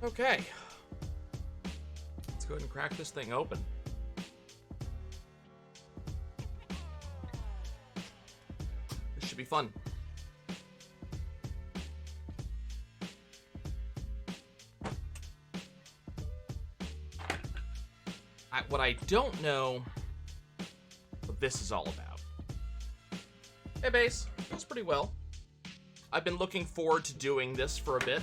Okay. Let's go ahead and crack this thing open. This should be fun. What I don't know what this is all about. Hey, Base. That's pretty well. I've been looking forward to doing this for a bit.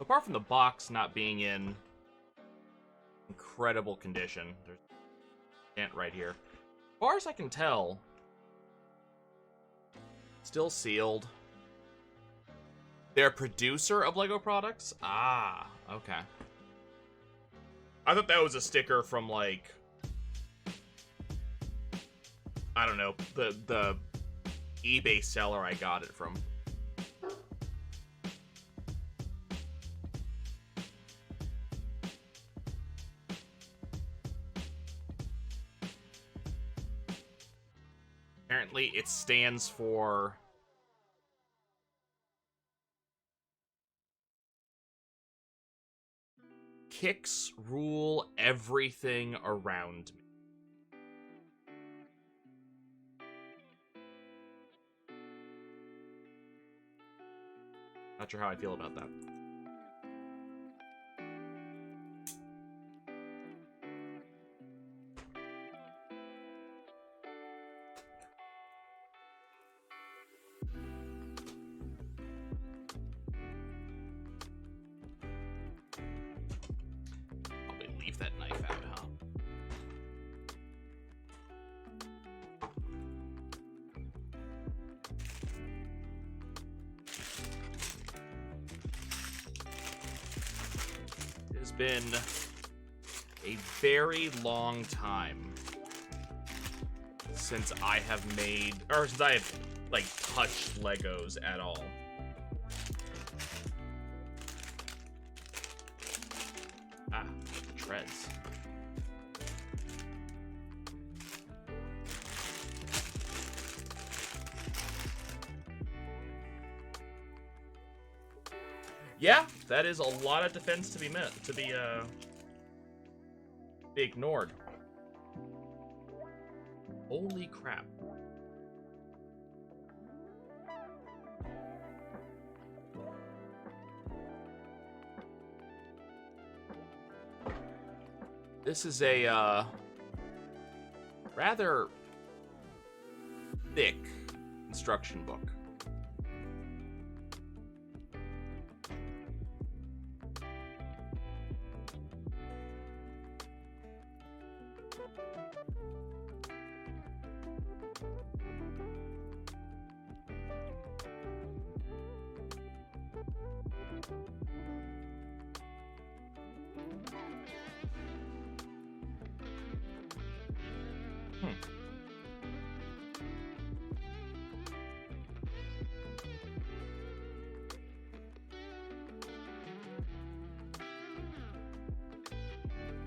Apart from the box not being in incredible condition, there's a dent right here. As far as I can tell, still sealed. They're a producer of Lego products? Ah, okay. I thought that was a sticker from, like, I don't know, the eBay seller I got it from. Apparently, it stands for Kicks Rule Everything Around Me. Not sure how I feel about that. It's been a very long time since I have made, or since I have, like, touched Legos at all. Ah, treads. Yeah, that is a lot of defense to be ignored. Holy crap. This is a rather thick instruction book.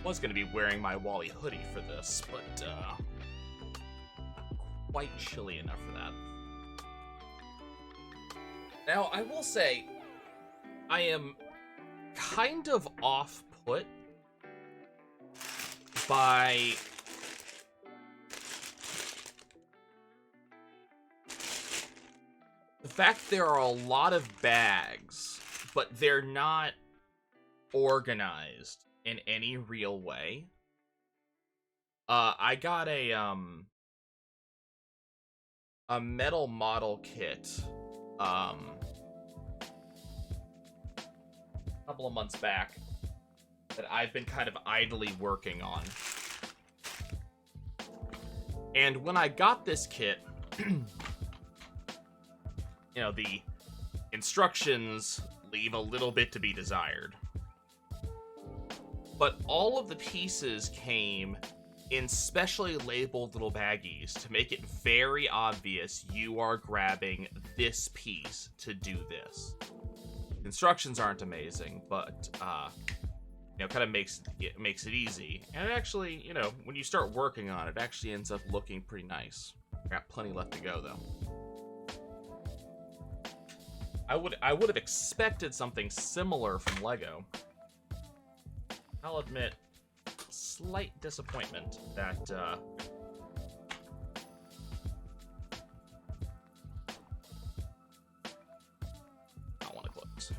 Was going to be wearing my Wally hoodie for this, but not quite chilly enough for that. Now, I will say, I am kind of off-put by the fact there are a lot of bags, but they're not organized in any real way. I got a metal model kit a couple of months back that I've been kind of idly working on. And when I got this kit, you know, the instructions leave a little bit to be desired. But all of the pieces came in specially labeled little baggies to make it very obvious you are grabbing this piece to do this. Instructions aren't amazing, but you know, kind of makes it easy. And it actually, you know, when you start working on it, it actually ends up looking pretty nice. Got plenty left to go though. I would have expected something similar from Lego. I'll admit, slight disappointment that I want to close.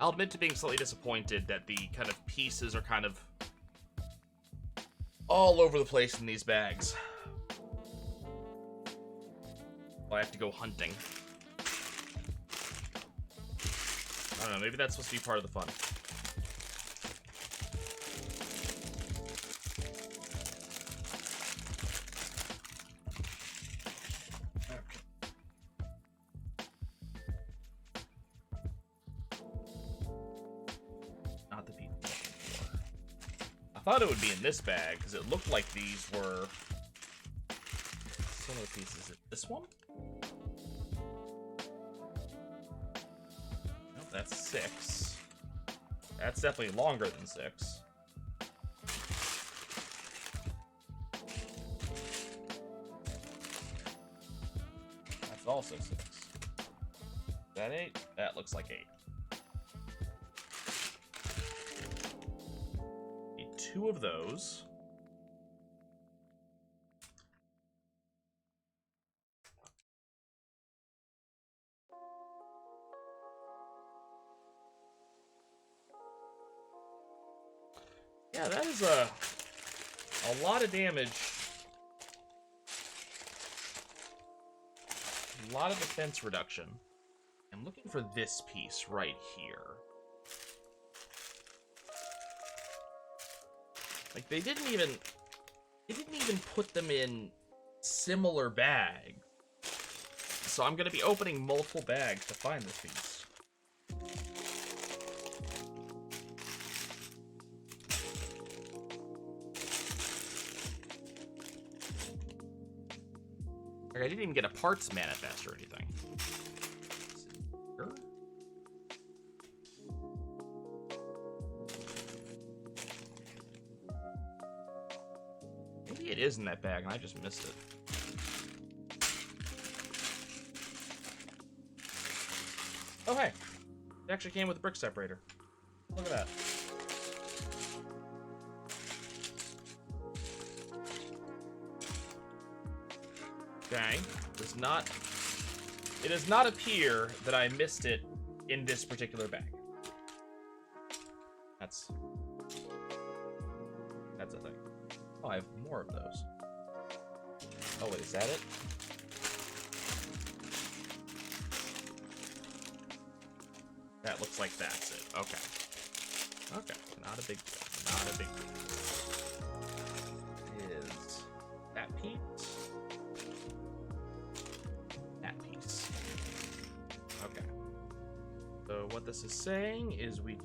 I'll admit to being slightly disappointed that the kind of pieces are kind of all over the place in these bags. Well, I have to go hunting. I don't know, maybe that's supposed to be part of the fun. Okay. Not the people. I thought it would be in this bag, because it looked like these were some of the pieces. This one? That's 6. That's definitely longer than 6. That's also 6. Is that 8? That looks like 8. Need 2 of those. Yeah, that is a lot of damage. A lot of defense reduction. I'm looking for this piece right here. Like, they didn't even put them in similar bags. So I'm going to be opening multiple bags to find this piece. Like, I didn't even get a parts manifest or anything. Sure. Maybe it is in that bag and I just missed it. Oh, hey. It actually came with a brick separator. Look at that. Okay. It does not appear that I missed it in this particular bag. That's a thing. Oh, I have more of those. Oh, wait, is that it? That looks like that's it. Okay. Okay. Not a big deal. Not a big deal. Is that piece? That piece. Okay. So what this is saying is we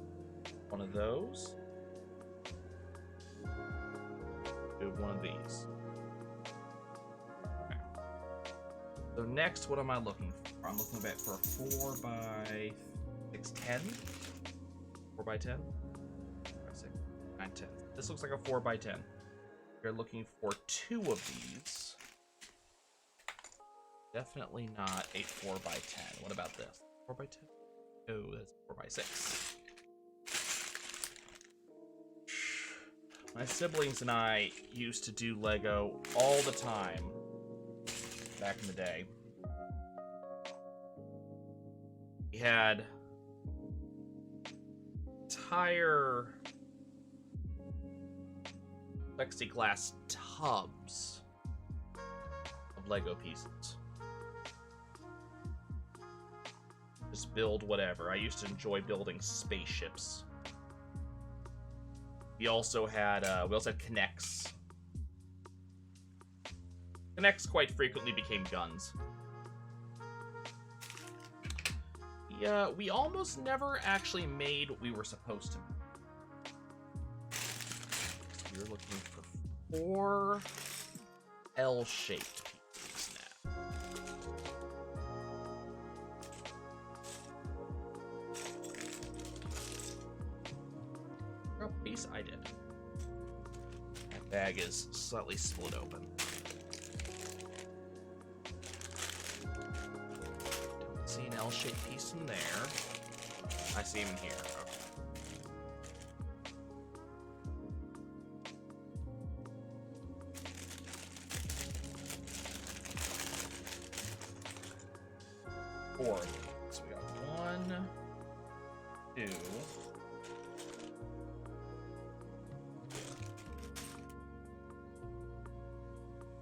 one of those. Do one of these. Okay. So next, what am I looking for? I'm looking for a 4x6, 10? 4x10? 9, 10. This looks like a 4x10. You're looking for 2 of these. Definitely not a 4x10. What about this? 4x10? Oh, that's 4x6. My siblings and I used to do Lego all the time back in the day. We had entire plexiglass tubs of Lego pieces. Just build whatever. I used to enjoy building spaceships. We also had Kinects. Kinects quite frequently became guns. Yeah, we almost never actually made what we were supposed to. We were looking for 4 L-shaped pieces now. What piece I did. That bag is slightly split open. Don't see an L-shaped piece in there. I see him in here. Okay. Four of these. So we got 1, 2.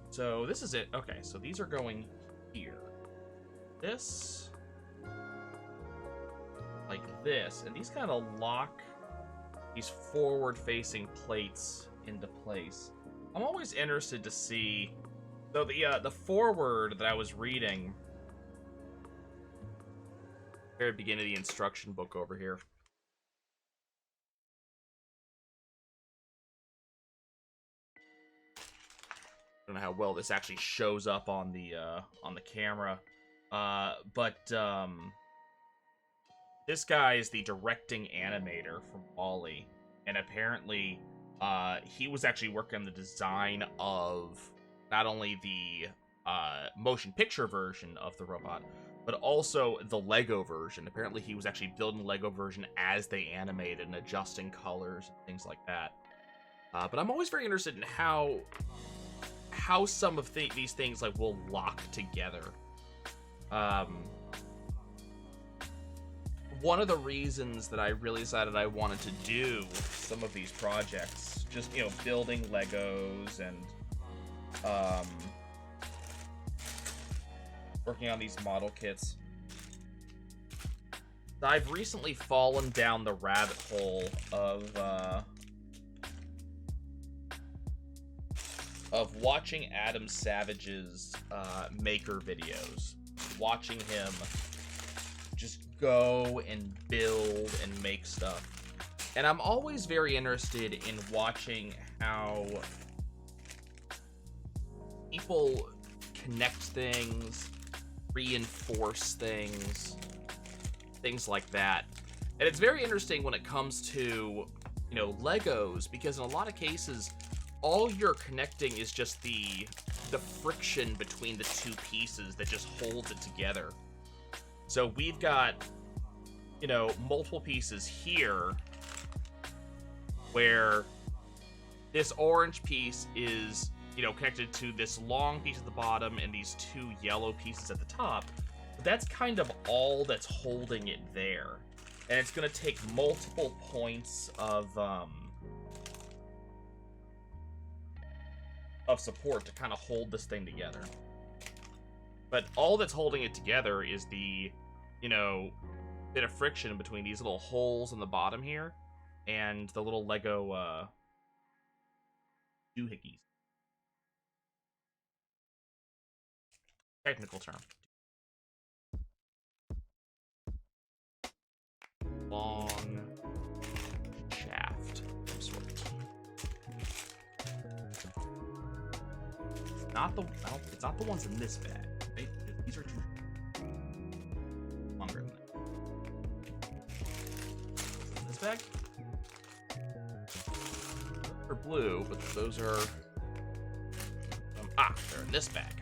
So this is it. Okay, so these are going here. This, like this, and these kind of lock these forward-facing plates into place. I'm always interested to see. So the forward that I was reading, very beginning of the instruction book over here. I don't know how well this actually shows up on the camera, but this guy is the directing animator from WALL-E, and apparently he was actually working on the design of not only the motion picture version of the robot, but also the Lego version. Apparently he was actually building the Lego version as they animated and adjusting colors and things like that. But I'm always very interested in how some of these things like will lock together. One of the reasons that I really decided I wanted to do some of these projects, just, you know, building Legos and working on these model kits, I've recently fallen down the rabbit hole of watching Adam Savage's maker videos. watching him just go and build and make stuff. And I'm always very interested in watching how people connect things, reinforce things, things like that. And it's very interesting when it comes to, you know, Legos, because in a lot of cases, all you're connecting is just the friction between the two pieces that just holds it together. So we've got, you know, multiple pieces here where this orange piece is, you know, connected to this long piece at the bottom and these two yellow pieces at the top. But that's kind of all that's holding it there. And it's going to take multiple points of support to kind of hold this thing together. But all that's holding it together is the, you know, bit of friction between these little holes in the bottom here and the little Lego doohickeys. Technical term. Long shaft of some sort. It's not the ones in this bag. Right? These are too longer than that. In this bag? They're blue, but those are they're in this bag.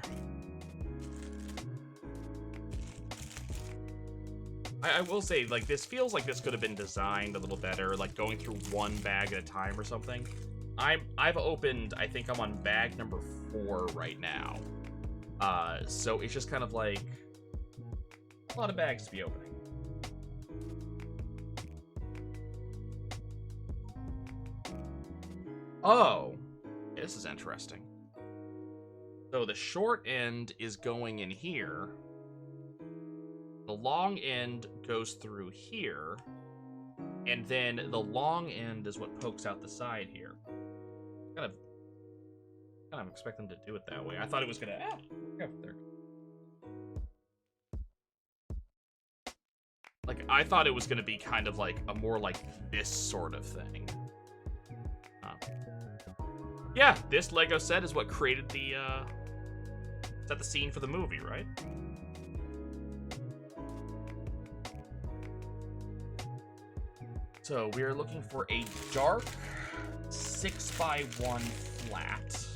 I will say, like, this feels like this could have been designed a little better, like going through one bag at a time or something. I've opened, I think I'm on bag number 4 right now. So it's just kind of like a lot of bags to be opening. Oh, this is interesting. So the short end is going in here. The long end goes through here, and then the long end is what pokes out the side here. Kind of expect them to do it that way. I thought it was gonna. There. Like, I thought it was gonna be kind of like a more like this sort of thing. Yeah, this Lego set is what created the. Set the scene for the movie, right? So we are looking for a dark 6x1 flat.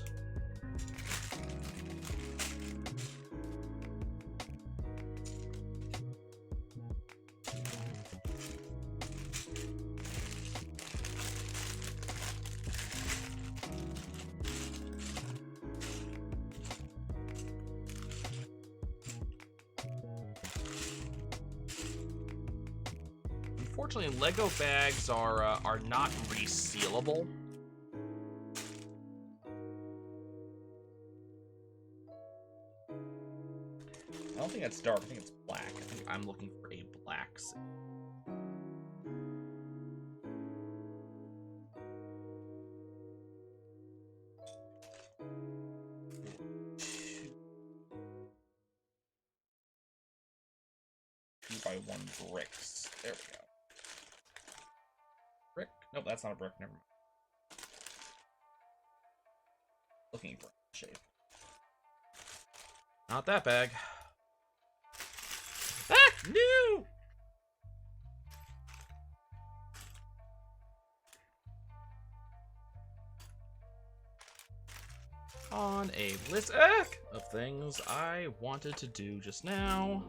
Unfortunately, Lego bags are not resealable. I don't think that's dark. I think it's black. I think I'm looking for a black set. Two by one bricks. There we go. Brick? Nope, that's not a brick. Never mind. Looking for a shape. Not that bag. Ah! No! On a list of things I wanted to do just now.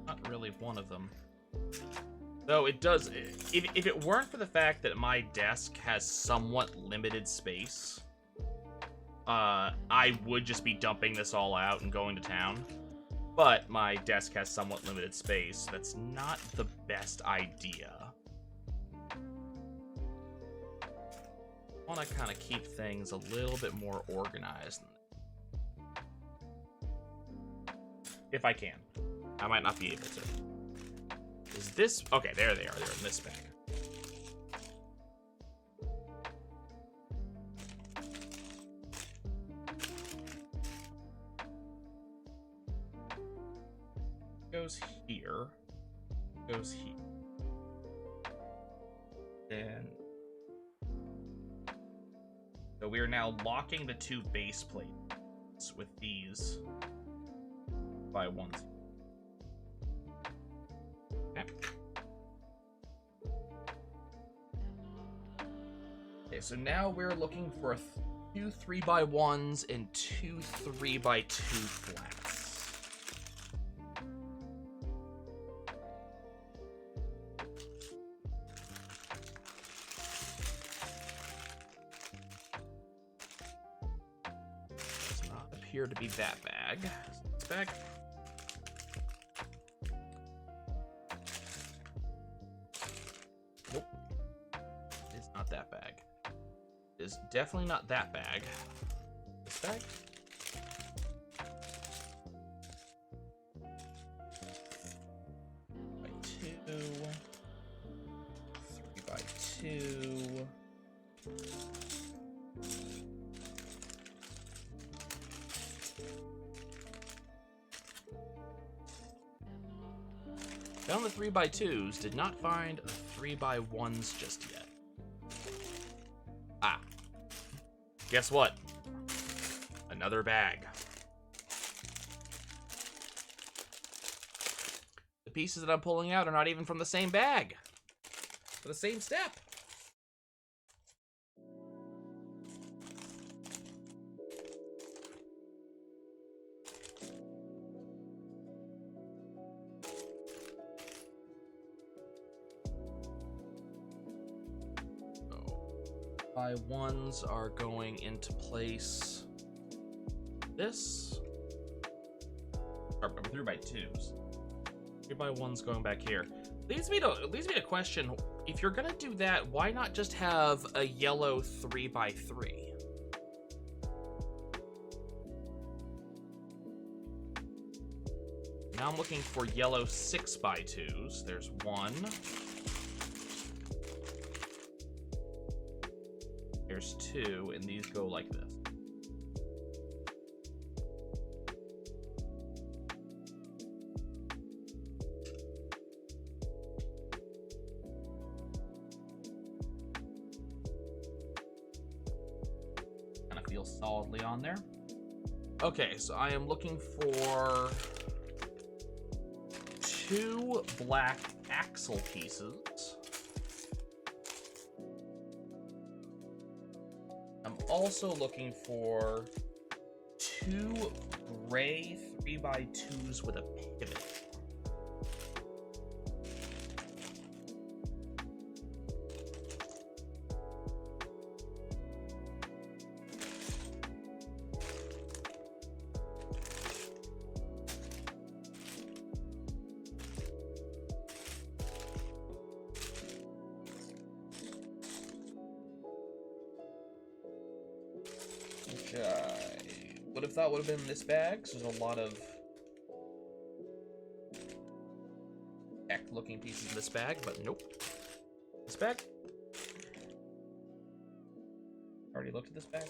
Not really one of them. Though it does, if it weren't for the fact that my desk has somewhat limited space, I would just be dumping this all out and going to town. But my desk has somewhat limited space. That's not the best idea. I want to kind of keep things a little bit more organized. If I can. I might not be able to. Is this... Okay, there they are. They're in this bag. goes here. Goes here. Then... So we are now locking the 2 base plates with these by ones. Okay. Okay, so now we're looking for 2 3x1s and 2 3x2 flats. Does not appear to be that bag. This bag. Nope. It's not that bag. Is definitely not that bag. This bag? By 2. 3x2. Found the 3x2s, did not find the 3x1s just yet. Ah. Guess what? Another bag. The pieces that I'm pulling out are not even from the same bag. For the same step. By ones are going into place. This. Or 3x2s. 3x1s going back here. Leads me to question, if you're gonna do that, why not just have a yellow 3x3? Now I'm looking for yellow 6x2s. There's one. There's 2, and these go like this. Kind of feels solidly on there. Okay, so I am looking for 2 black axle pieces. I'm also looking for 2 gray 3x2s with a pivot. I would have thought would have been in this bag, because there's a lot of looking pieces in this bag, but nope. This bag? Already looked at this bag?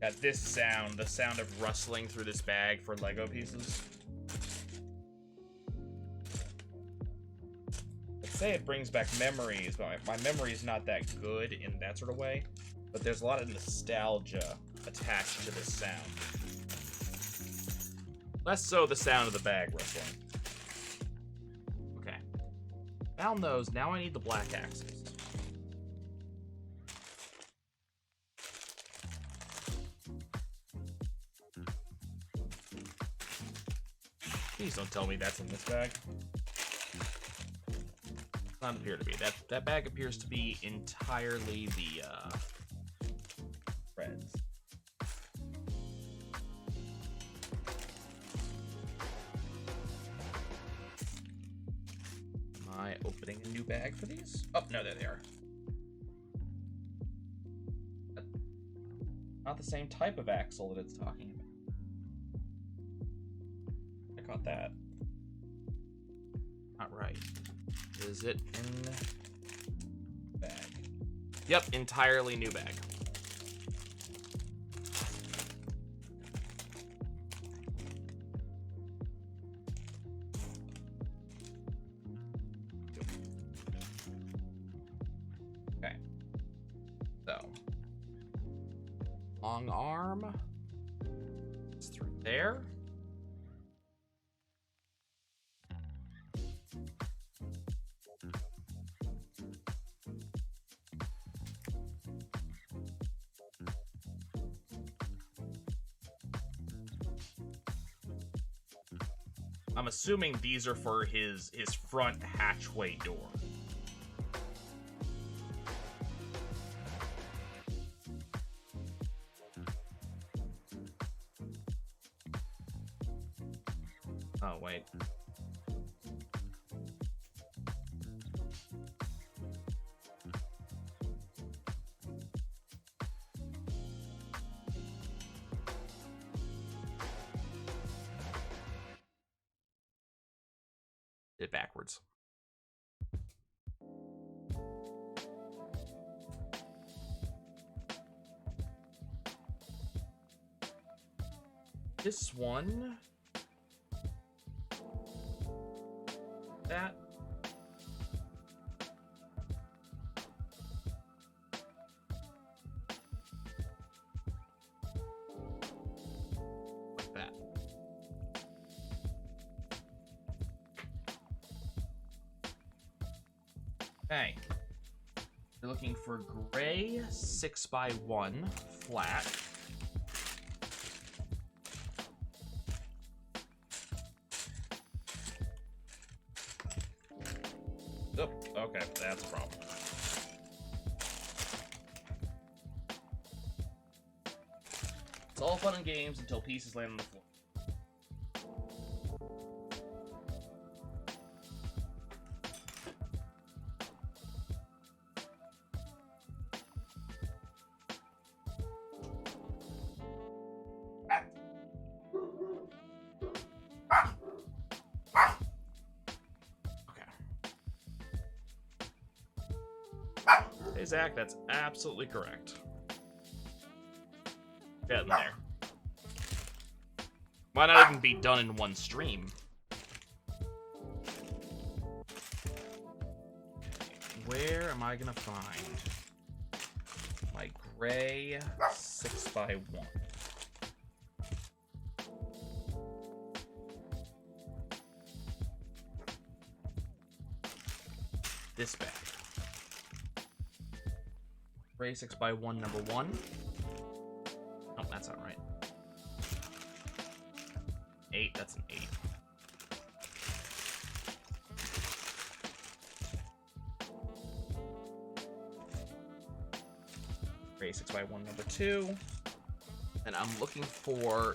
Got this sound, the sound of rustling through this bag for Lego pieces. I'd say it brings back memories, but my memory is not that good in that sort of way. But there's a lot of nostalgia attached to this sound. Less so the sound of the bag rustling. Okay. Found those, now I need the black axles. Please don't tell me that's in this bag. Does not appear to be. That bag appears to be entirely the threads. opening a new bag for these? Oh, no, there they are. Not the same type of axle that it's talking about. I caught that. Not right. Is it in bag? Yep, entirely new bag. Okay. So, long arm. It's through there. I'm assuming these are for his front hatchway door. Oh, wait. Did it backwards. This one. That. Like that. Okay. You're looking for gray 6x1 flat. Oh, okay, that's a problem. It's all fun and games until pieces land on the floor. Hey, Zach, that's absolutely correct. Getting there. Why not even be done in one stream? Where am I gonna find my gray 6x1? This bag. Gray 6x1 number 1. Oh, that's not right. 8, that's an 8. Gray 6x1 number 2. And I'm looking for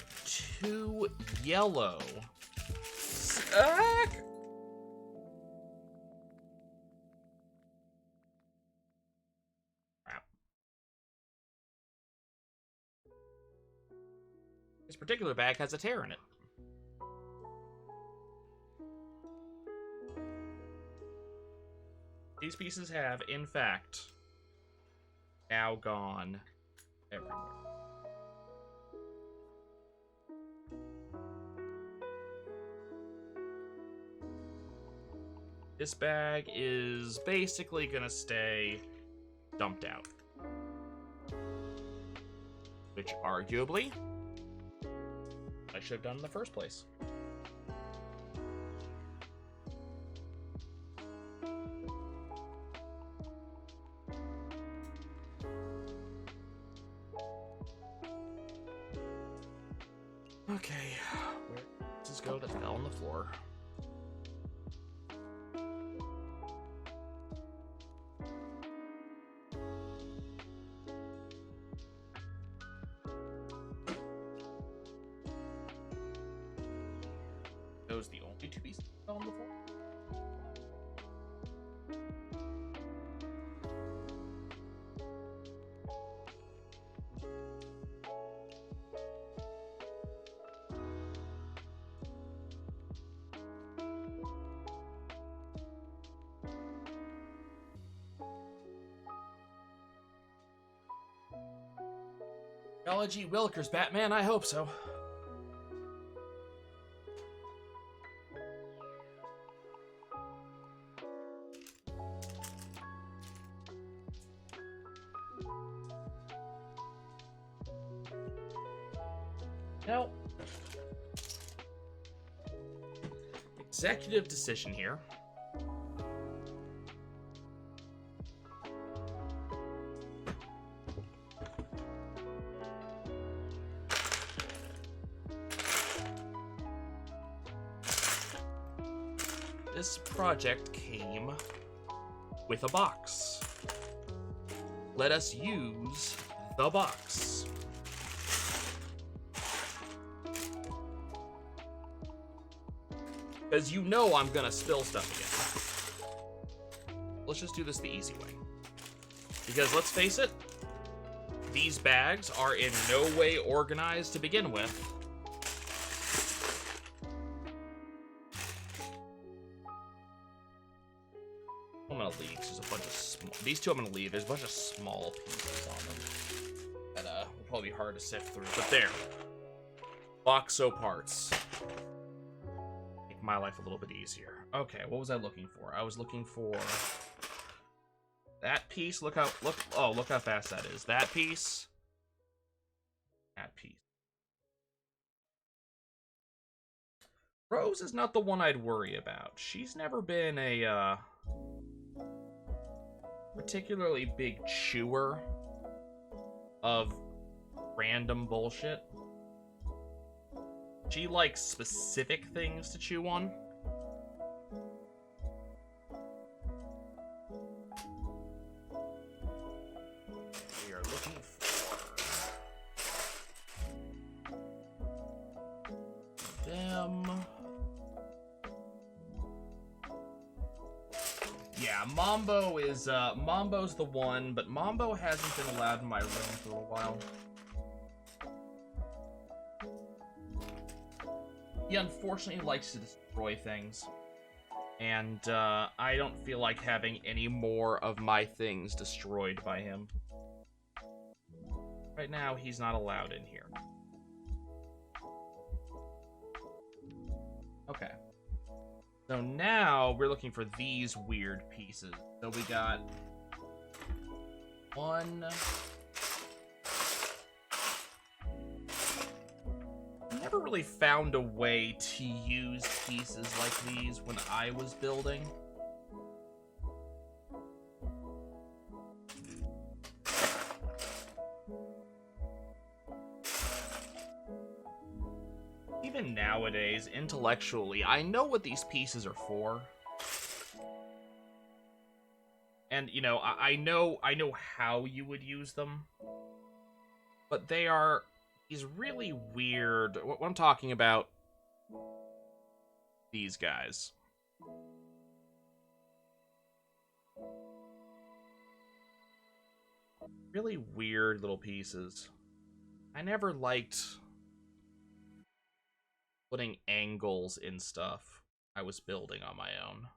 2 yellow. Crap. This particular bag has a tear in it. These pieces have, in fact, now gone everywhere. This bag is basically gonna stay dumped out. Which, arguably, I should have done in the first place. Okay, where does this go that fell on the floor? Those the only 2 pieces that fell on the floor? Golly gee Willikers, Batman, I hope so. Now, executive decision here. This project came with a box. Let us use the box. Because you know I'm gonna spill stuff again. Let's just do this the easy way. Because let's face it, these bags are in no way organized to begin with. I'm gonna leave. There's a bunch of small. These two I'm gonna leave. There's a bunch of small pieces on them that will probably be hard to sift through. But there, Boxo parts. Make my life a little bit easier. Okay, what was I looking for? I was looking for that piece. Look how fast that is. That piece. That piece. Rose is not the one I'd worry about. She's never been a particularly big chewer of random bullshit. She likes specific things to chew on. We are looking for them. Yeah, Mambo is, Mambo's the one, but Mambo hasn't been allowed in my room for a while. He unfortunately likes to destroy things, and I don't feel like having any more of my things destroyed by him. Right now, he's not allowed in here. Okay. So now we're looking for these weird pieces. So we got one. Never really found a way to use pieces like these when I was building. Even nowadays, intellectually, I know what these pieces are for. And, you know, I know how you would use them. But they are these really weird... What I'm talking about... These guys. Really weird little pieces. I never liked putting angles in stuff I was building on my own.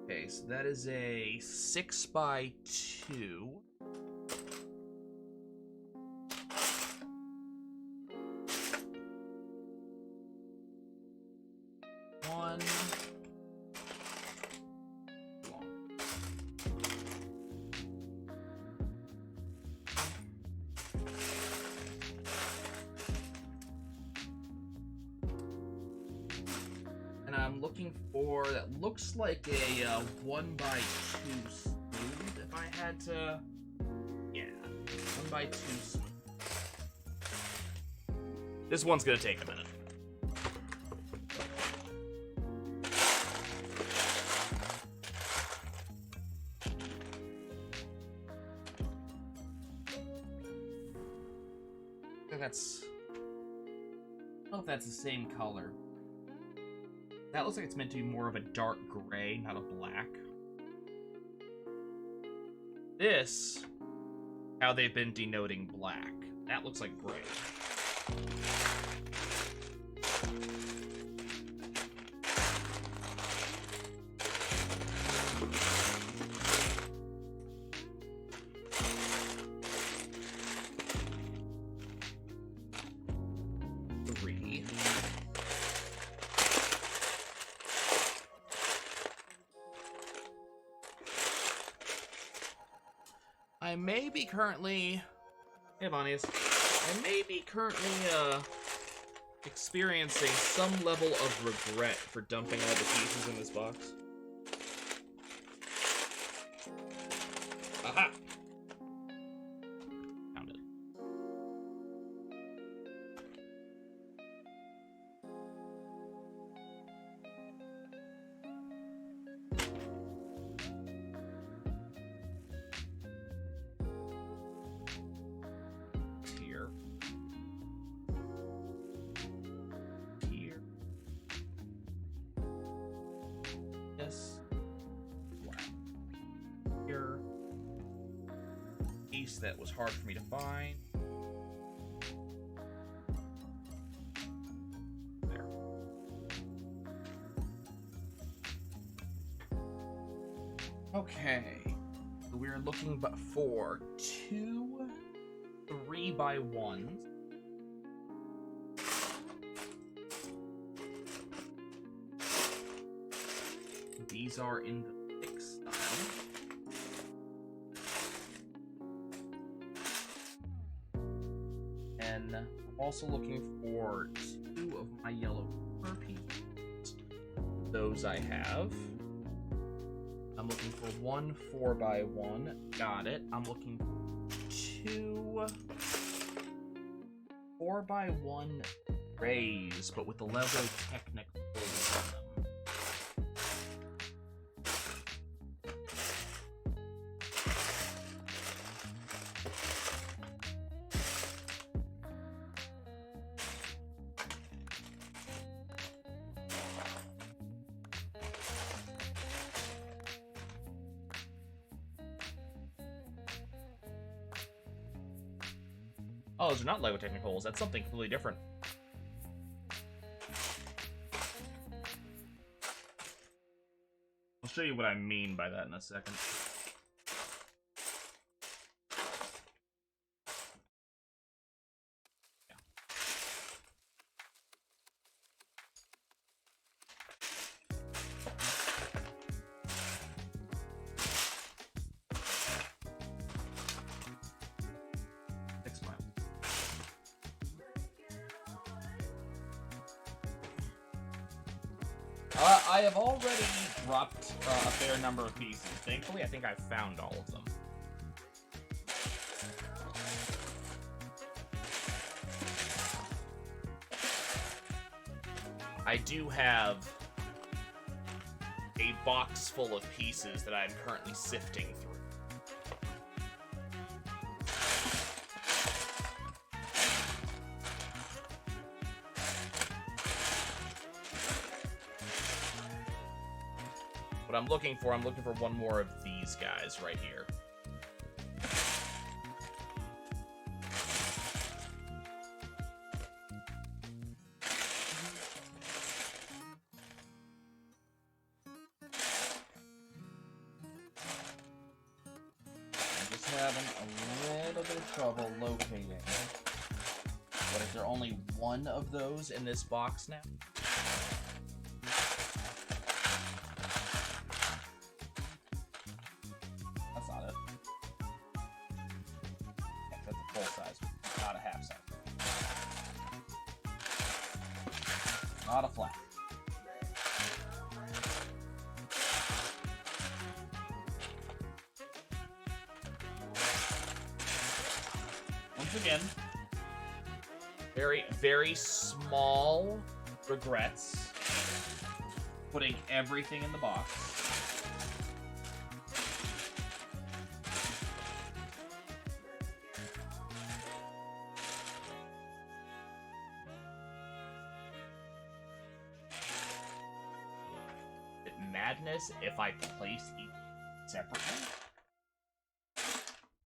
Okay, so that is a 6x2. One. And I'm looking for, that looks like a 1x2 smooth, if I had to, yeah, 1x2 smooth. This one's gonna take a minute. That's, I don't know if that's the same color. That looks like it's meant to be more of a dark gray, not a black. This, how they've been denoting black. That looks like gray. Three. I may be currently... Hey, Vanias. I may be currently, experiencing some level of regret for dumping all the pieces in this box. Aha! Found it. Here. Here. Yes. Wow. Here. Piece that was hard for me to find. There. Okay. We're looking for 2 3x1s. These are in the thick style. And I'm also looking for 2 of my yellow paper pieces. Those I have. I'm looking for 1 4x1. Got it. I'm looking for 2 4x1 rays, but with the Lego Technic holes on them. Oh, those are not Lego Technic holes. That's something completely different. I'll show you what I mean by that in a second. I have already dropped a fair number of pieces. Thankfully, I think I've found all of them. I do have a box full of pieces that I'm currently sifting through. What I'm looking for one more of these guys right here. I'm just having a little bit of trouble locating. But is there only one of those in this box now? Not a flat. Once again, very, very small regrets putting everything in the box. Madness if I place each separately?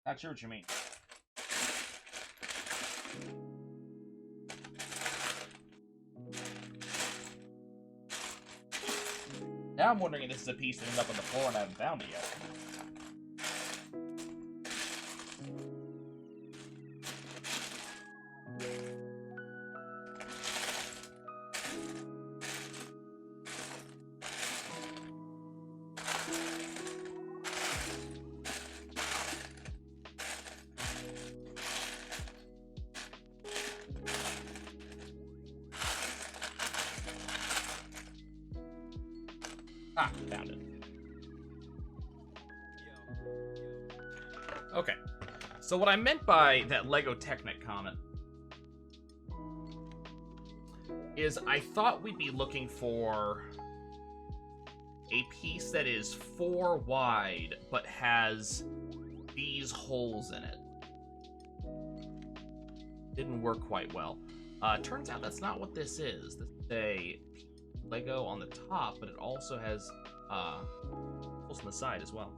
Not sure what you mean. Now I'm wondering if this is a piece that ends up on the floor and I haven't found it yet. Ah, found it. Okay. So what I meant by that Lego Technic comment is I thought we'd be looking for a piece that is 4 wide but has these holes in it. Didn't work quite well. Turns out that's not what this is. This is a Lego on the top, but it also has holes on the side as well.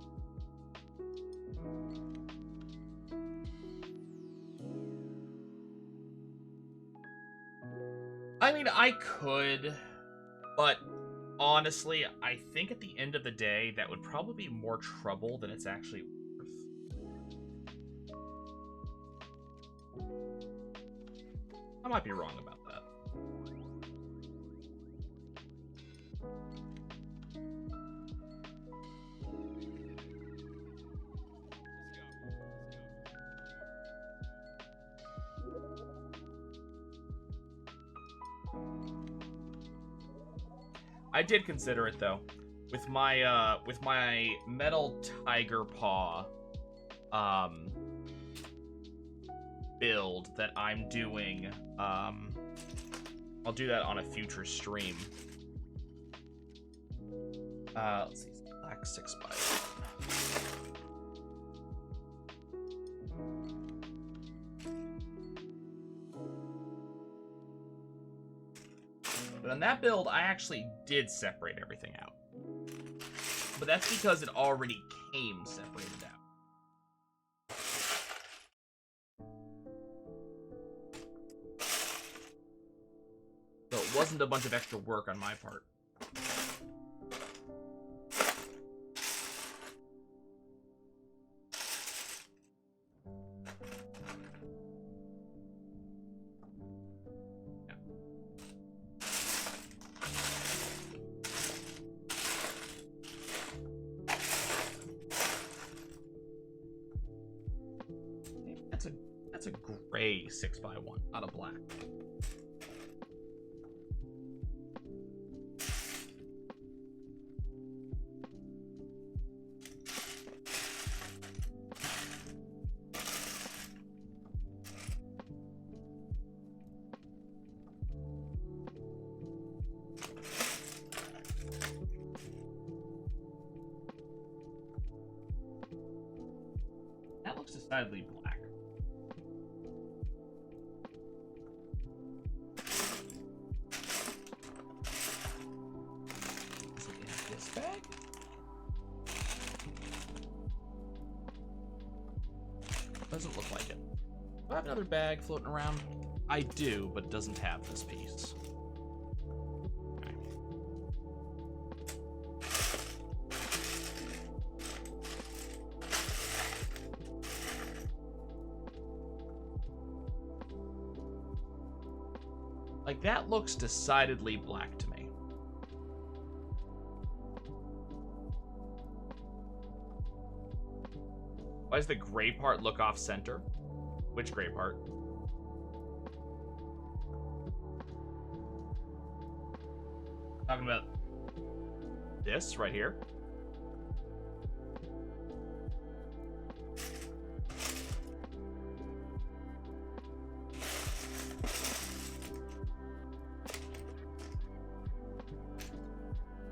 I mean, I could, but honestly, I think at the end of the day, that would probably be more trouble than it's actually worth. I might be wrong about that. I did consider it though, with my metal tiger paw build that I'm doing. I'll do that on a future stream. Let's see, black 6x1. But on that build, I actually did separate everything out. But that's because it already came separated out. So it wasn't a bunch of extra work on my part. That's a gray 6x1, not a black. That looks decidedly black. Is it in this bag? Doesn't look like it. Do I have another bag floating around? I do, but it doesn't have this piece. Okay. Like, that looks decidedly black to me. Why does the gray part look off center? Which gray part? Talking about this right here.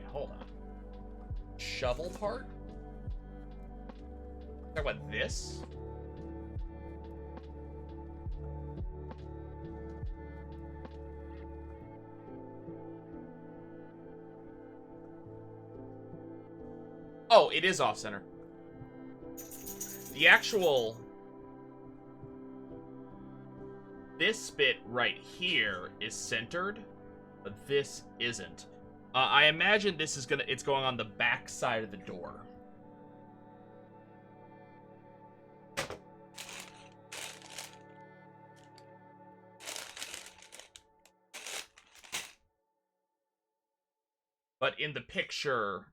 Yeah, hold on. Shovel part? Talk about this? Oh, it is off center. The actual... This bit right here is centered, but this isn't. I imagine this is it's going on the back side of the door. But in the picture,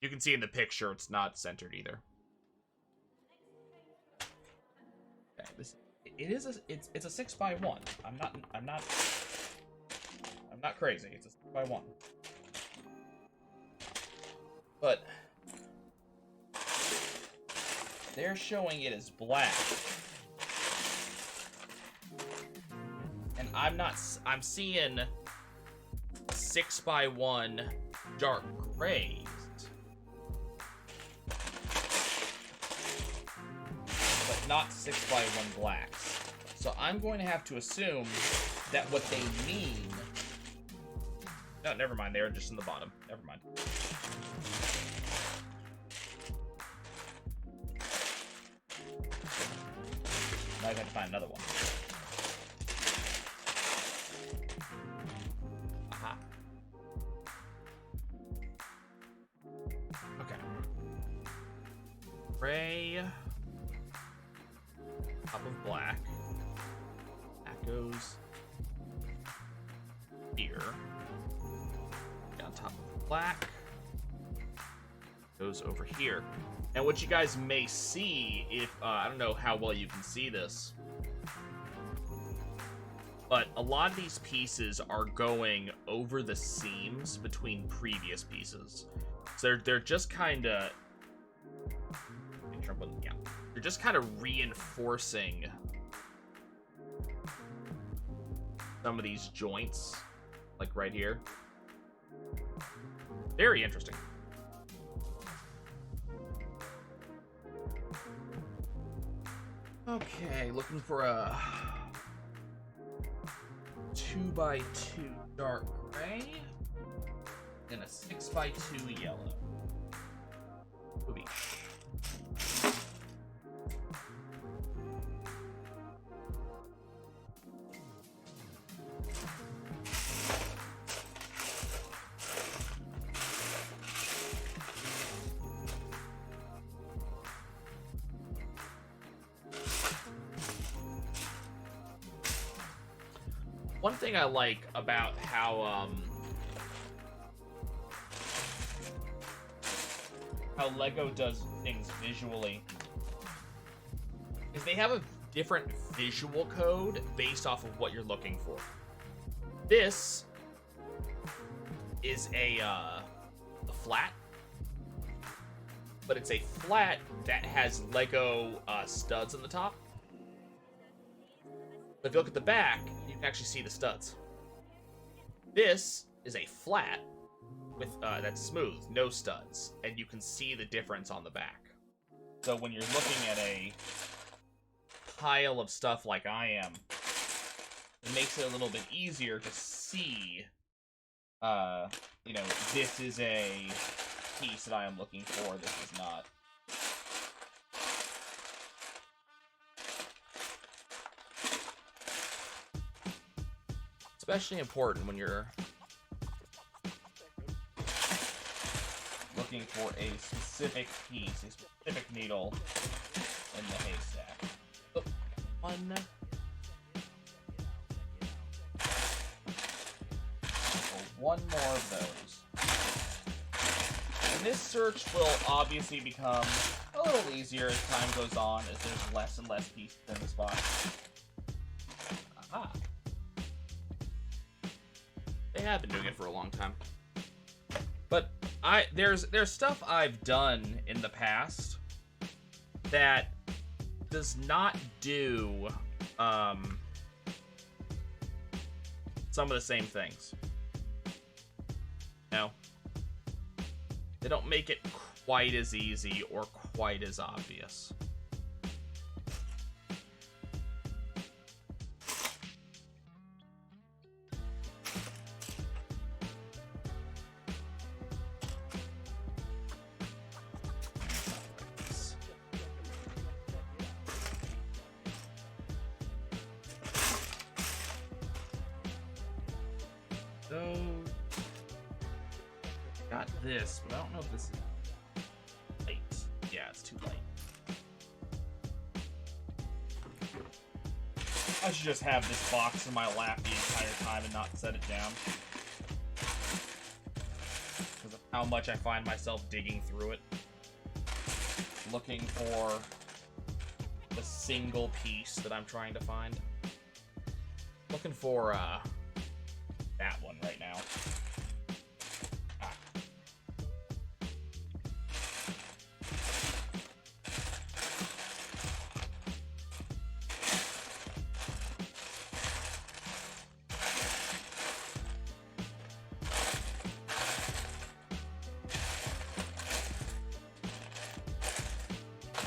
you can see in the picture it's not centered either. Okay, it's a 6x1. I'm not crazy. It's a 6x1. But they're showing it as black. And I'm seeing 6x1 dark grays. But not 6x1 blacks. So I'm going to have to assume that what they mean... No, never mind. They're just in the bottom. Never mind. Now I got to find another one. Aha. Okay. Gray. Top of black. That goes here. On top of black. Goes over here. And what you guys may see, if I don't know how well you can see this, but a lot of these pieces are going over the seams between previous pieces. So they're just kind of, yeah, they're just kind of reinforcing some of these joints, like right here. Very interesting. Okay, looking for a 2x2 dark gray and a 6x2 yellow. Movie. One thing I like about how LEGO does things visually is they have a different visual code based off of what you're looking for. This is a flat, but it's a flat that has LEGO studs on the top. But if you look at the back, you can actually see the studs. This is a flat with that's smooth, no studs, and you can see the difference on the back. So when you're looking at a pile of stuff like I am, it makes it a little bit easier to see, you know, this is a piece that I am looking for, this is not. Especially important when you're looking for a specific piece, a specific needle in the haystack. Oh, one more of those. And this search will obviously become a little easier as time goes on, as there's less and less pieces in this box. Aha. They have been doing it for a long time. But there's stuff I've done in the past that does not do some of the same things. No. They don't make it quite as easy or quite as obvious. So, got this, but I don't know if this is late. Yeah, it's too late. I should just have this box in my lap the entire time and not set it down. Because of how much I find myself digging through it. Looking for the single piece that I'm trying to find. Looking for, that one right now. Ah.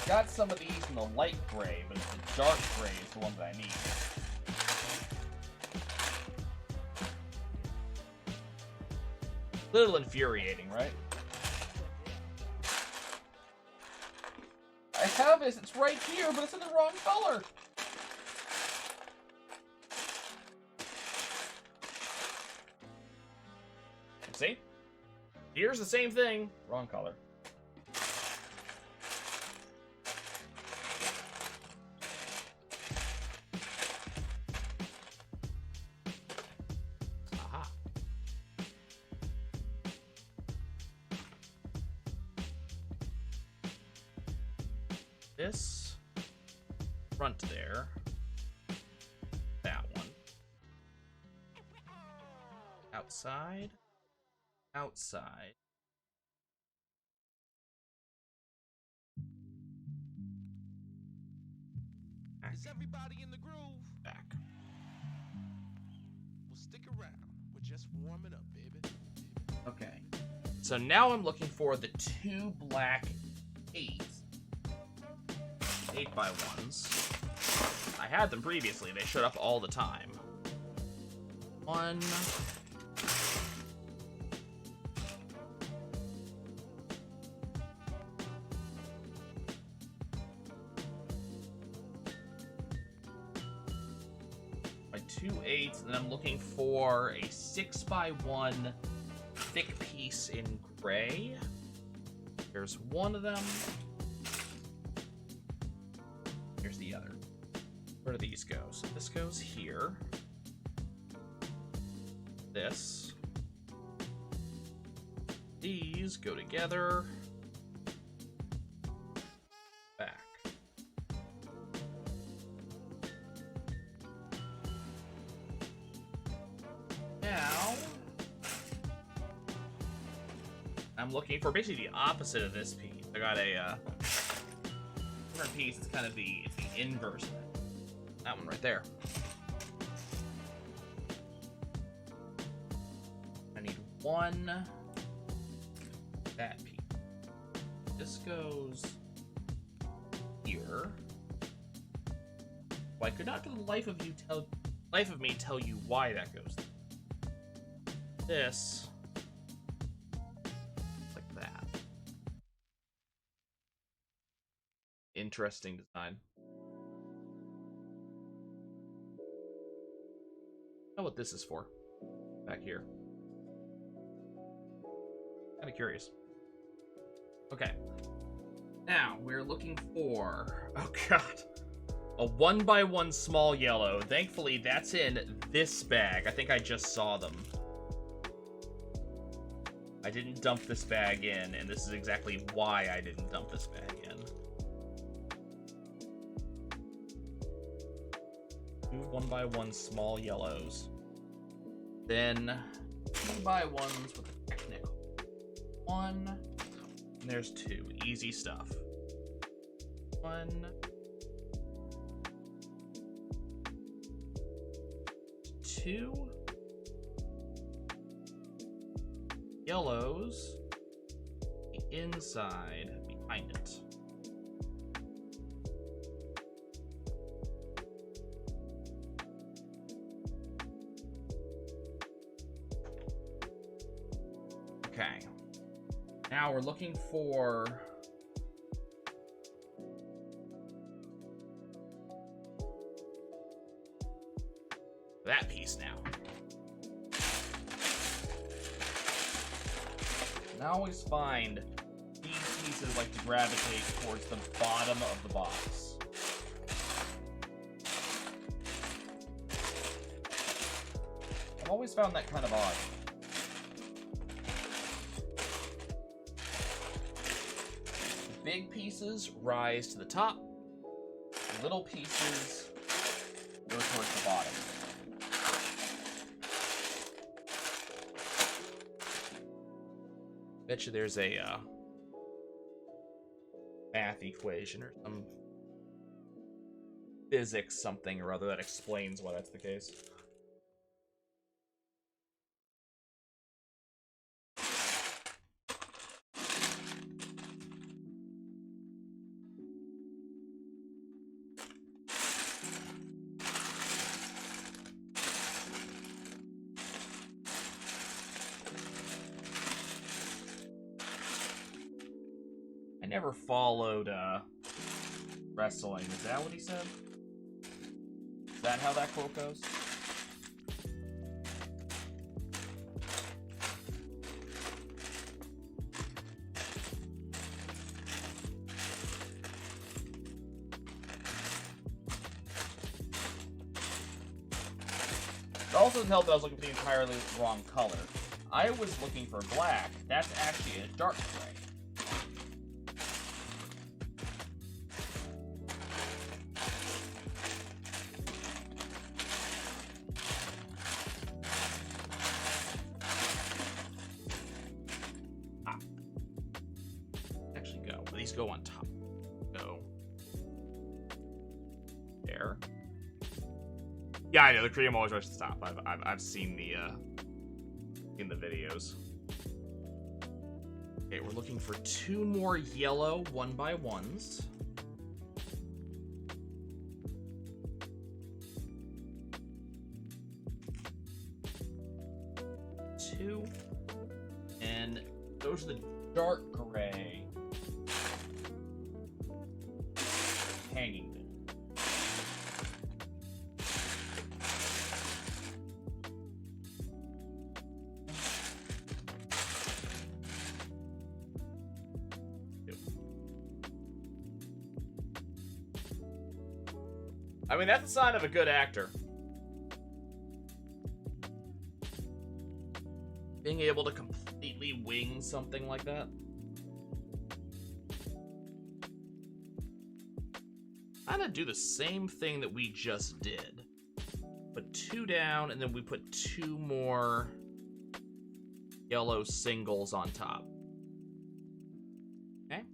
Got some of these in the light gray, but the dark gray is the one that I need. A little infuriating, right? I have this, it's right here, but it's in the wrong color. See? Here's the same thing, wrong color. Aha. This front there. That one. Outside. Outside. Back. Is everybody in the groove? Back. Well, stick around. We're just warming up, baby. Okay. So now I'm looking for the two black 8x1s. I had them previously. They showed up all the time. One. My two 8s, and then I'm looking for a 6x1 thick piece in gray. There's one of them. Here's the other. Where do these go? So this goes here. This. These go together. Back. Now, I'm looking for basically the opposite of this piece. I got a different piece. It's kind of it's the inverse of it. That one right there. I need one. That piece. This goes here. Well, I could not for the life of me tell you why that goes there. This. Like that. Interesting design. I know what this is for. Back here. Kind of curious. Okay. Now, we're looking for... Oh, God. A 1x1 small yellow. Thankfully, that's in this bag. I think I just saw them. I didn't dump this bag in, and this is exactly why I didn't dump this bag in. Two 1x1 small yellows. Then 2x1s with a technical. One. And there's two. Easy stuff. One. Two. Yellows. The inside behind it. Okay. Now we're looking for that piece now. And I always find these pieces like to gravitate towards the bottom of the box. I've always found that kind of odd. Big pieces rise to the top. Little pieces go towards the bottom. Bet you there's a math equation or some physics something or other that explains why that's the case. never followed wrestling. Is that what he said? Is that how that quote goes? It also doesn't help that I was looking for the entirely wrong color. I was looking for black. That's actually a dark gray. Actually go. These go on top. Go. There. Yeah, I know the cream always rushes to the top. I've seen the in the videos. Okay, we're looking for 2 more yellow 1x1s. Two, and those are the dark gray hanging bit. I mean, that's a sign of a good actor. Being able to completely wing something like that. I'm gonna do the same thing that we just did. Put 2 down, and then we put 2 more yellow singles on top. Okay?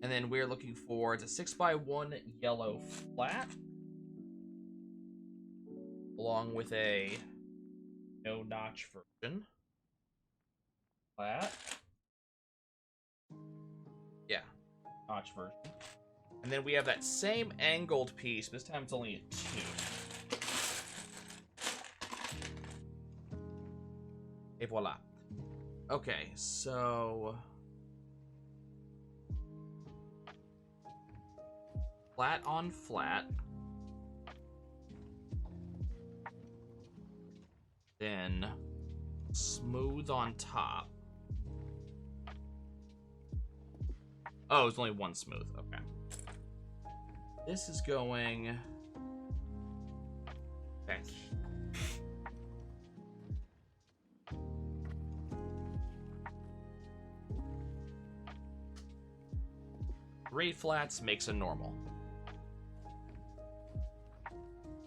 And then we're looking for, it's a 6x1 yellow flat. Along with a no notch version. Flat. Yeah, notch version. And then we have that same angled piece, this time it's only a 2. Et voila. Okay, so flat on flat. Then smooth on top. Oh, it's only 1 smooth. Okay. This is going... Okay. Three flats makes a normal.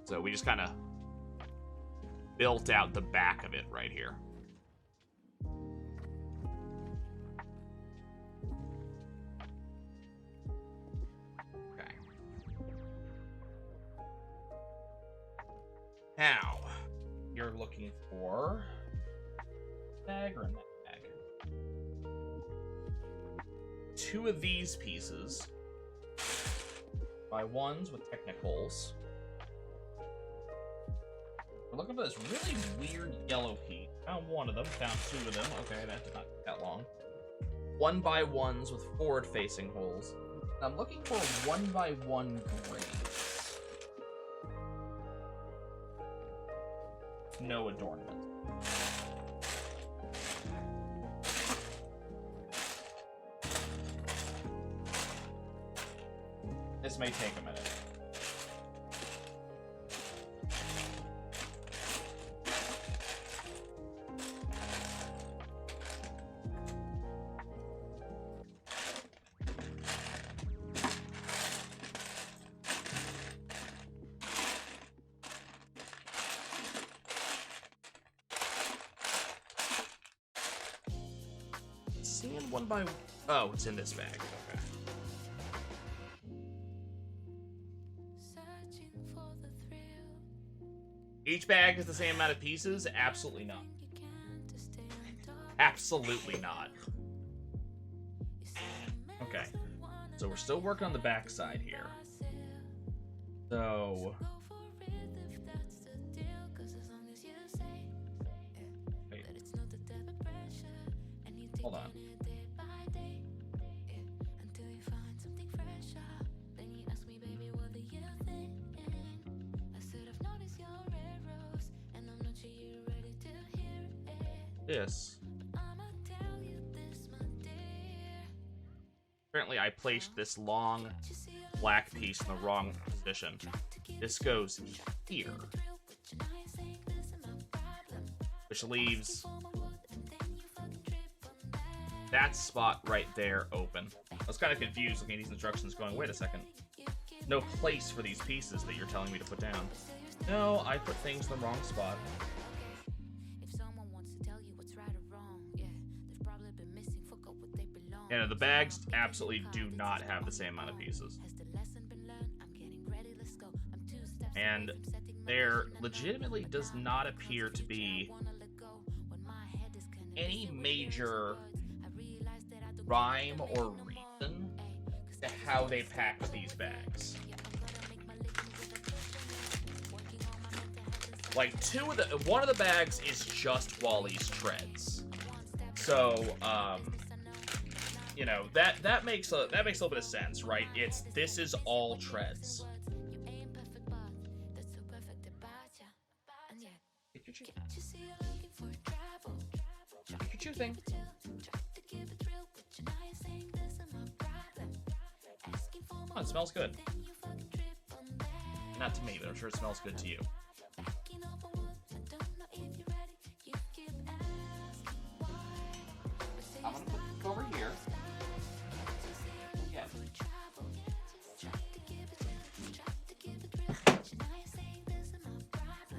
So we just kind of built out the back of it right here. Okay. Now, you're looking for bag or in that bag. 2 of these pieces by 1s with technicals. We're looking for this really weird yellow piece. Found 1 of them, found 2 of them. Okay, that did not take that long. 1x1s with forward-facing holes. And I'm looking for 1x1 grays. No adornment. This may take a minute. Seeing 1 by... Oh, it's in this bag. Okay. Each bag has the same amount of pieces? Absolutely not. Absolutely not. Okay. So we're still working on the back side here. So... Wait. Hold on. this. Apparently I placed this long black piece in the wrong position. This goes here, which leaves that spot right there open. I was kind of confused looking at these instructions going, wait a second. No place for these pieces that you're telling me to put down. No, I put things in the wrong spot. And the bags absolutely do not have the same amount of pieces. And there legitimately does not appear to be any major rhyme or reason to how they pack these bags. Like, one of the bags is just Wally's treads. So, you know, that makes a little bit of sense, right? This is all treads. Get your thing. Oh, it smells good. Not to me, but I'm sure it smells good to you. I'm gonna put it over here. Yeah.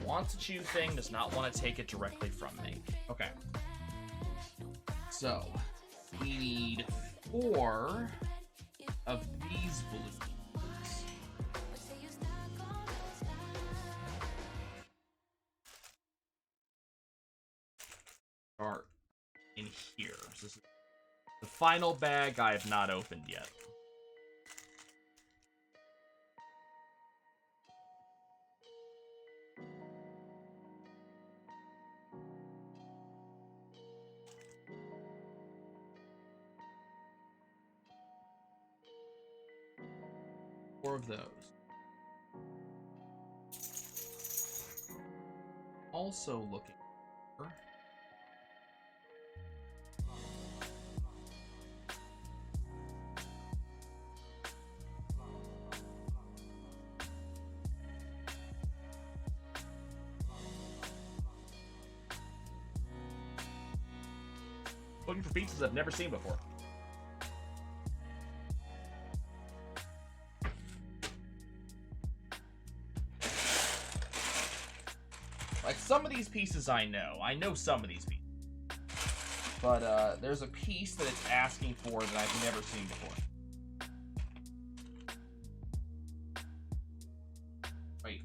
Wants to chew thing, does not want to take it directly from me. Okay. So, we need 4 of these balloons. Start in here. So this is the final bag I have not opened yet. Of those. Also looking for pizzas I've never seen before. Like, some of these pieces I know some of these pieces. But, there's a piece that it's asking for that I've never seen before. Wait.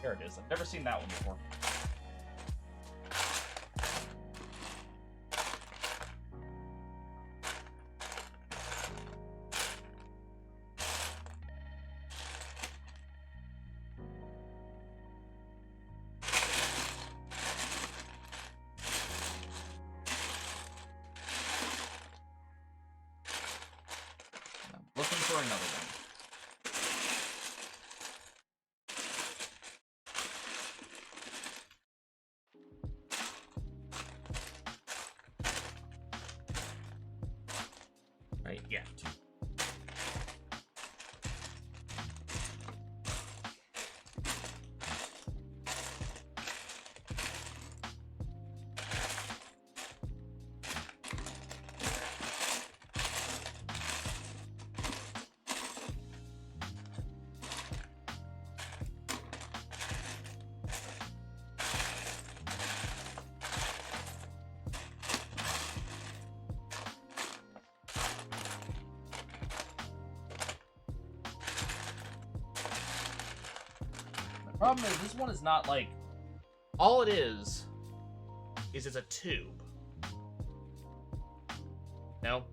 There it is. I've never seen that one before. I'm looking for another one. Right, yeah. Problem is, this one is not like... All it is it's a tube. No?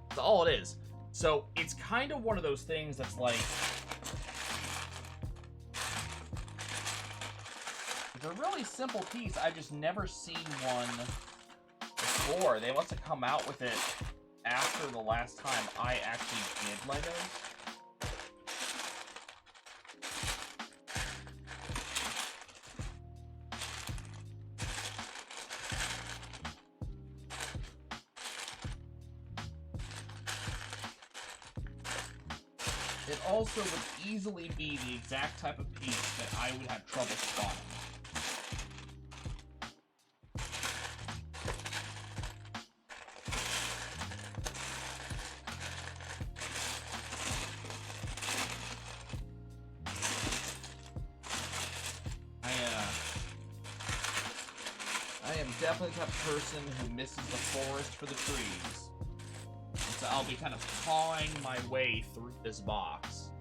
That's all it is. So, it's kind of one of those things that's like... It's a really simple piece. I've just never seen one before. They must have come out with it after the last time I actually did Legos. It also would easily be the exact type of piece that I would have trouble spotting. I am definitely the type of person who misses the forest for the trees. So I'll be kind of pawing my way through this box.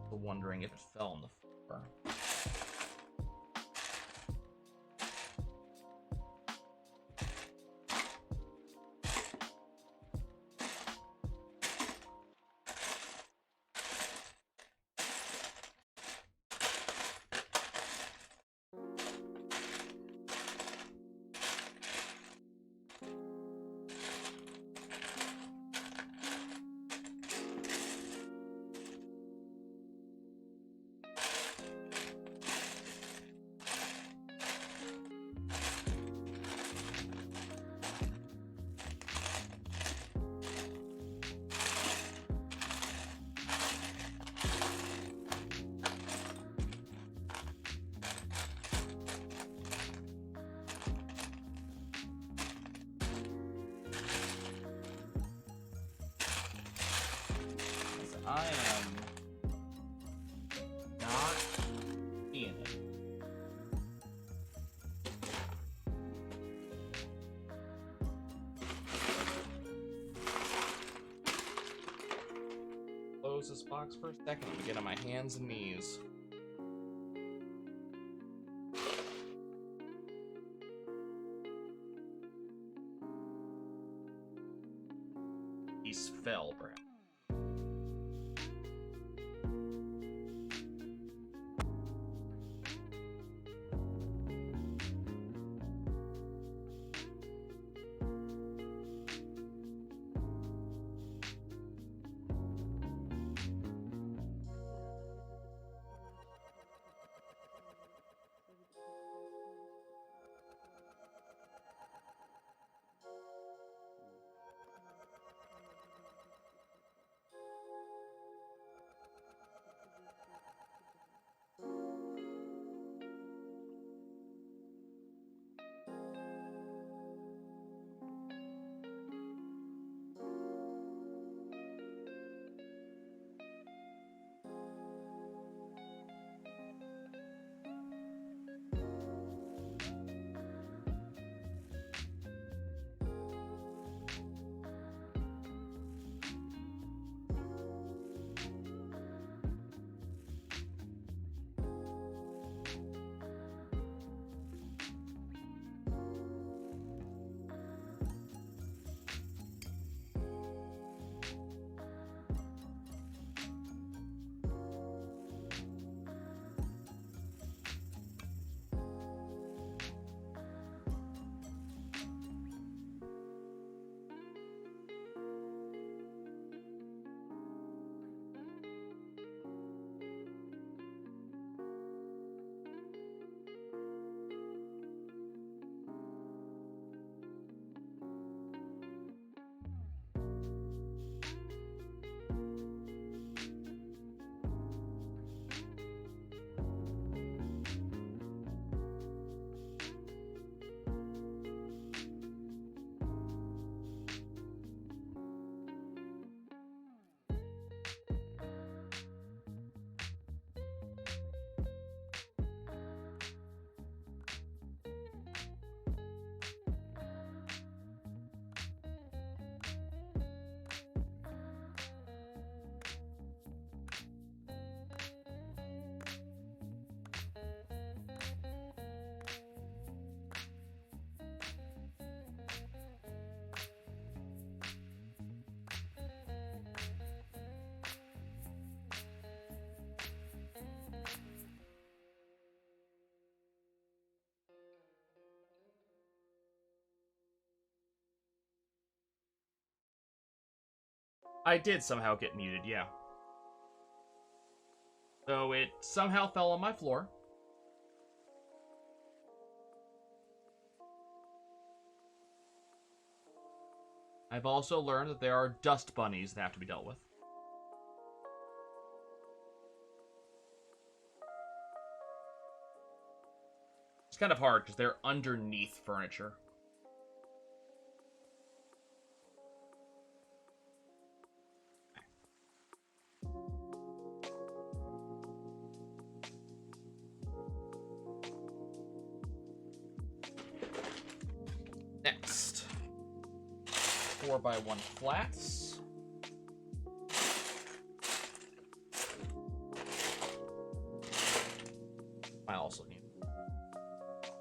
Wondering if it fell on the floor. I am not seeing it. Close this box for a second to get on my hands and knees. Piece fell, perhaps. I did somehow get muted, yeah. So it somehow fell on my floor. I've also learned that there are dust bunnies that have to be dealt with. It's kind of hard because they're underneath furniture. Next, 4x1 flats. I also need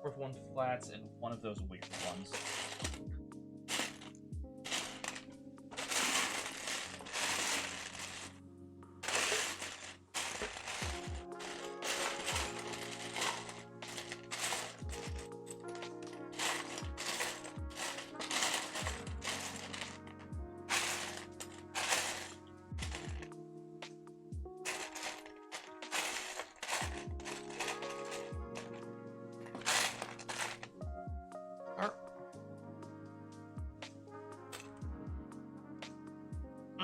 4x1 flats and one of those weird ones.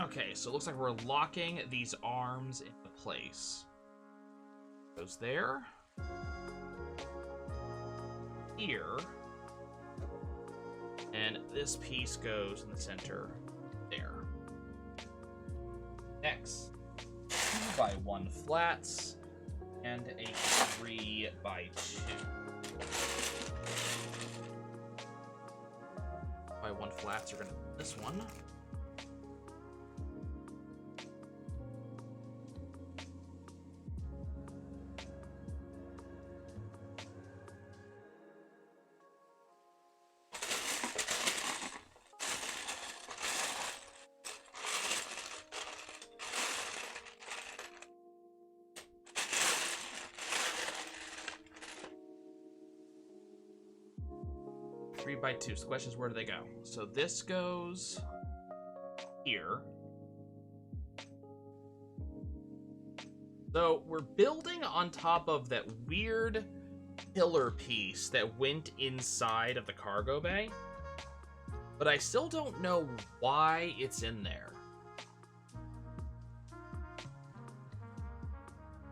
Okay, so it looks like we're locking these arms into place. Goes there. Here. And this piece goes in the center there. Next, 2x1 flats and a 3x2. By 1 flats are gonna this one. Three by two. So the question is, where do they go? So this goes here. So we're building on top of that weird pillar piece that went inside of the cargo bay, but I still don't know why it's in there.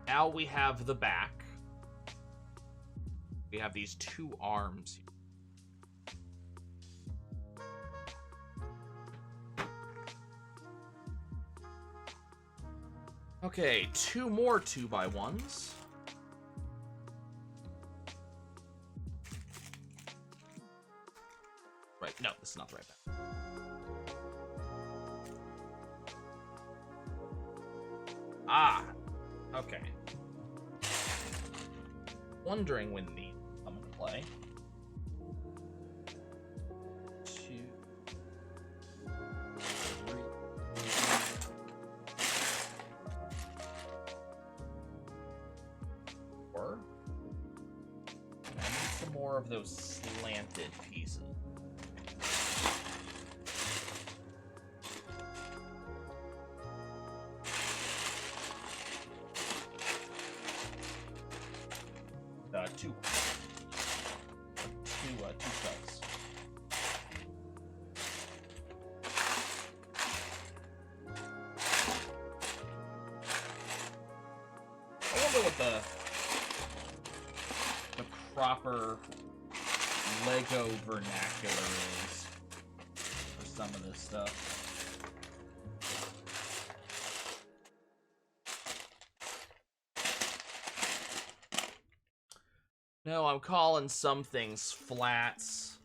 Now we have the back. We have these two arms here. Okay, 2 more 2x1s. Right, no, this is not the right back. Ah, okay. Wondering when these come into play. 2, 3. I need some more of those slanted pieces. Two cuts. I wonder what the proper Lego vernacular is for some of this stuff. No, I'm calling some things flats,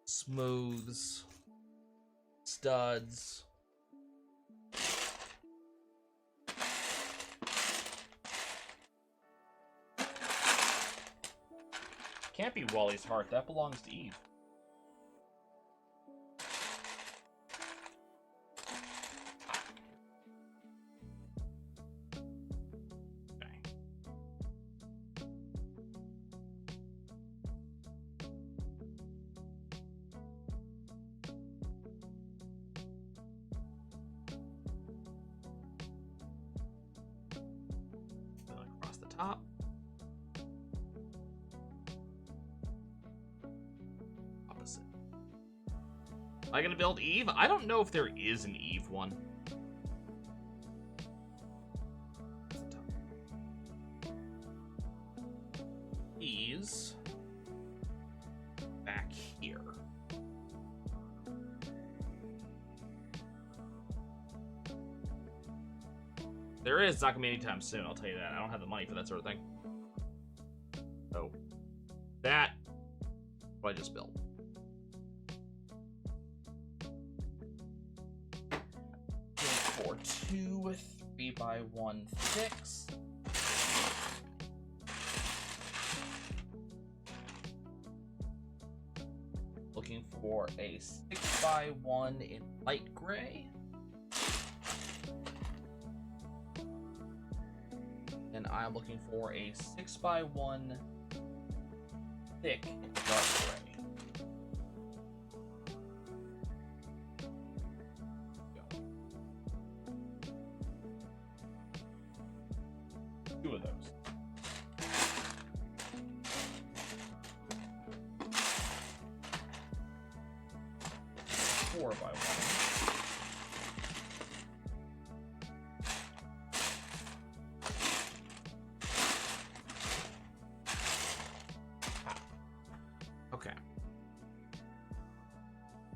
smooths, studs. Can't be Wally's heart. That belongs to Eve. Okay. top. Opposite. Am I gonna build Eve? I don't know if there is an Eve one. These back here. There is, it's not gonna be anytime soon, I'll tell you that. I don't have the money for that sort of thing. So, that, what I just built. For 2 3x1 6. Looking for a 6x1 in light gray. And I'm looking for a 6x1 thick in dark gray. Go. 2 of those. Four by one. Okay.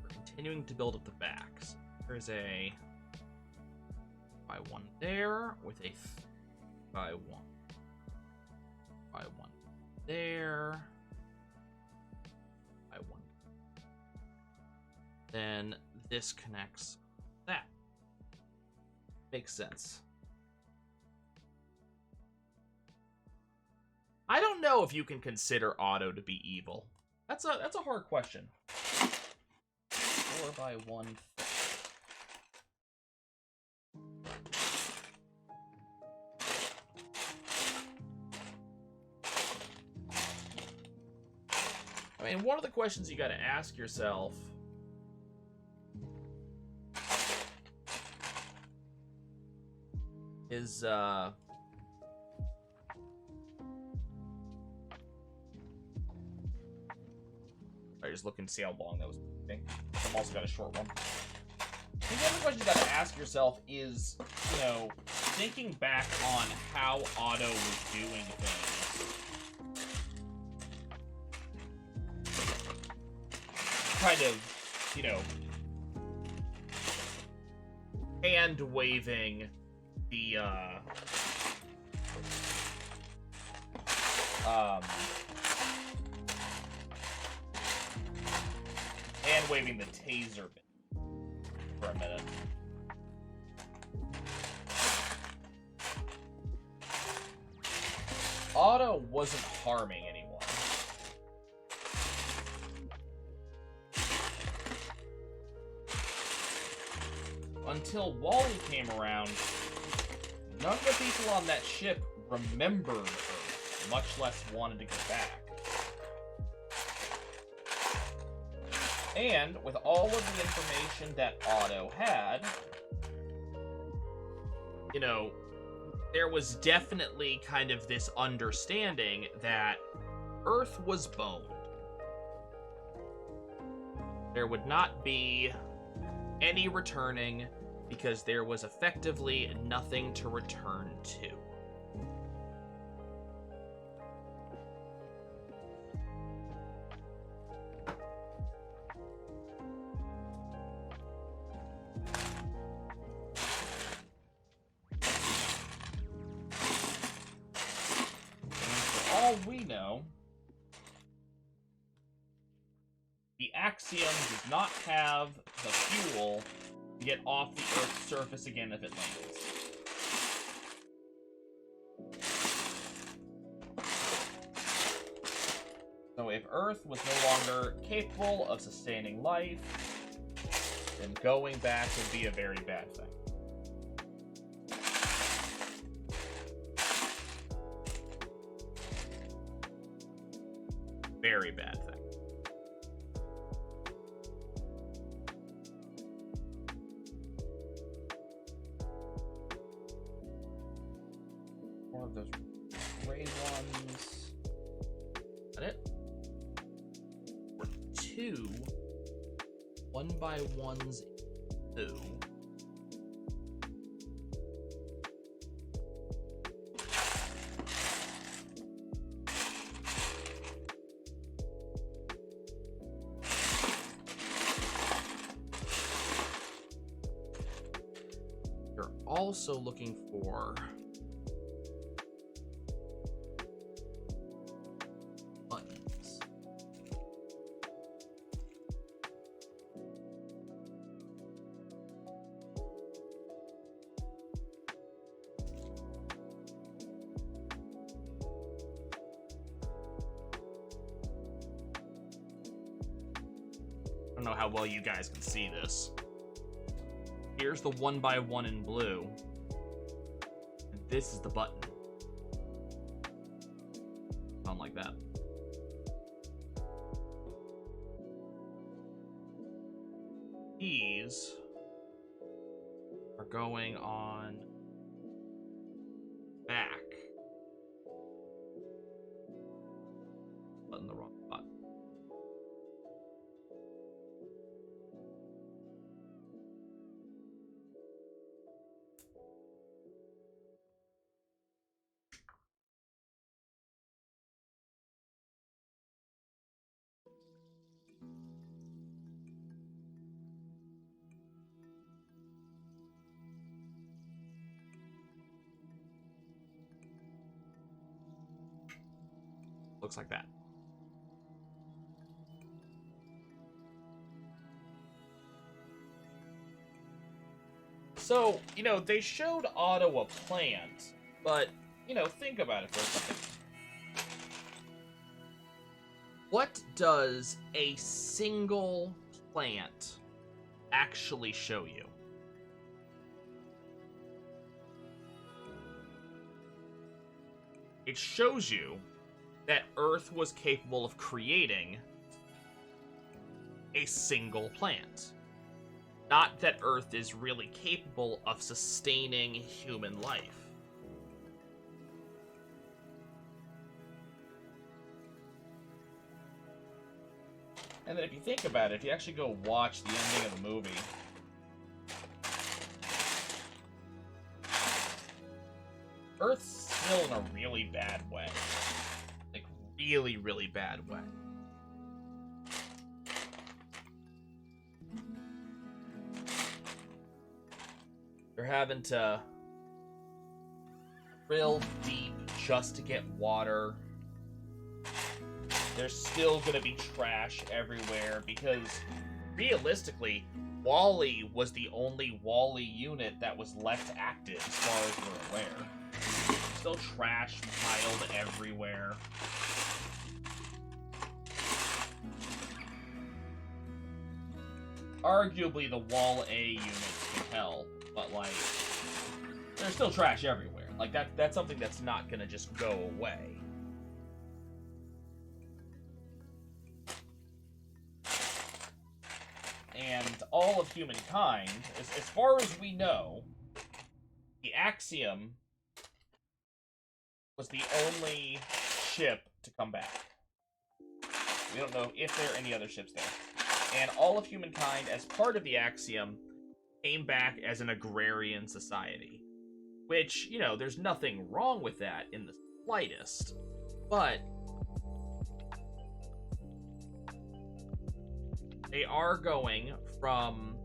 We're continuing to build up the backs. There's a by one there with a by one. By one there. By one. Then this connects that. Makes sense. I don't know if you can consider Otto to be evil. That's a hard question. 4x1. I mean, one of the questions you got to ask yourself is, I just looking to see how long that was. I've also got a short one. I think the other question you got to ask yourself is, you know, thinking back on how Otto was doing things. Kind of, you know, hand waving the hand waving the taser bit for a minute. Otto wasn't harming anyone. Until Wally came around, none of the people on that ship remembered Earth, much less wanted to go back. And with all of the information that Otto had, you know, there was definitely kind of this understanding that Earth was boned. There would not be any returning because there was effectively nothing to return to. All we know, the Axiom does not have the fuel to get off the Earth's surface again if it lands. So if Earth was no longer capable of sustaining life, then going back would be a very bad thing. Very bad thing. More of those ones. Got it? Or 2 1x1s. 2. You're also looking for buttons. I don't know how well you guys can see this. Here's the 1x1 in blue. And this is the button. Something like that. These are going on back. Button the wrong spot. Looks like that. So, you know, they showed Otto a plant, but, you know, think about it for a second. What does a single plant actually show you? It shows you that Earth was capable of creating a single plant. Not that Earth is really capable of sustaining human life. And then if you think about it, if you actually go watch the ending of the movie, Earth's still in a really bad way. Like, really, really bad way. They're having to drill deep just to get water. There's still gonna be trash everywhere because, realistically, Wally was the only Wally unit that was left active as far as we're aware. Still trash piled everywhere. Arguably, the Wall A units can help, but, like, there's still trash everywhere. Like, that's something that's not gonna just go away. And all of humankind, as far as we know, the Axiom was the only ship to come back. We don't know if there are any other ships there. And all of humankind, as part of the Axiom, came back as an agrarian society. Which, you know, there's nothing wrong with that in the slightest. But they are going from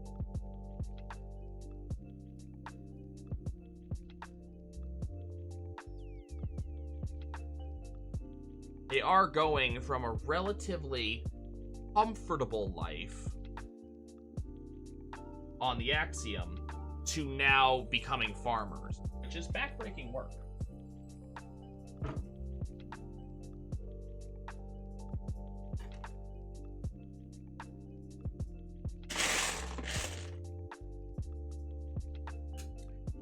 a relatively comfortable life on the Axiom to now becoming farmers, which is backbreaking work.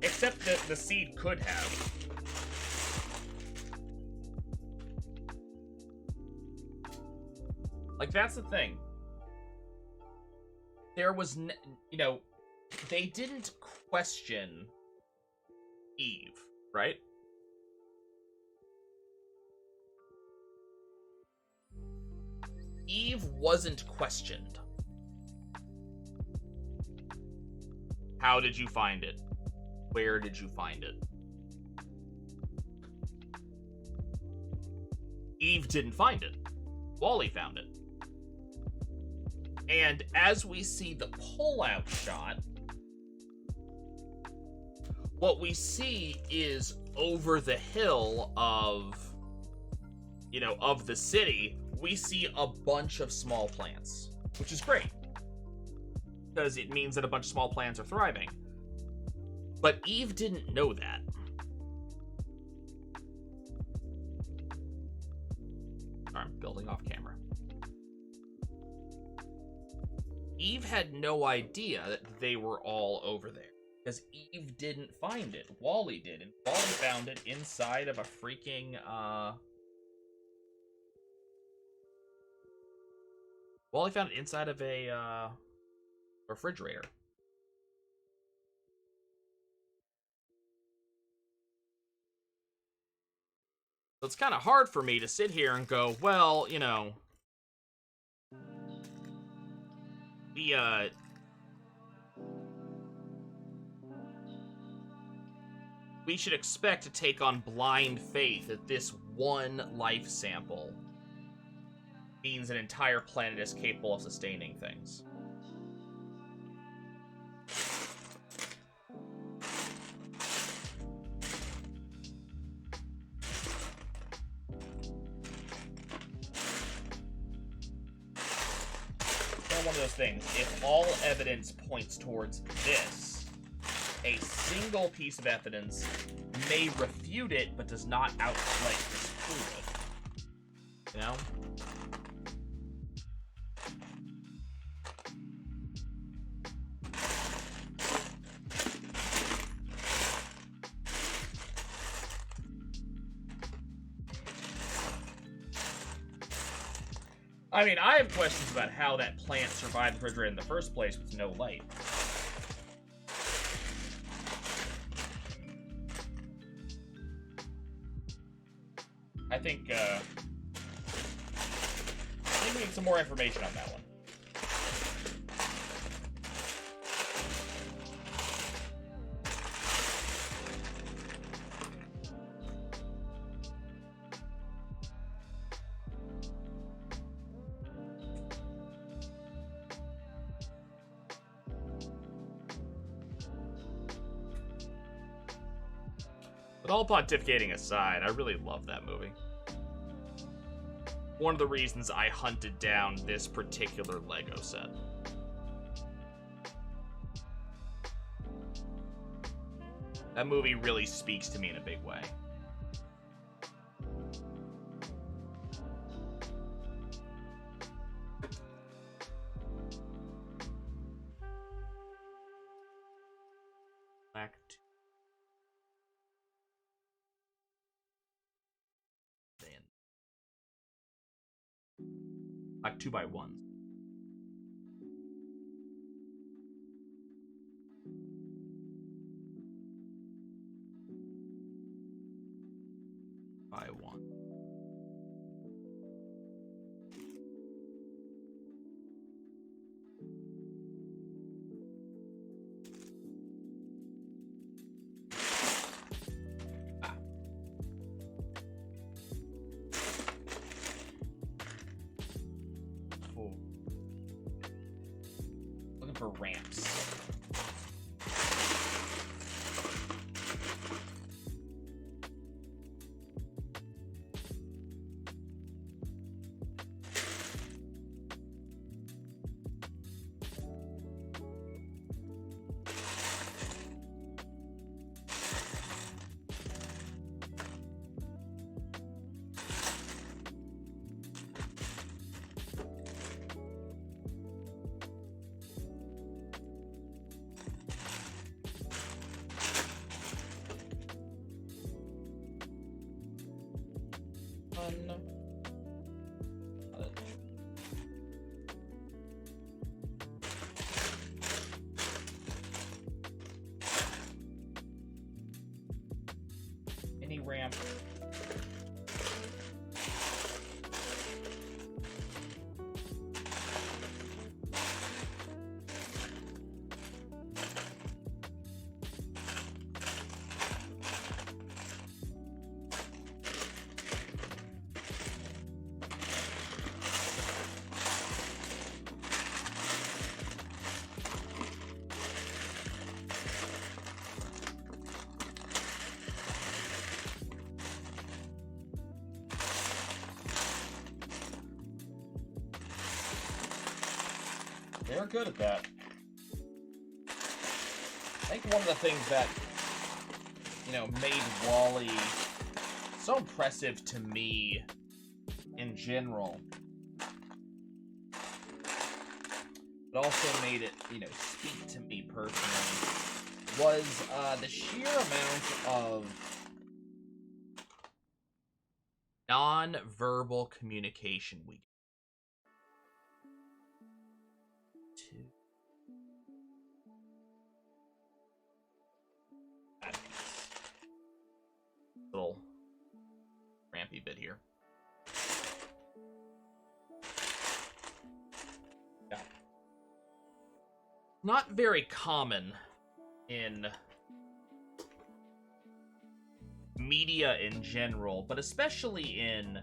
Except that the seed could have. Like, that's the thing. There was, you know, they didn't question Eve, right? Eve wasn't questioned. How did you find it? Where did you find it? Eve didn't find it. Wally found it. And as we see the pull-out shot, what we see is over the hill of, of the city, we see a bunch of small plants, which is great. Because it means that a bunch of small plants are thriving. But Eve didn't know that. Sorry, I'm building off camera. Eve had no idea that they were all over there. Because Eve didn't find it. Wally did. And Wally found it inside of a freaking, Wally found it inside of a, refrigerator. So it's kind of hard for me to sit here and go, well, we should expect to take on blind faith that this one life sample means an entire planet is capable of sustaining things. One of those things, if all evidence points towards this, a single piece of evidence may refute it, but does not outright disprove it. I mean, I have questions about how that plant survived the refrigerator in the first place with no light. I think we need some more information on that one. But all pontificating aside, I really love that movie. One of the reasons I hunted down this particular Lego set. That movie really speaks to me in a big way. Act 2x1. By one. For ramps. Any ramp. they're good at that. I think one of the things that, you know, made WALL-E so impressive to me in general, but also made it, you know, speak to me personally, was the sheer amount of non-verbal communication we get. Little rampy bit here. Yeah. Not very common in media in general, but especially in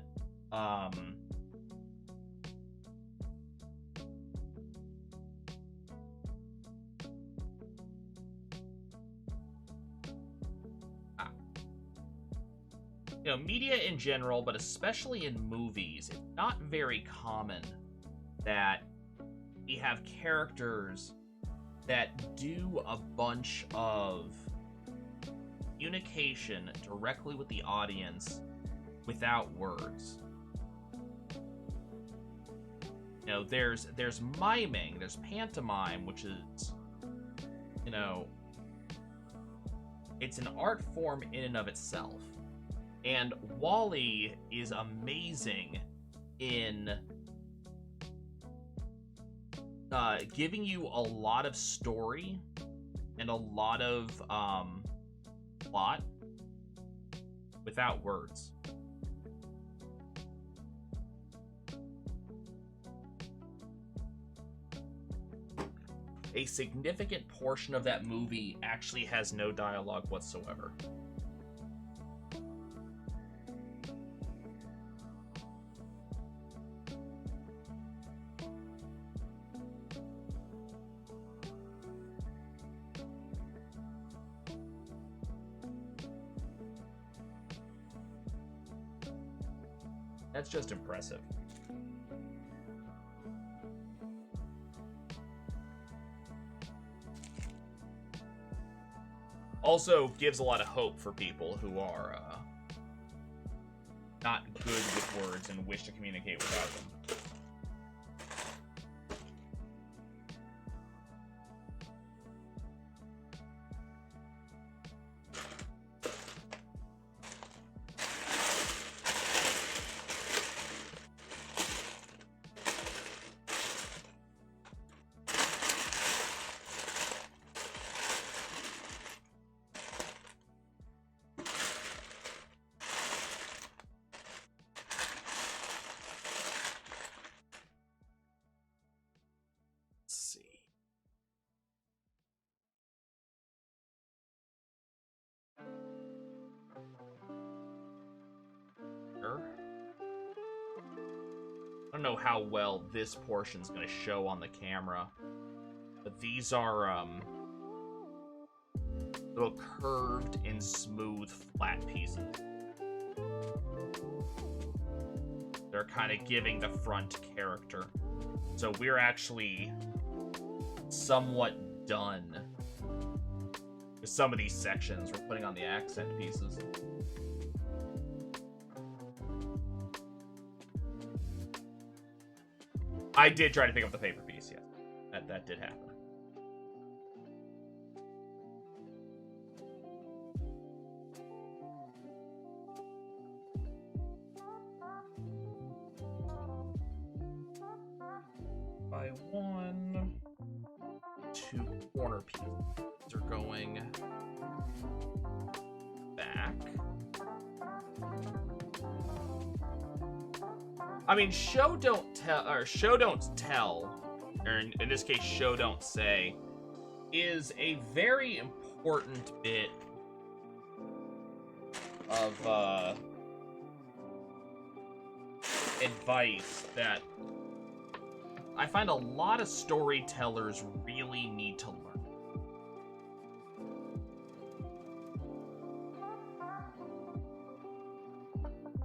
you know, media in general, but especially in movies, it's not very common that we have characters that do a bunch of communication directly with the audience without words. You know, there's miming, there's pantomime, which is, you know, it's an art form in and of itself. And WALL-E is amazing in giving you a lot of story and a lot of plot without words. A significant portion of that movie actually has no dialogue whatsoever. That's just impressive. Also gives a lot of hope for people who are not good with words and wish to communicate without them. I don't know how well this portion's going to show on the camera, but these are little curved and smooth flat pieces. They're kind of giving the front character. So we're actually somewhat done with some of these sections. We're putting on the accent pieces. I did try to pick up the paper piece, yes. That did happen. By one, two corner pieces are going back. I mean, show don't tell, or in this case, show don't say, is a very important bit of advice that I find a lot of storytellers really need to learn.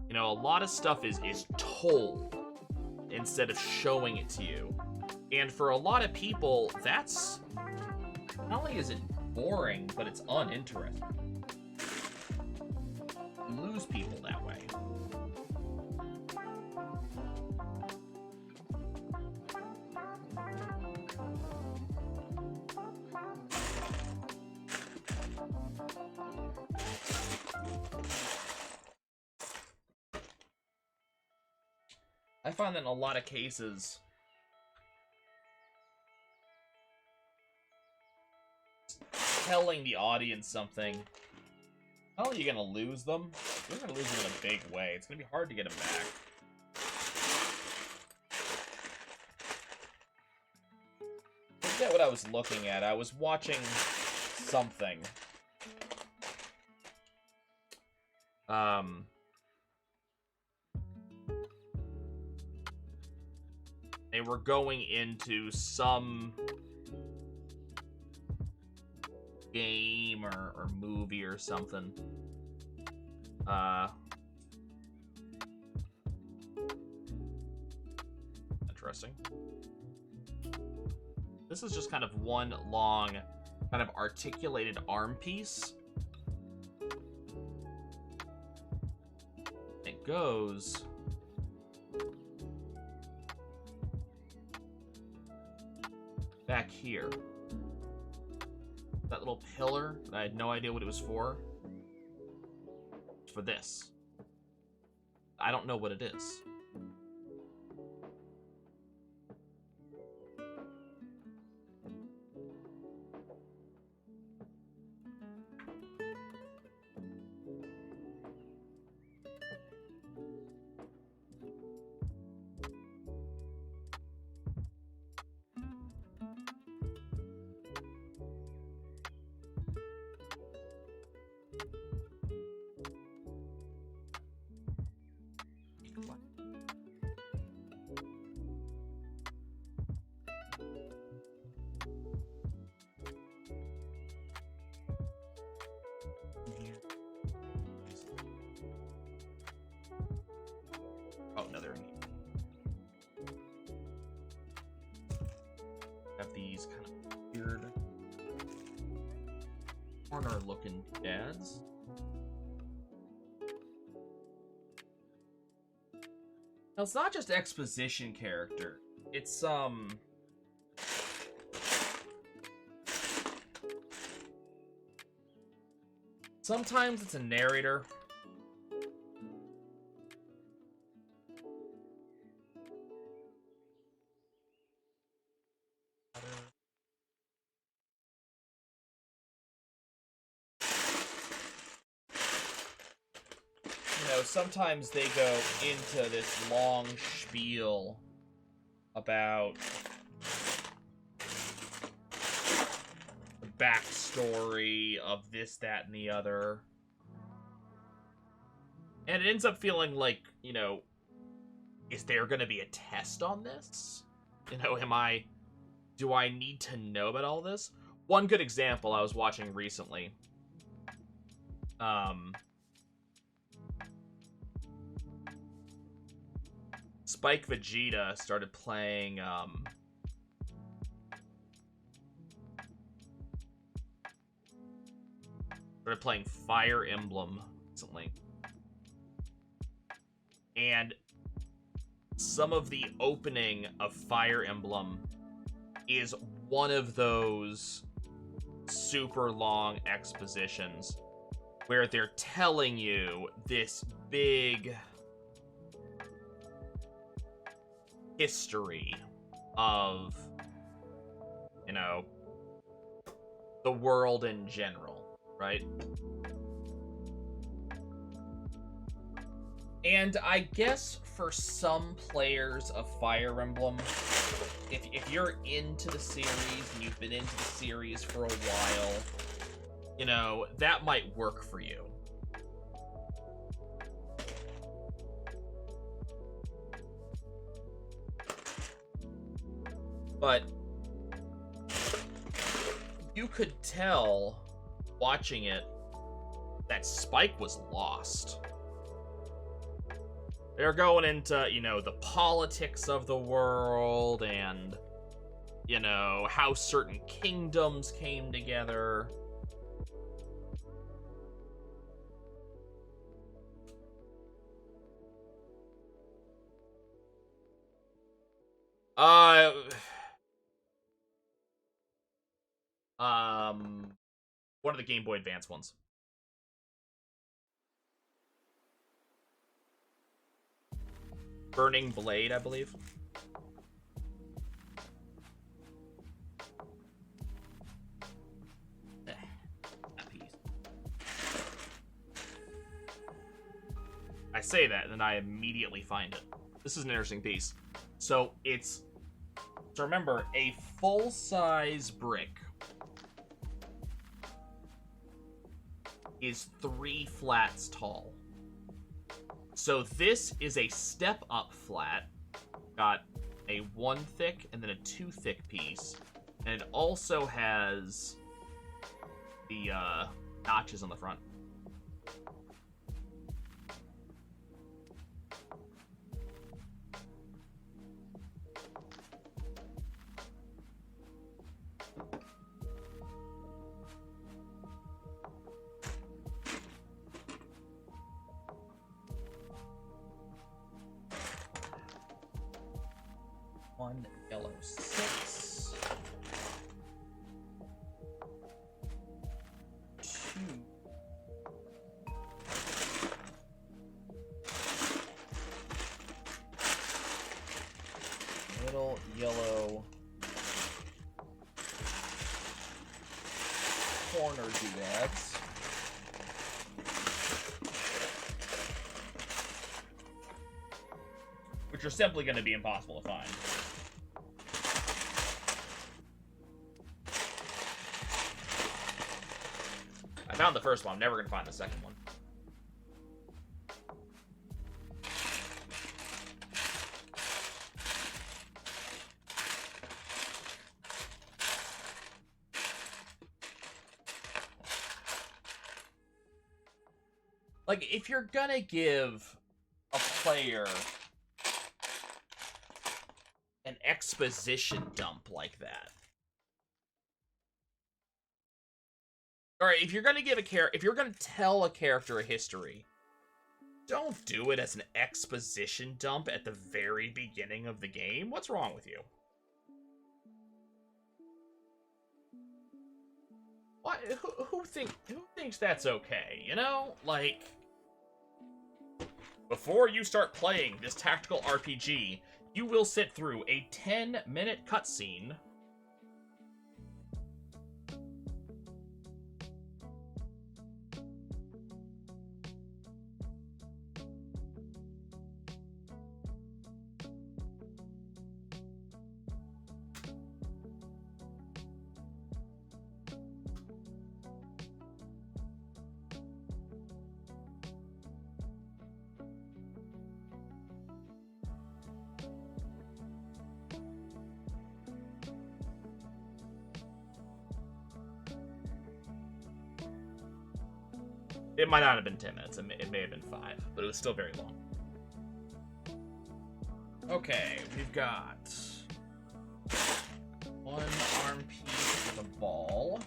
You know, a lot of stuff is told instead of showing it to you. And for a lot of people, that's... Not only is it boring, but it's uninteresting. You lose people that way. I find that in a lot of cases, telling the audience something, not only are you going to lose them, you're going to lose them in a big way. It's going to be hard to get them back. I forget what I was looking at. I was watching something. They were going into some game or movie or something. Interesting. This is just kind of one long, kind of articulated arm piece. It goes... back here. That little pillar, I had no idea what it was for. It's for this. I don't know what it is. Oh, no, they're neat. Have these kind of weird corner-looking pads. Now, it's not just exposition character. It's, sometimes it's a narrator. Sometimes they go into this long spiel about the backstory of this, that, and the other. And it ends up feeling like, you know, is there going to be a test on this? You know, do I need to know about all this? One good example I was watching recently, Spike Vegeta started playing, Fire Emblem recently. And some of the opening of Fire Emblem is one of those super long expositions where they're telling you this big history of, you know, the world in general, right? And I guess for some players of Fire Emblem, if you're into the series and you've been into the series for a while, you know, that might work for you. But you could tell, watching it, that Spike was lost. They're going into, you know, the politics of the world and you know, how certain kingdoms came together. One of the Game Boy Advance ones. Burning Blade, I believe. That piece. I say that, and then I immediately find it. This is an interesting piece. So it's, so remember, a full-size brick is 3 flats tall. So this is a step-up flat. Got a 1 thick and then a 2 thick piece. And it also has the notches on the front. One yellow 6. 2. Little yellow corner doodads. Which are simply going to be impossible to find. I found the first one. I'm never going to find the second one. Like, if you're gonna give a player an exposition dump like that, all right, if you're gonna give if you're gonna tell a character a history, don't do it as an exposition dump at the very beginning of the game. What's wrong with you? What? Who thinks that's okay? You know, like, before you start playing this tactical RPG, you will sit through a 10-minute cutscene. It might not have been 10 minutes. It may have been 5, but it was still very long. Okay, we've got 1 arm piece with a ball,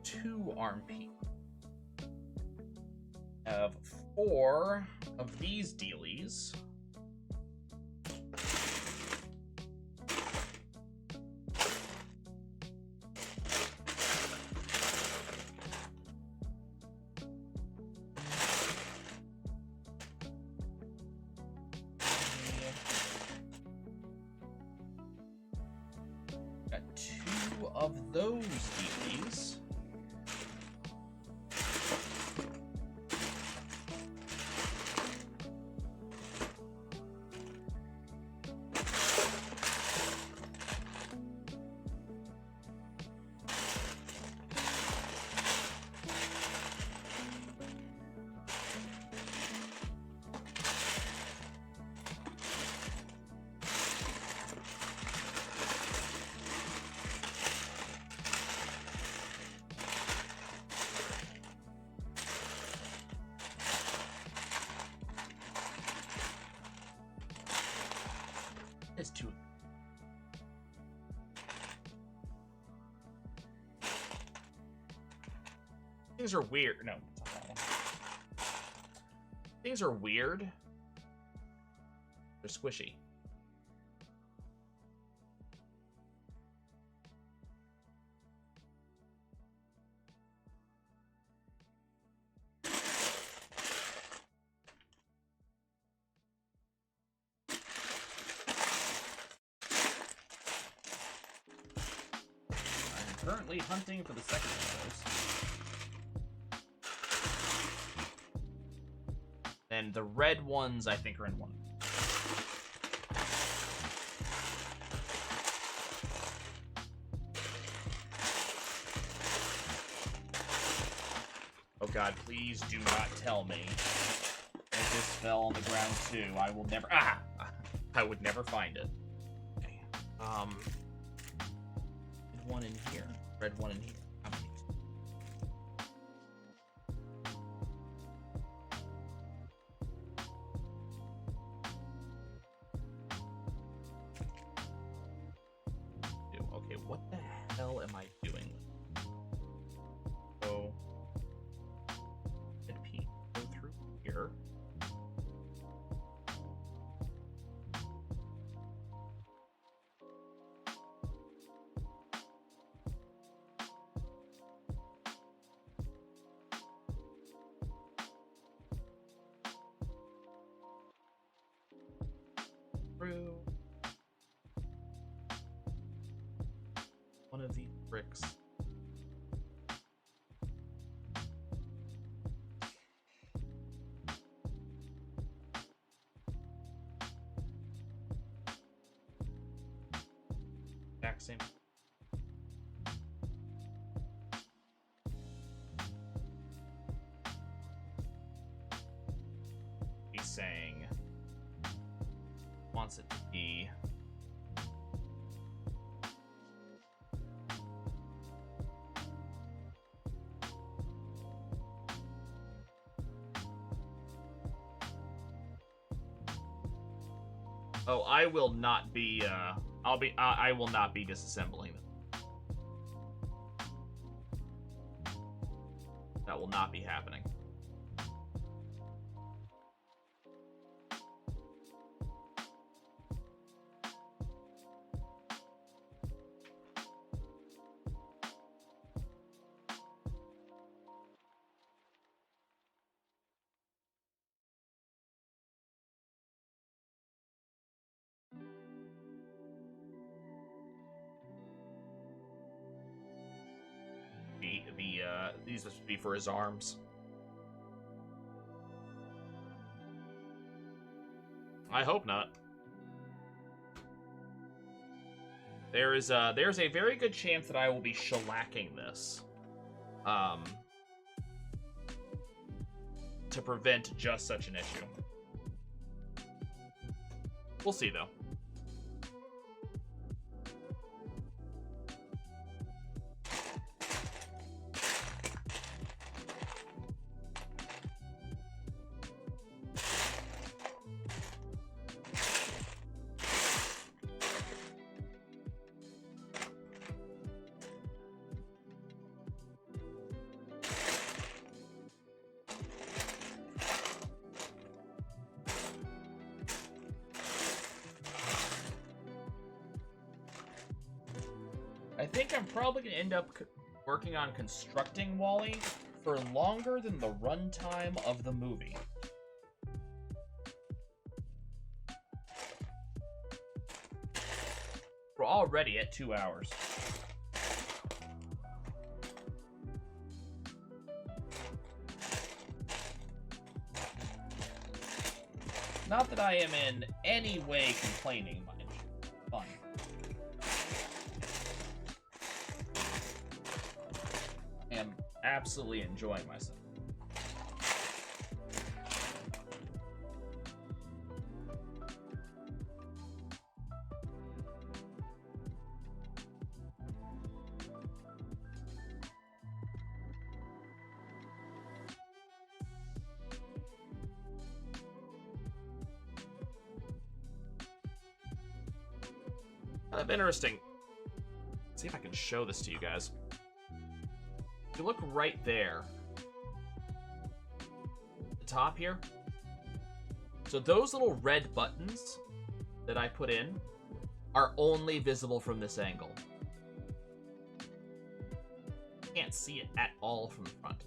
2 arm piece. Have 4 of these dealies. Of those dealies. Things are weird. No, it's not that one. Things are weird. They're squishy. I'm currently hunting for the second one of those. And the red ones, I think, are in one. Oh god, please do not tell me that this fell on the ground too. I will never... Ah! I would never find it. Okay. Red one in here. Red one in here. How many? Okay, what the hell am I doing? So, did Pete go through here? Through one of these bricks. Exact same. He's saying wants it to be oh, I will not be I will not be disassembling them. That will not be happening. These must be for his arms. I hope not. There's a very good chance that I will be shellacking this, to prevent just such an issue. We'll see though. I think I'm probably going to end up working on constructing WALL-E for longer than the runtime of the movie. We're already at 2 hours. Not that I am in any way complaining, mind you. Fun. I am absolutely enjoying myself. Kind of interesting. Let's see if I can show this to you guys. If you look right there, the top here. So those little red buttons that I put in are only visible from this angle. Can't see it at all from the front.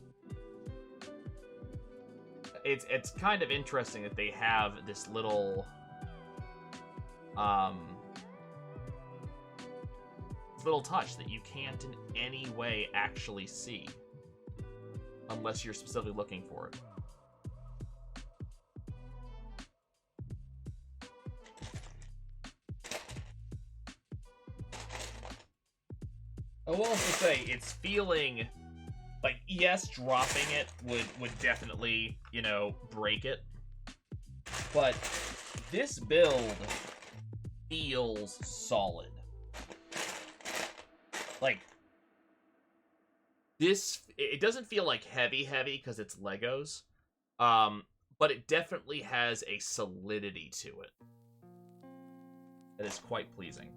It's kind of interesting that they have this little touch that you can't in any way actually see unless you're specifically looking for it. I will also say it's feeling like, yes, dropping it would definitely, you know, break it. But this build feels solid. Like, this, it doesn't feel like heavy because it's Legos. But it definitely has a solidity to it that is quite pleasing.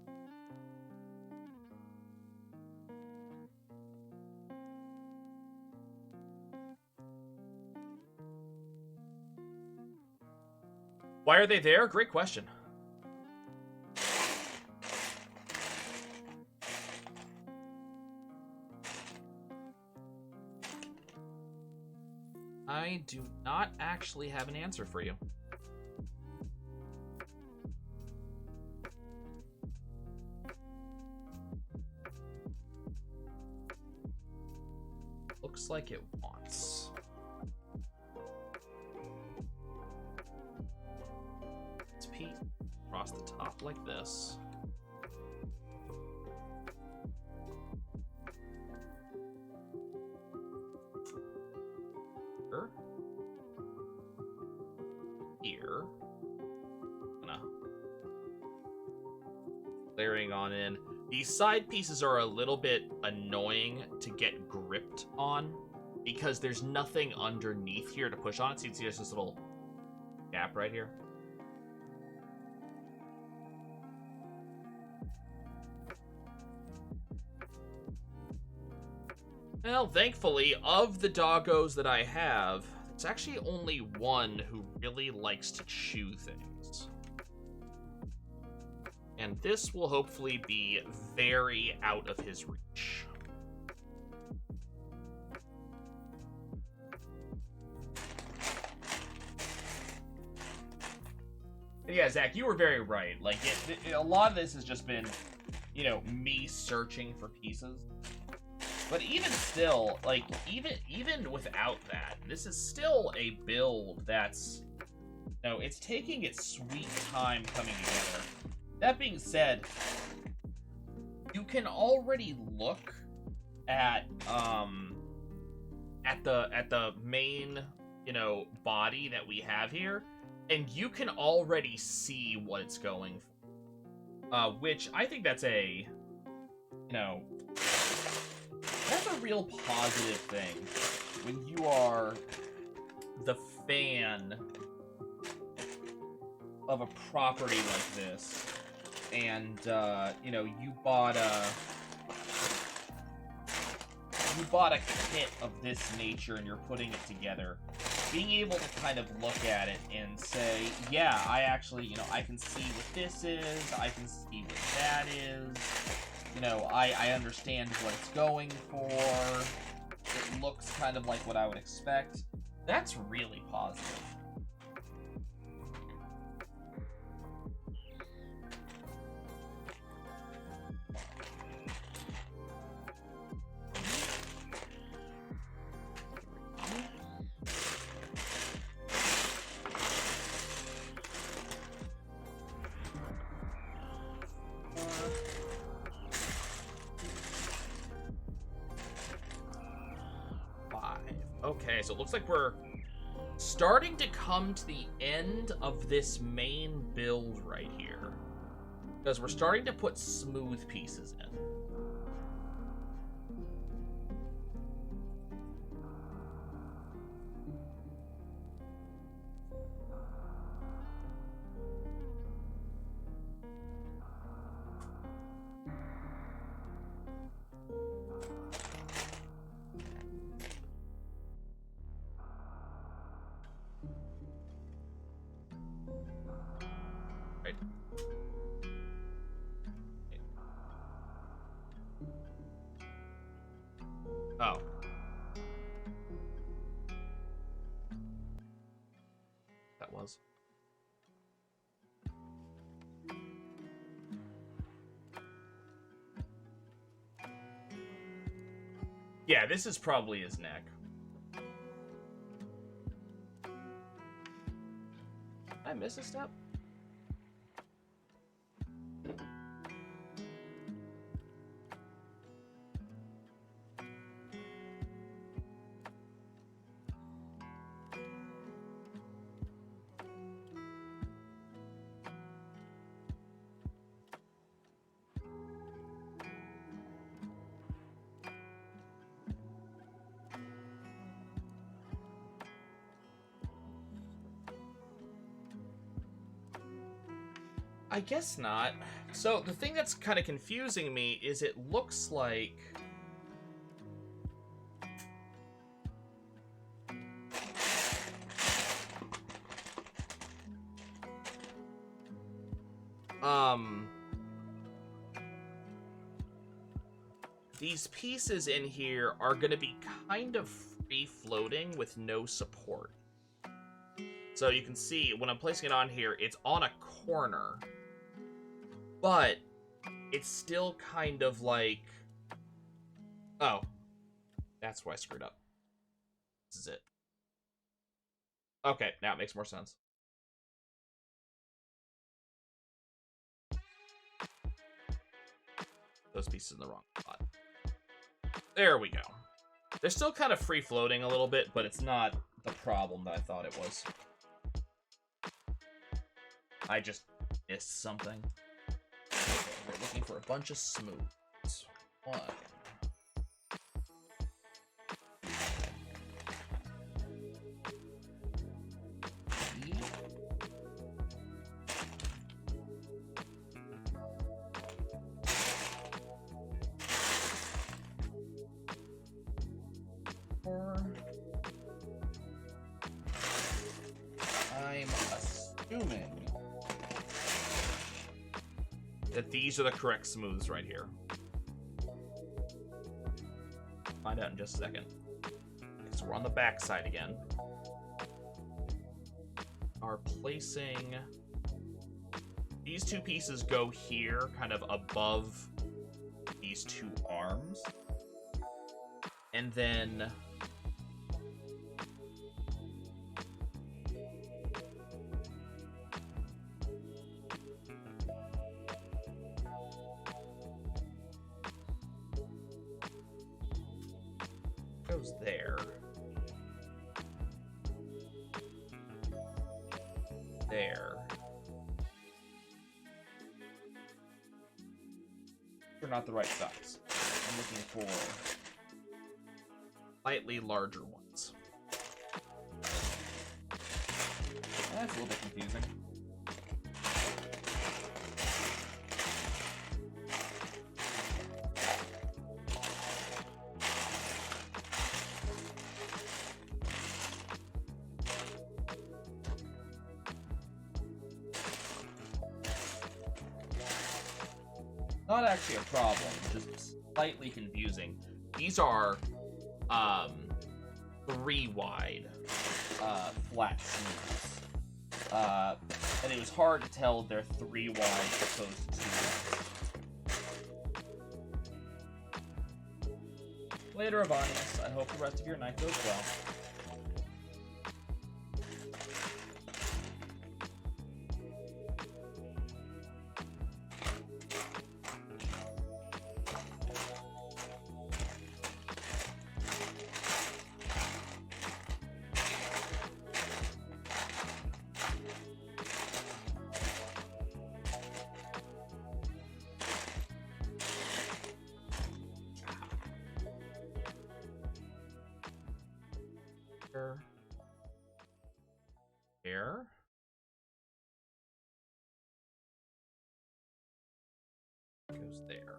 Why are they there? Great question. I do not actually have an answer for you. Looks like it wants. It's piece across the top like this. Here. Gonna layering on in. These side pieces are a little bit annoying to get gripped on because there's nothing underneath here to push on it. So you can see there's this little gap right here. Well, thankfully, of the doggos that I have, it's actually only one who really likes to chew things. And this will hopefully be very out of his reach. And yeah, Zach, you were very right. Like, a lot of this has just been, you know, me searching for pieces. But even still, like, even without that, this is still a build that's, you know, it's taking its sweet time coming together. That being said, you can already look at the main, you know, body that we have here, and you can already see what it's going for. Which I think that's a, you know, that's a real positive thing when you are the fan of a property like this, and you know, you bought a kit of this nature and you're putting it together. Being able to kind of look at it and say, yeah, I actually, you know, I can see what this is, I can see what that is. You know, I understand what it's going for. It looks kind of like what I would expect. That's really positive. Okay, so it looks like we're starting to come to the end of this main build right here. Because we're starting to put smooth pieces in. Oh. That was. Yeah, this is probably his neck. Did I miss a step? I guess not. So the thing that's kind of confusing me is it looks like these pieces in here are going to be kind of free floating with no support. So you can see when I'm placing it on here, it's on a corner, but it's still kind of like, oh, that's why I screwed up. This is it. Okay, now it makes more sense. Those pieces in the wrong spot. There we go. They're still kind of free floating a little bit, but it's not the problem that I thought it was. I just missed something. We're looking for a bunch of smooths. One. I'm assuming that these are the correct smooths right here. Find out in just a second. So we're on the back side again. Are placing these two pieces go here, kind of above these two arms. And then goes there. There. They're not the right size. I'm looking for slightly larger ones. That's a little bit confusing. Not actually a problem, just slightly confusing. These are 3 wide flat smooths. And it was hard to tell they're 3 wide as opposed to 2 wide. Later, Avanius, I hope the rest of your night goes well. Here. Goes there.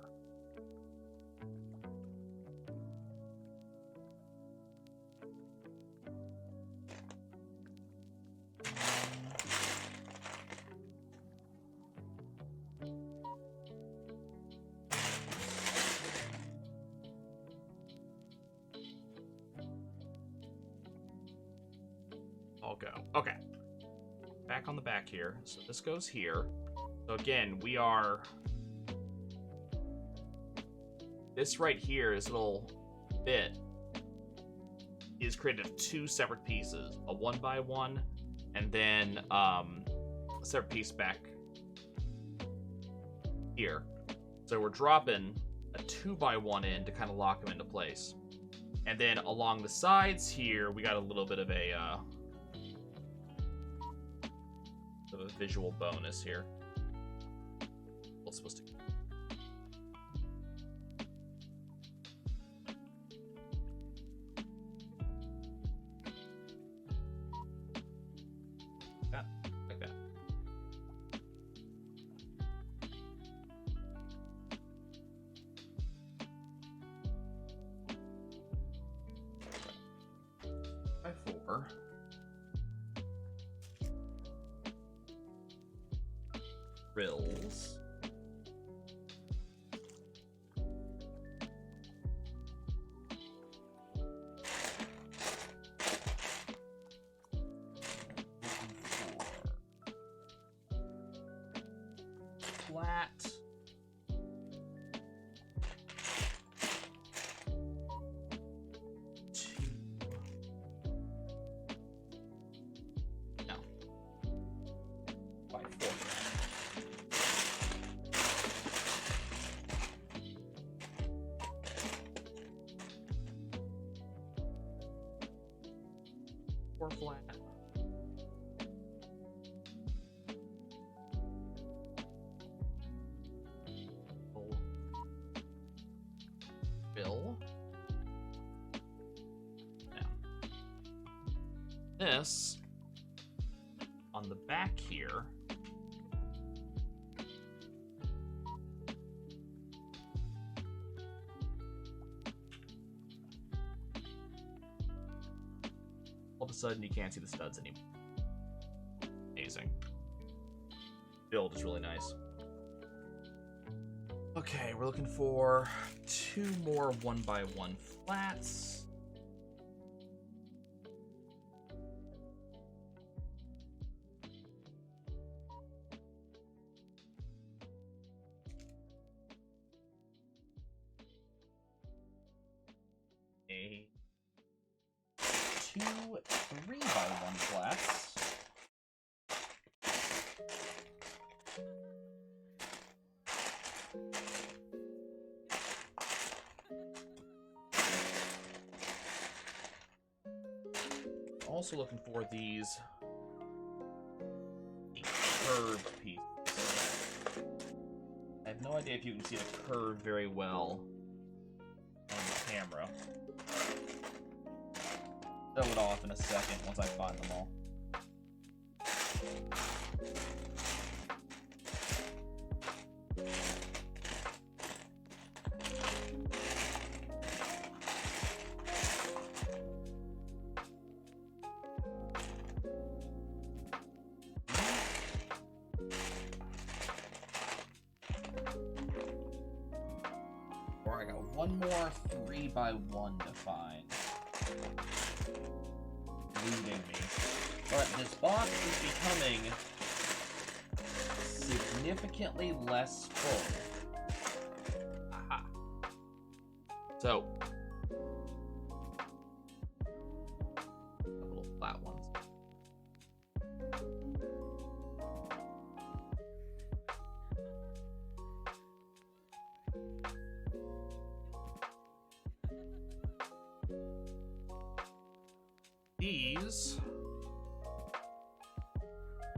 go. Okay. Back on the back here. So this goes here. So again, we are... This right here, this little bit, is created of two separate pieces. A 1x1, and then a separate piece back here. So we're dropping a 2x1 in to kind of lock them into place. And then along the sides here, we got a little bit of a visual bonus here. What's supposed to... That, like that. By 4. Rills. Flat. No. By 4. Four flat. Bill. Now, this on the back here all of a sudden you can't see the studs anymore. Amazing. Build is really nice. Okay, we're looking for 2 more 1x1 flats. A 2 3x1 flats. Also looking for these curved pieces. I have no idea if you can see the curve very well on the camera. Show it off in a second once I find them all. I got one more 3x1 to find. Looting me. But this box is becoming significantly less full. Aha. So, the little flat ones. These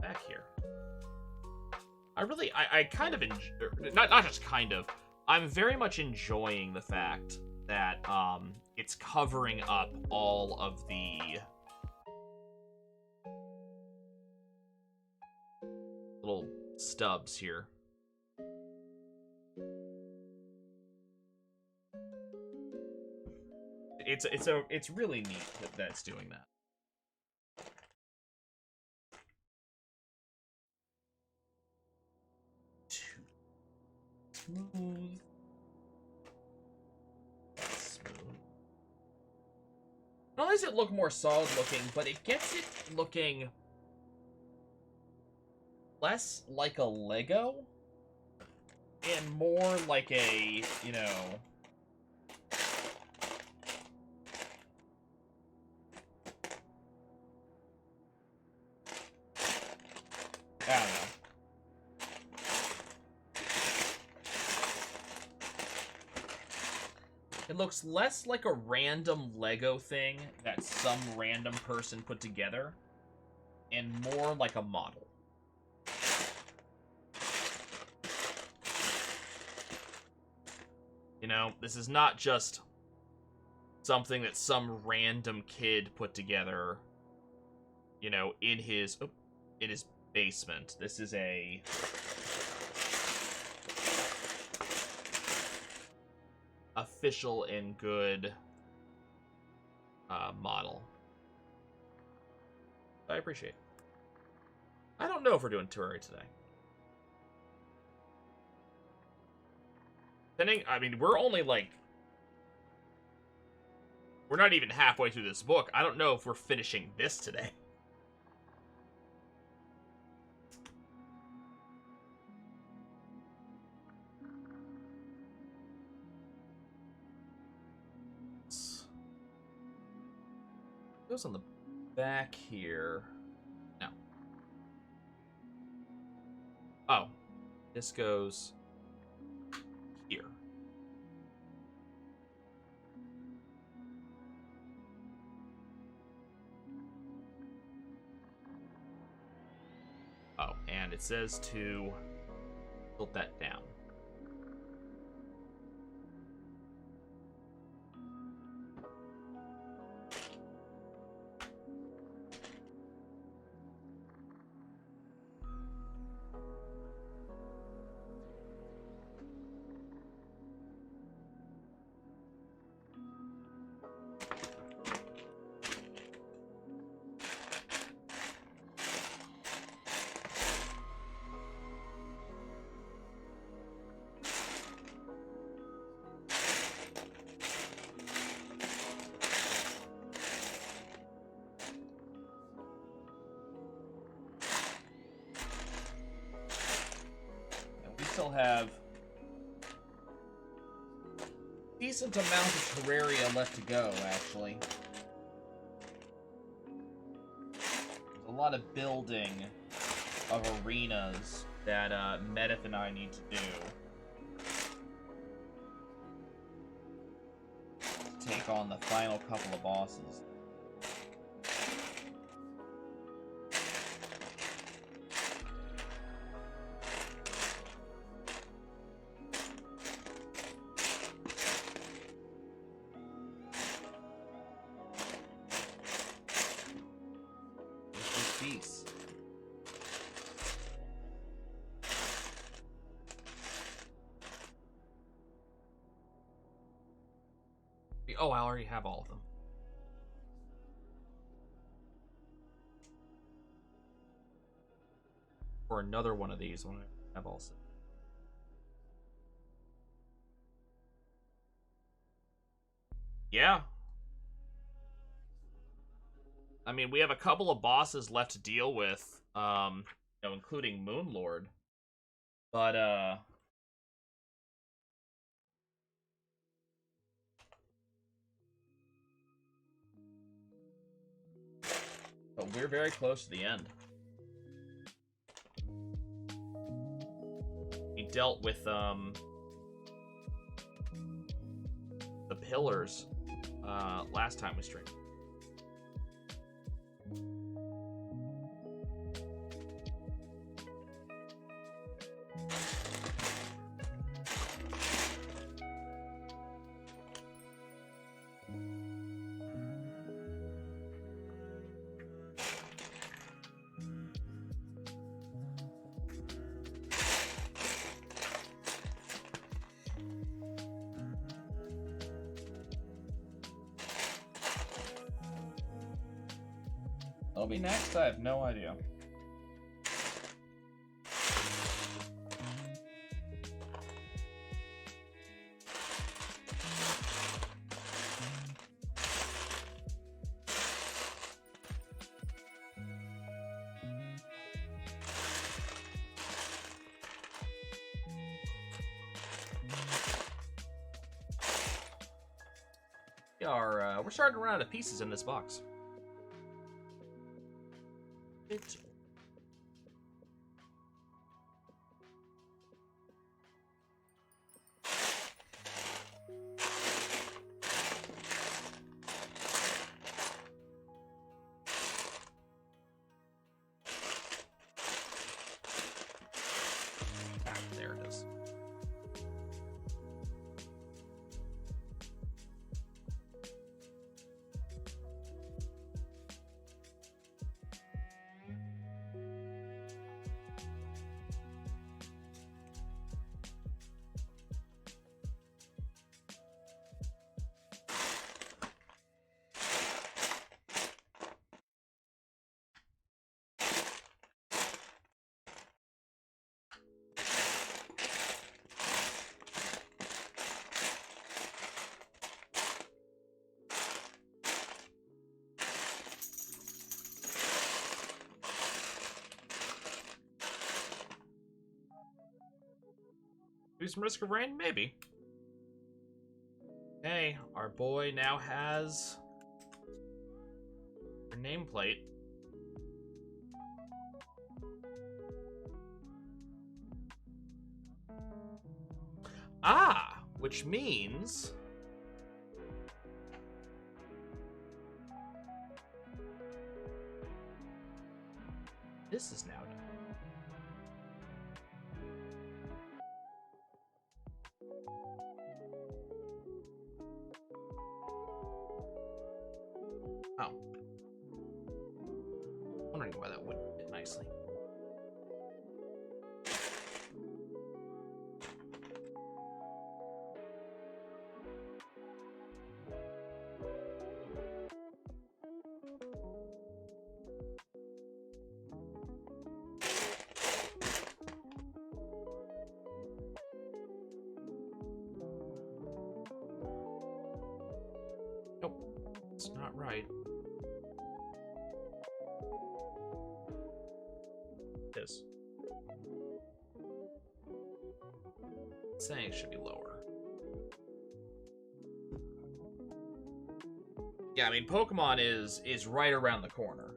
back here. I kind of enjoy, not just kind of, I'm very much enjoying the fact that it's covering up all of the little stubs here. It's really neat that it's doing that. Smooth. That's smooth. Well, does it look more solid looking, but it gets it looking less like a Lego and more like a, you know, I don't know. It looks less like a random Lego thing that some random person put together, and more like a model. You know, this is not just something that some random kid put together, you know, in his basement. This is a official and good model. I appreciate it. I don't know if we're doing Terraria today. I mean, we're only like... We're not even halfway through this book. I don't know if we're finishing this today. Goes on the back here. No. Oh. This goes here. Oh, and it says to tilt that down. Still have decent amount of Terraria left to go, actually. There's a lot of building of arenas that Medivh and I need to do. To take on the final couple of bosses. Peace. Oh, I already have all of them. For another one of these, one I have also. Yeah. I mean, we have a couple of bosses left to deal with, you know, including Moonlord. But, we're very close to the end. We dealt with, the pillars, last time we streamed. What'll be next? I have no idea. we're starting to run out of pieces in this box. There it is. Do some Risk of Rain? Maybe. Okay, our boy now has her nameplate. Ah, which means this is now done. Oh. Wondering why that wouldn't fit nicely. Nope, it's not right. Is. It's saying it should be lower. Yeah, I mean, Pokemon is right around the corner.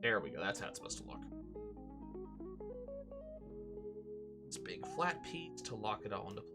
There we go. That's how it's supposed to look. Big flat piece to lock it all into place.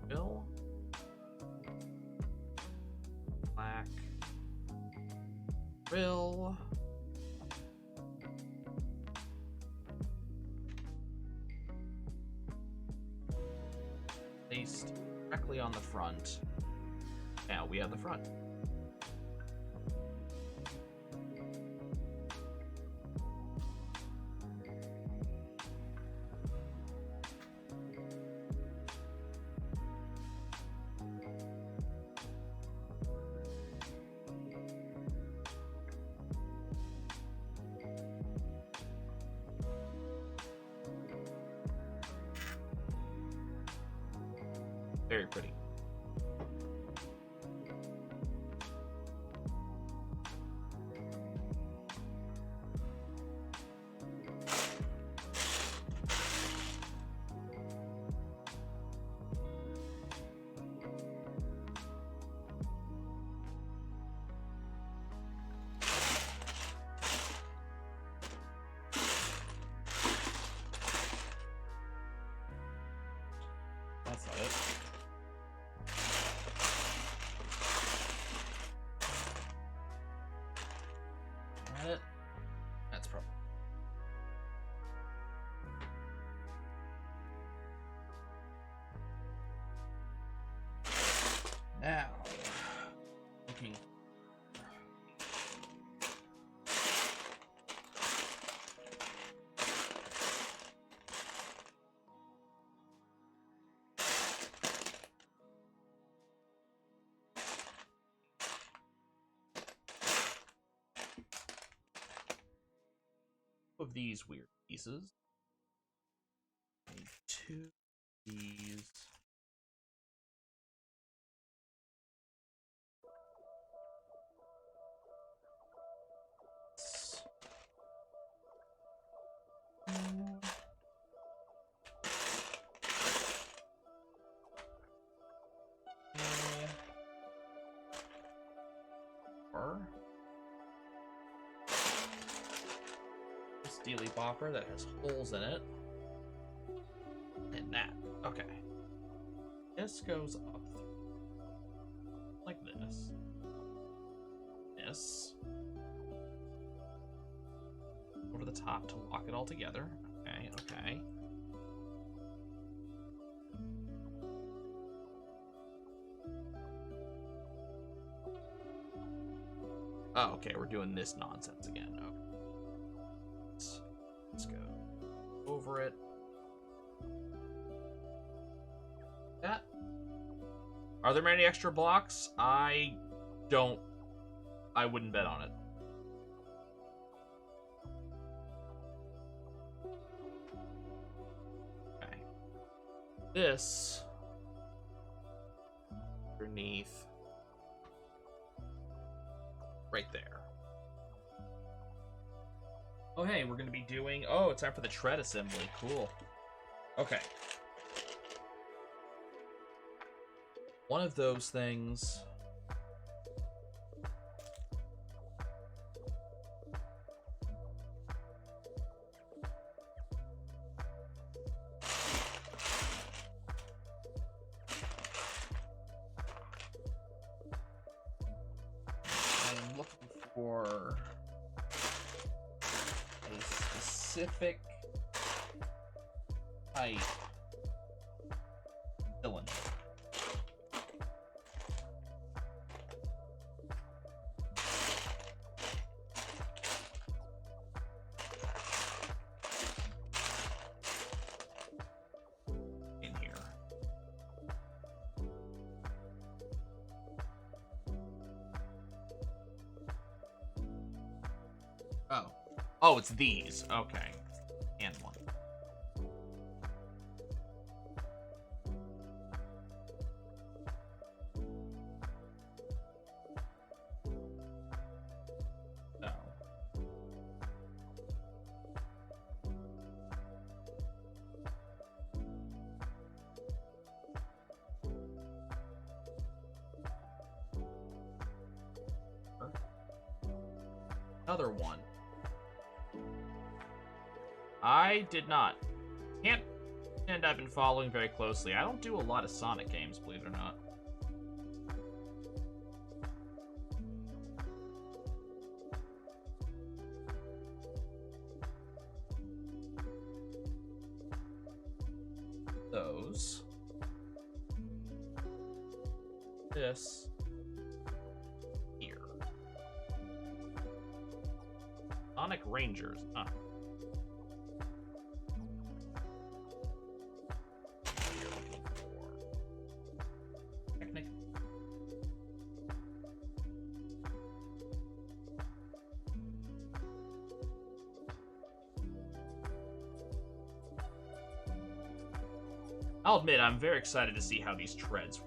Bill. Black. Rill. Placed directly on the front. Now we have the front. Very pretty. That's not it. That it? That's probably. Now, looking. Of these weird pieces. Need two of these. Or Steely Bopper that has holes in it. And that. Okay. This goes up like this. This. Over the top to lock it all together. Okay, okay. Oh, okay, we're doing this nonsense again. Okay. Let's go over it. That. Are there many extra blocks? I wouldn't bet on it. Okay. This underneath right there. Oh, hey, we're going to be doing... Oh, it's time for the tread assembly. Cool. Okay. One of those things... I'm looking for... specific type cylinder. In here. Oh. Oh, it's these. Okay. And one. No. Another one. I did not. Can't pretend I've been following very closely. I don't do a lot of Sonic games, believe it or not. Those. This. Here. Sonic Rangers. Huh. I'll admit, I'm very excited to see how these treads work.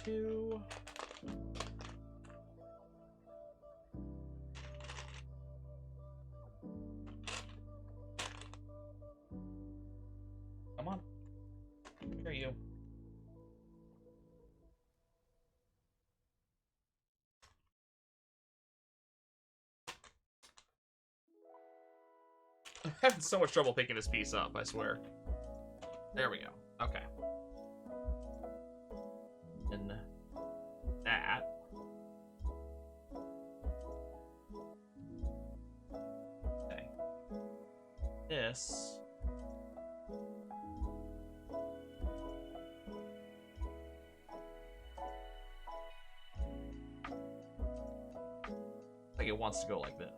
Two. Come on. Here you. I'm having so much trouble picking this piece up, I swear. There we go. Okay. And that. Okay. This. Like it wants to go like this.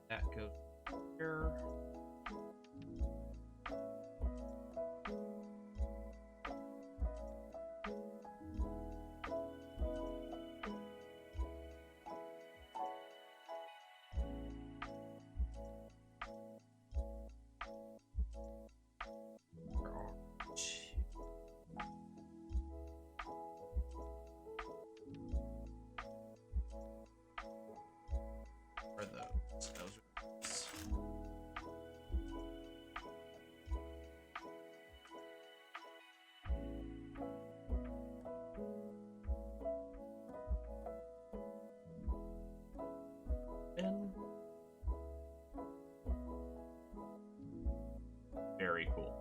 That goes here. Very cool.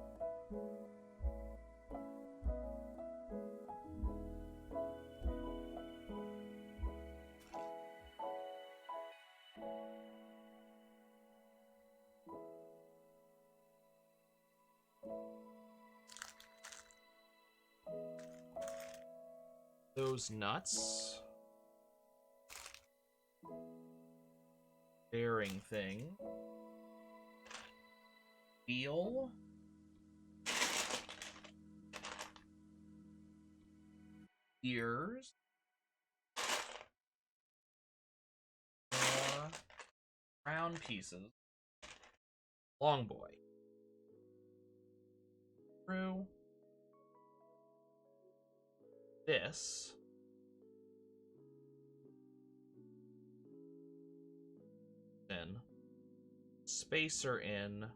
Those nuts. Bearing thing. Wheel. Ears. More round pieces. Long boy. Through. This. Then. Spacer in.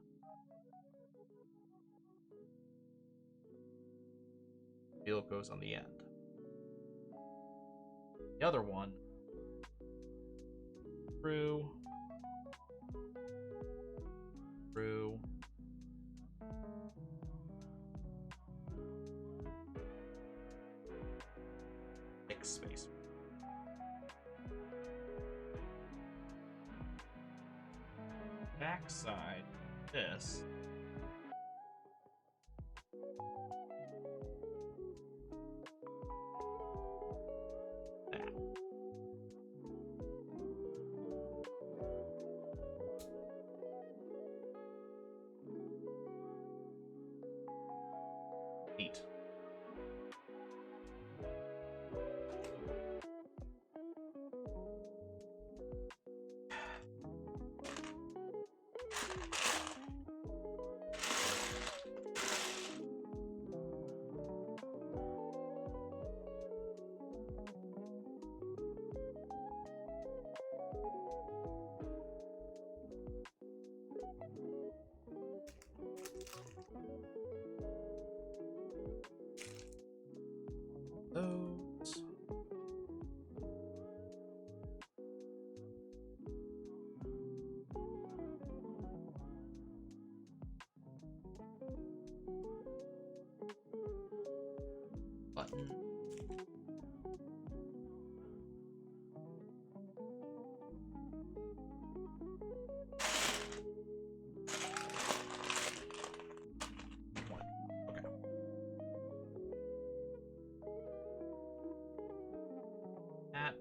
Wheel goes on the end. The other one. Through. Through. Space. Backside. This. That. Neat. button. Okay. That.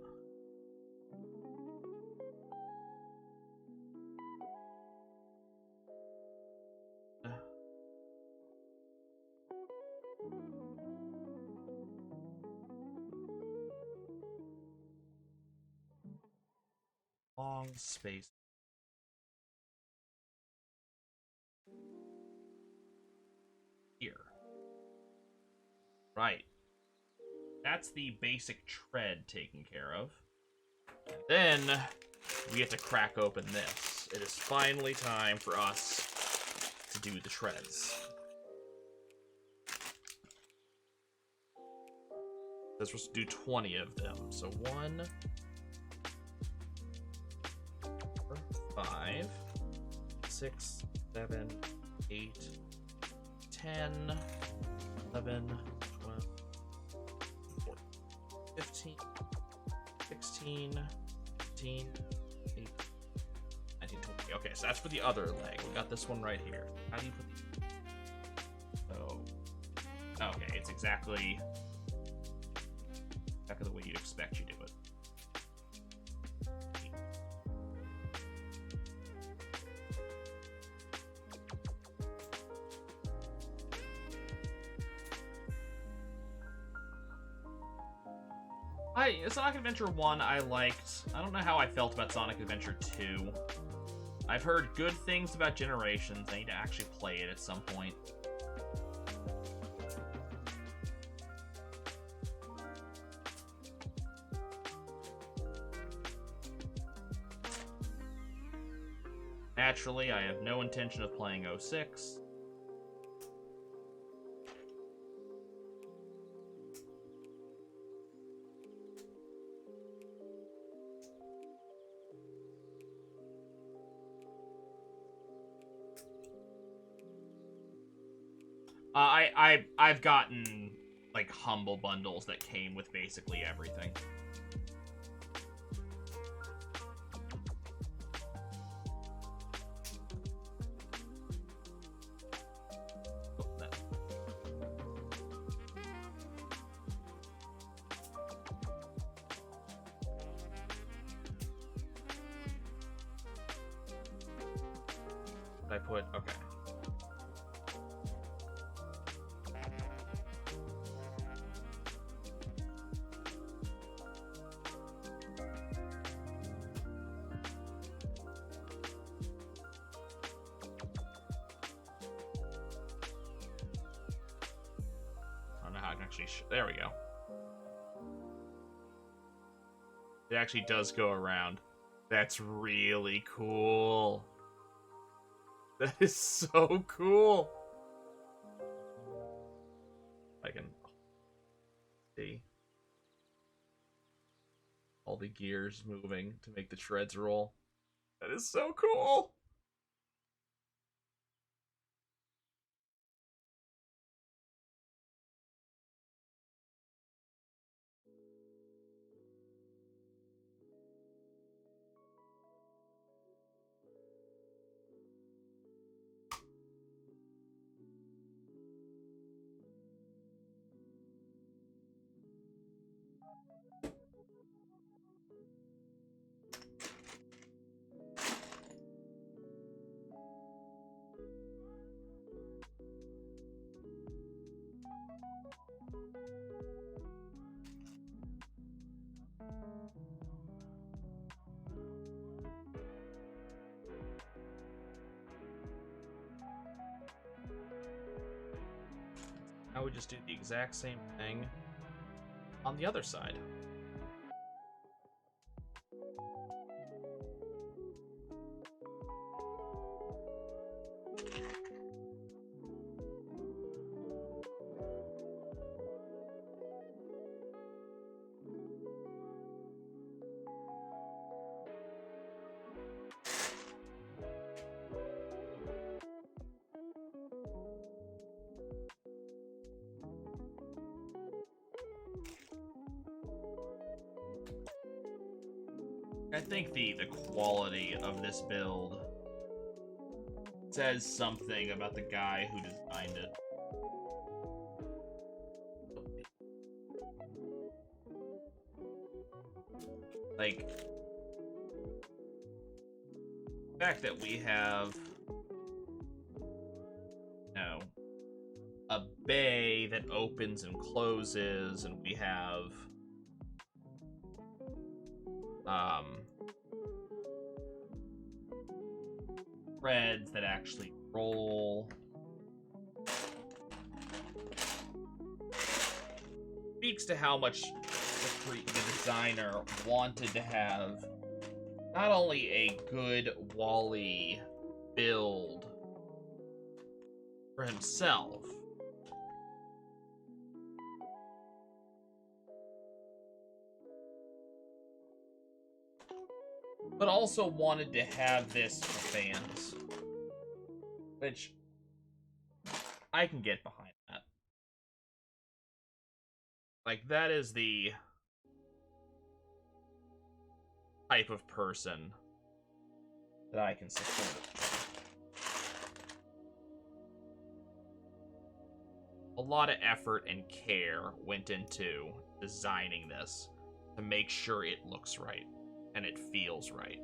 Long space. Here. Right. That's the basic tread taken care of. And then we have to crack open this. It is finally time for us to do the treads. We're supposed to do 20 of them. So 1, 4, 5, 6, 7, 8, 10, 11, 12, 14, 15, 16, 18, 18, 19, 20. Okay, so that's for the other leg. We got this one right here. How do you put the... So... Okay, it's exactly the way you'd expect you do it. Sonic Adventure 1 I liked. I don't know how I felt about Sonic Adventure 2. I've heard good things about Generations. I need to actually play it at some point. Naturally, I have no intention of playing 06. I've gotten like humble bundles that came with basically everything. I put okay. There we go. It actually does go around. That's really cool. That is so cool. I can see all the gears moving to make the treads roll. That is so cool. I would just do the exact same thing on the other side. I think the quality of this build says something about the guy who designed it. Like, the fact that we have, you know, a bay that opens and closes, and we have threads that actually roll. Speaks to how much the designer wanted to have not only a good WALL-E build for himself, but also wanted to have this for fans, which I can get behind that. Like, that is the type of person that I can support. A lot of effort and care went into designing this to make sure it looks right and it feels right.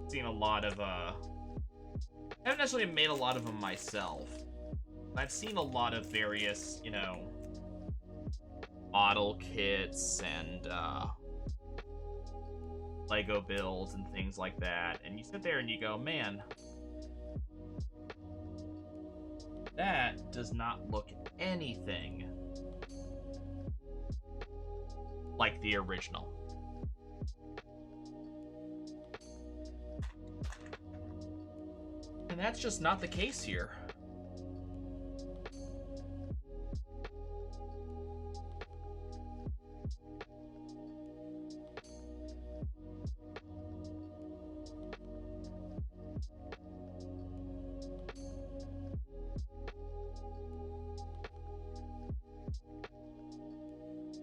Seen a lot of I haven't necessarily made a lot of them myself. I've seen a lot of various, you know, model kits and Lego builds and things like that, and you sit there and you go, man, that does not look anything like the original. And that's just not the case here.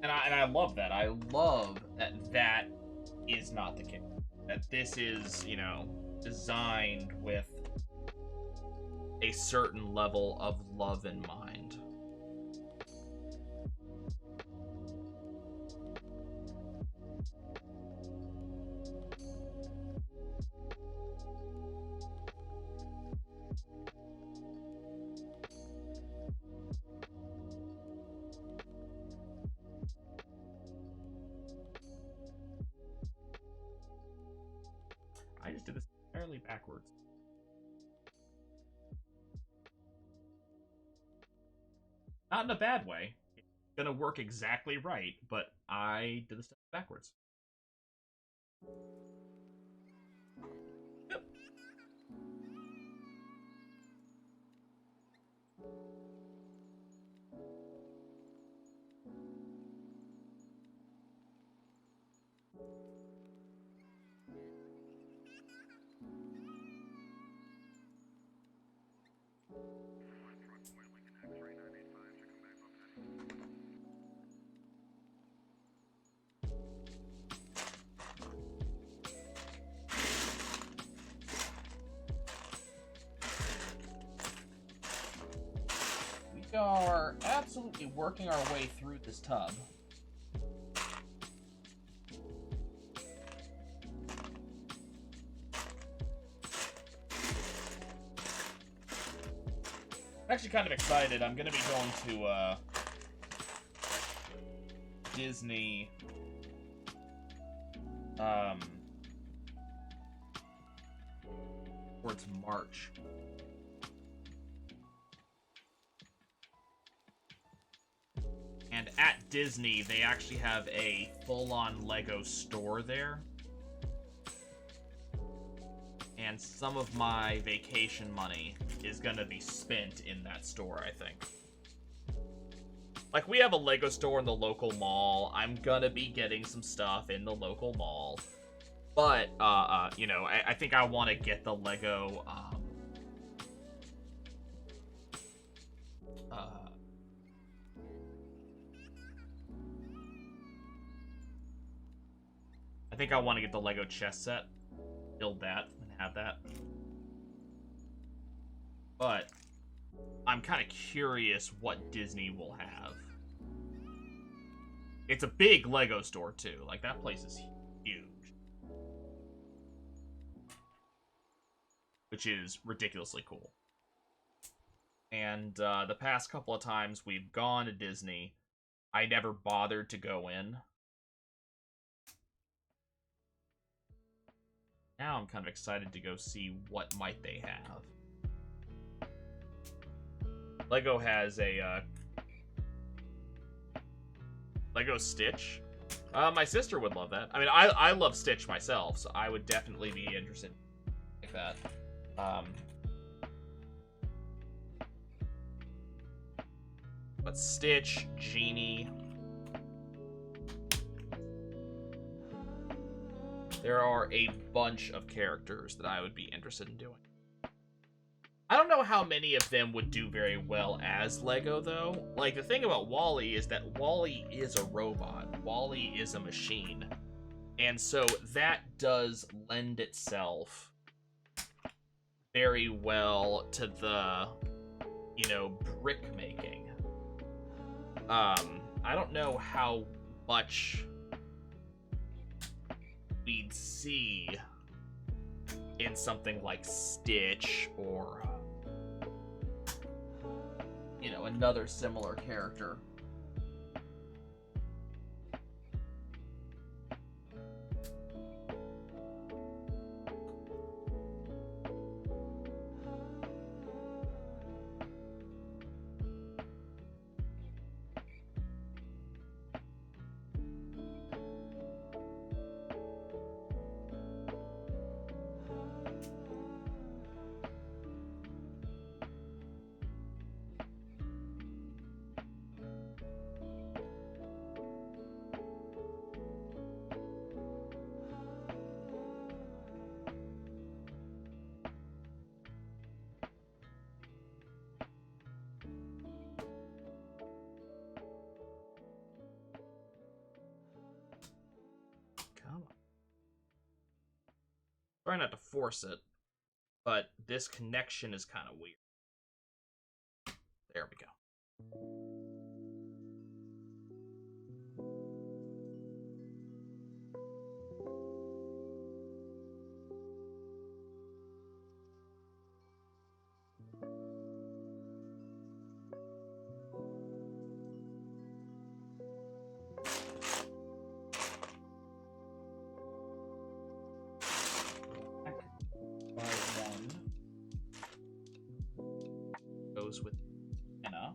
And I love that. I love that that is not the case. That this is, you know, designed with a certain level of love in mind. I just did this entirely backwards. Not in a bad way. It's gonna work exactly right, but I did the stuff backwards. Yep. We are absolutely working our way through this tub. I'm actually kind of excited. I'm gonna be going to Disney towards March. And at Disney, they actually have a full-on Lego store there. And some of my vacation money is gonna be spent in that store, I think. Like, we have a Lego store in the local mall. I'm gonna be getting some stuff in the local mall. But, you know, I think I want to get the Lego, I think I want to get the Lego chess set, build that, and have that. But I'm kind of curious what Disney will have. It's a big Lego store, too. Like, that place is huge. Which is ridiculously cool. And the past couple of times we've gone to Disney, I never bothered to go in. Now I'm kind of excited to go see what might they have. Lego has a Lego Stitch. My sister would love that. I mean, I love Stitch myself, so I would definitely be interested in that. But Stitch, Genie. There are a bunch of characters that I would be interested in doing. I don't know how many of them would do very well as Lego, though. Like, the thing about WALL-E is that WALL-E is a robot. WALL-E is a machine. And so that does lend itself very well to the, you know, brick making. I don't know how much we'd see in something like Stitch or, you know, another similar character. Try not to force it, but this connection is kind of weird. There we go. Goes with Anna.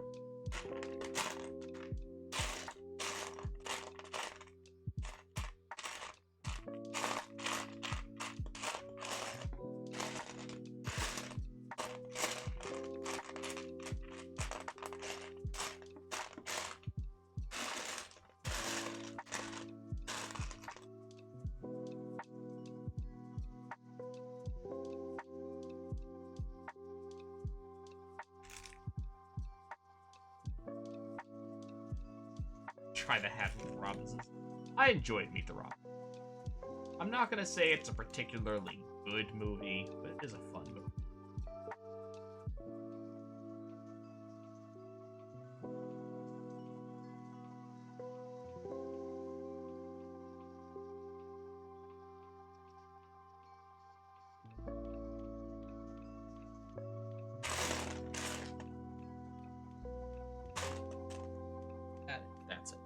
Try to have Meet the Robinsons. I enjoyed Meet the Robinsons. I'm not gonna say it's a particularly good movie, but it is a fun movie. That's it.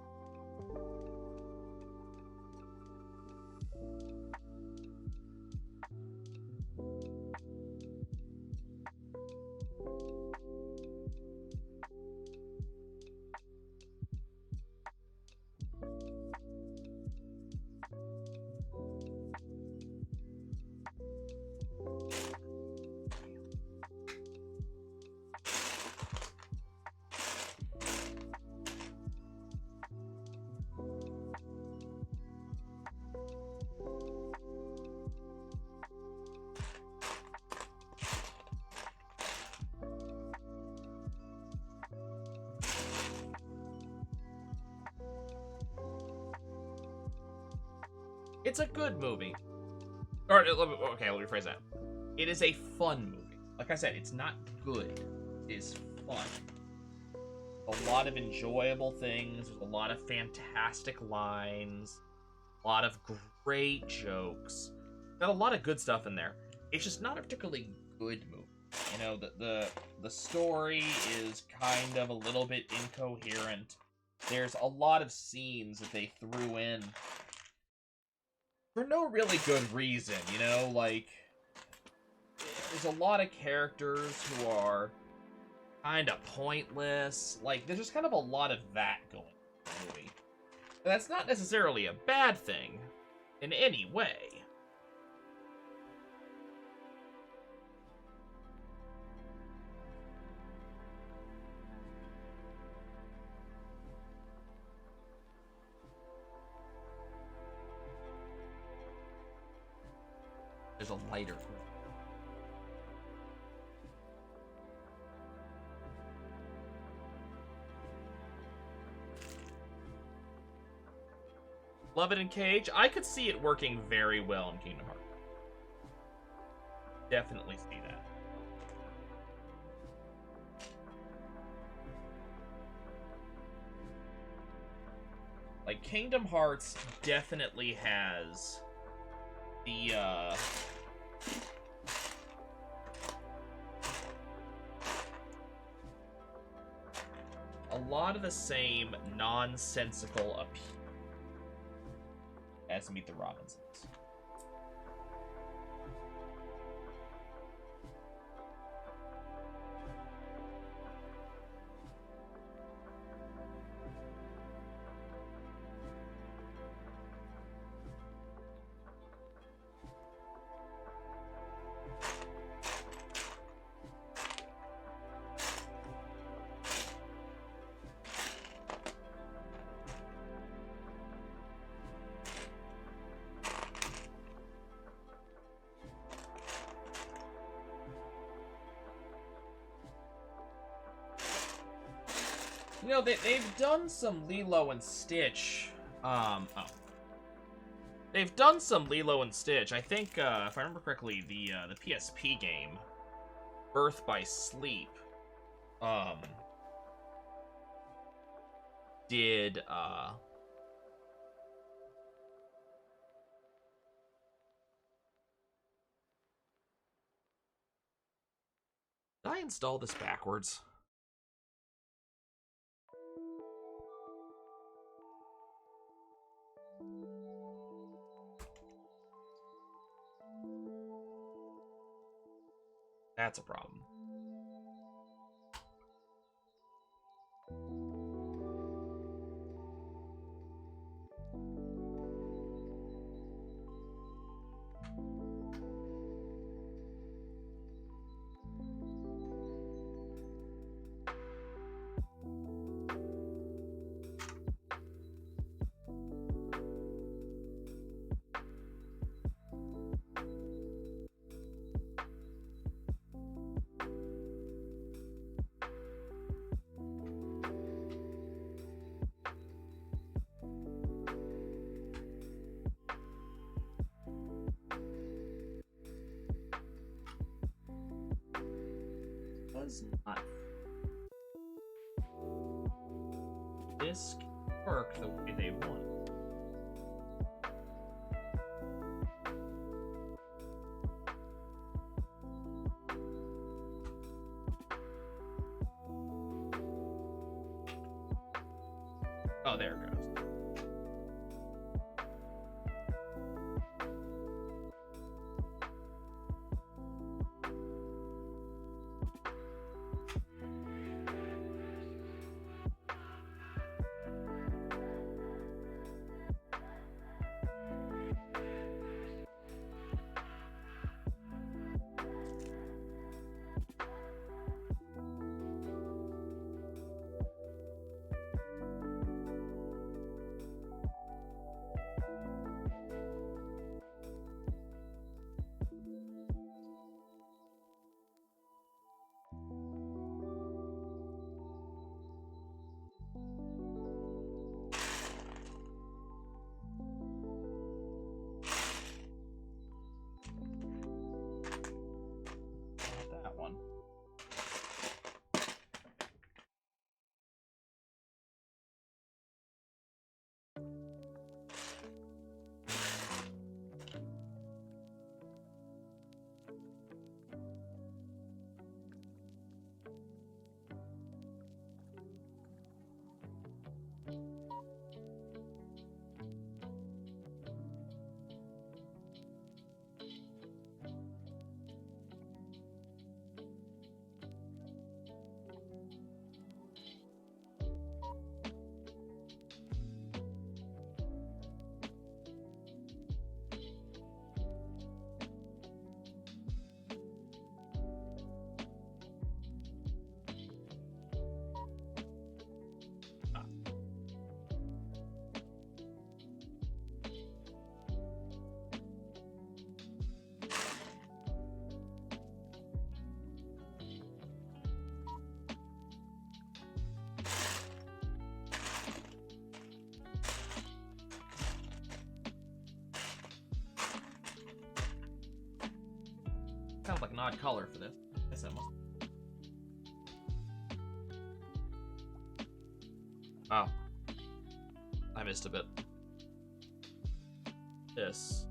It's a good movie. Or, okay, let me rephrase that. It is a fun movie. Like I said, it's not good. It is fun. A lot of enjoyable things. There's a lot of fantastic lines. A lot of great jokes. Got a lot of good stuff in there. It's just not a particularly good movie. You know, the story is kind of a little bit incoherent. There's a lot of scenes that they threw in for no really good reason, you know? Like, there's a lot of characters who are kind of pointless. Like, there's just kind of a lot of that going on in the movie. And that's not necessarily a bad thing in any way. There's a lighter. Love it in Cage. I could see it working very well in Kingdom Hearts. Definitely see that. Like, Kingdom Hearts definitely has the, a lot of the same nonsensical appeal as Meet the Robinsons. You know, they've done some Lilo and Stitch. They've done some Lilo and Stitch. I think, if I remember correctly, the PSP game, Birth by Sleep, did, Did I install this backwards? That's a problem. Does not this work the way they want? Oh, there it goes. kind of like an odd color for this. I guess that must. Oh. I missed a bit. This.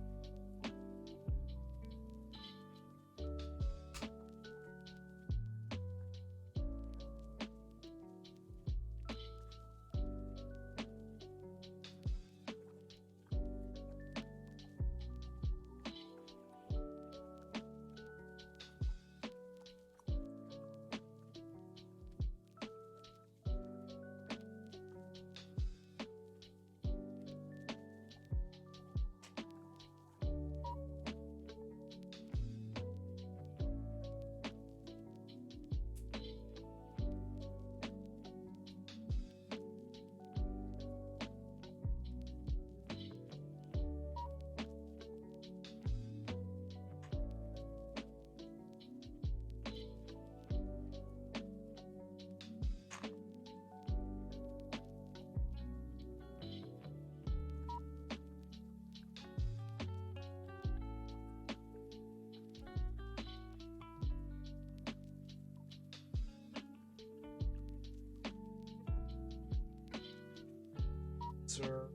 Sir.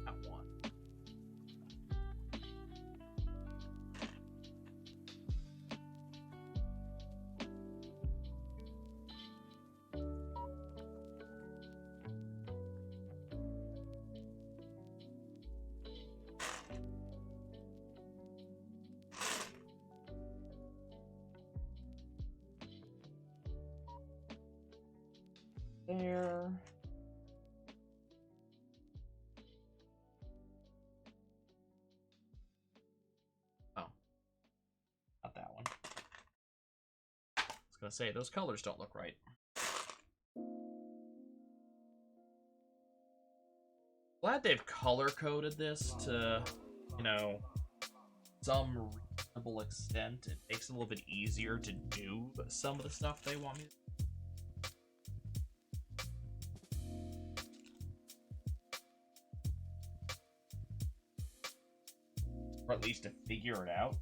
That one. There. Not that one. I was gonna say, those colors don't look right. Glad they've color-coded this to, you know, some reasonable extent. It makes it a little bit easier to do some of the stuff they want me to. Or at least to figure it out.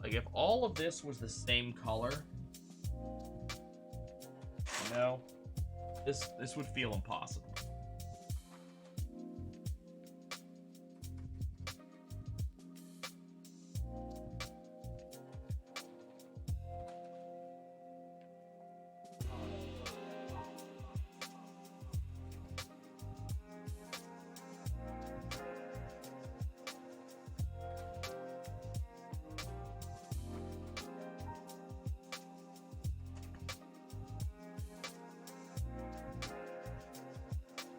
Like, if all of this was the same color, you know, this would feel impossible.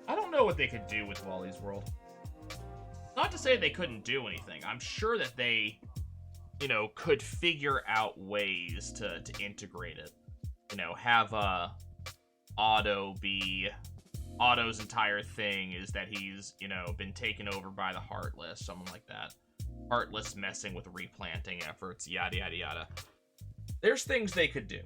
I don't know what they could do with Wally's World. Not to say they couldn't do anything. I'm sure that they, you know, could figure out ways to integrate it. You know, have Otto's entire thing is that he's, you know, been taken over by the Heartless, something like that. Heartless messing with replanting efforts, yada yada yada. There's things they could do.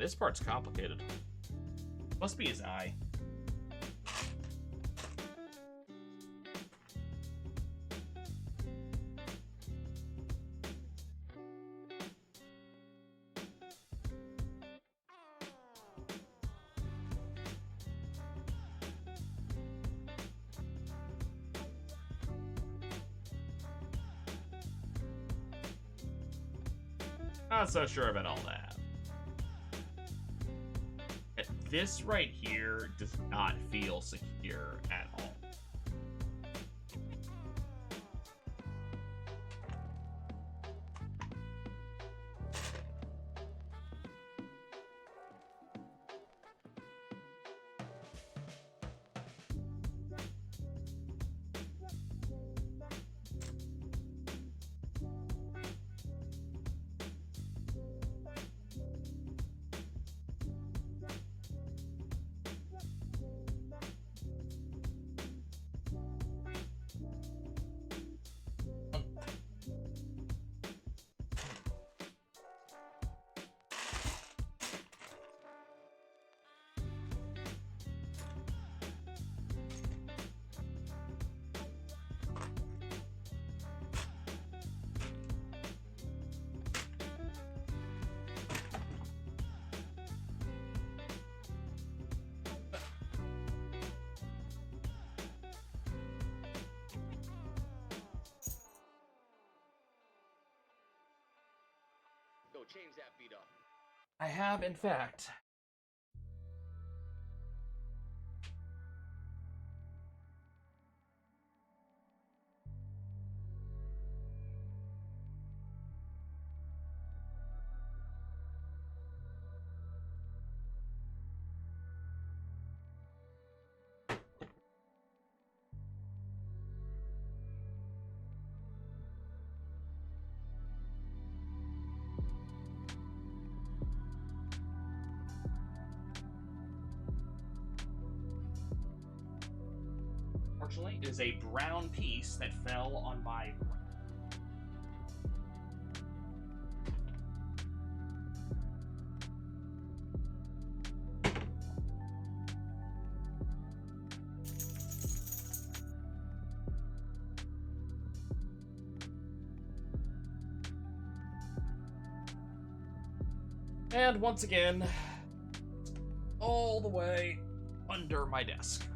this part's complicated. Must be his eye. Not so sure about all that. This right here does not feel secure at all. Change that beat up. I have, in fact. Unfortunately, it is a brown piece that fell on my... And once again, all the way under my desk.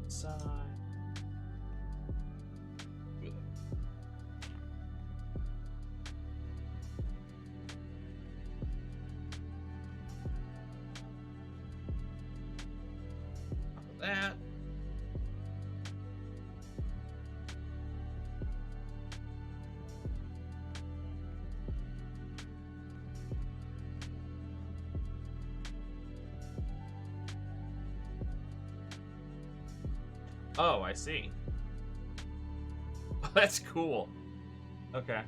Side. That. Oh, I see. That's cool. Okay.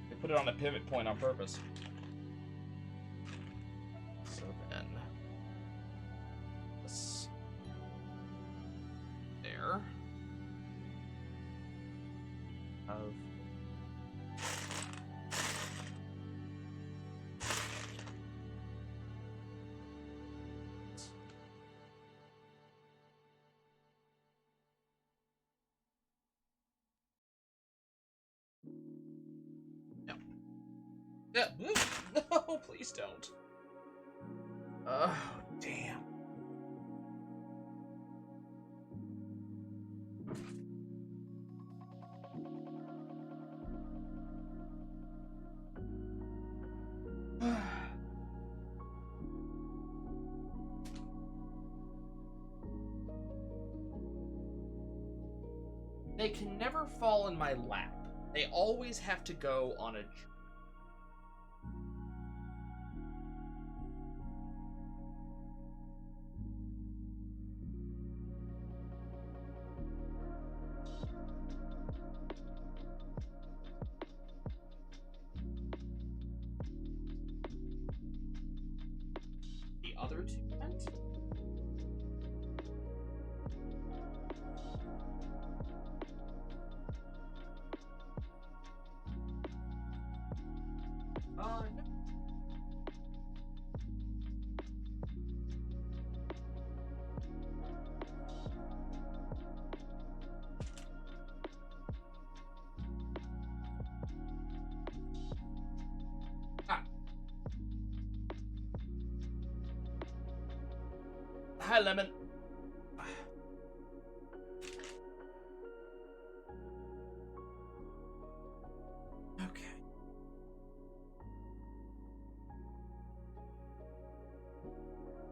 They put it on a pivot point on purpose. So then... there. Of no. Yeah. No, please don't. Oh, damn. They can never fall in my lap. They always have to go on a journey. The other two went? No. Ah. Hi, Lemon. Okay.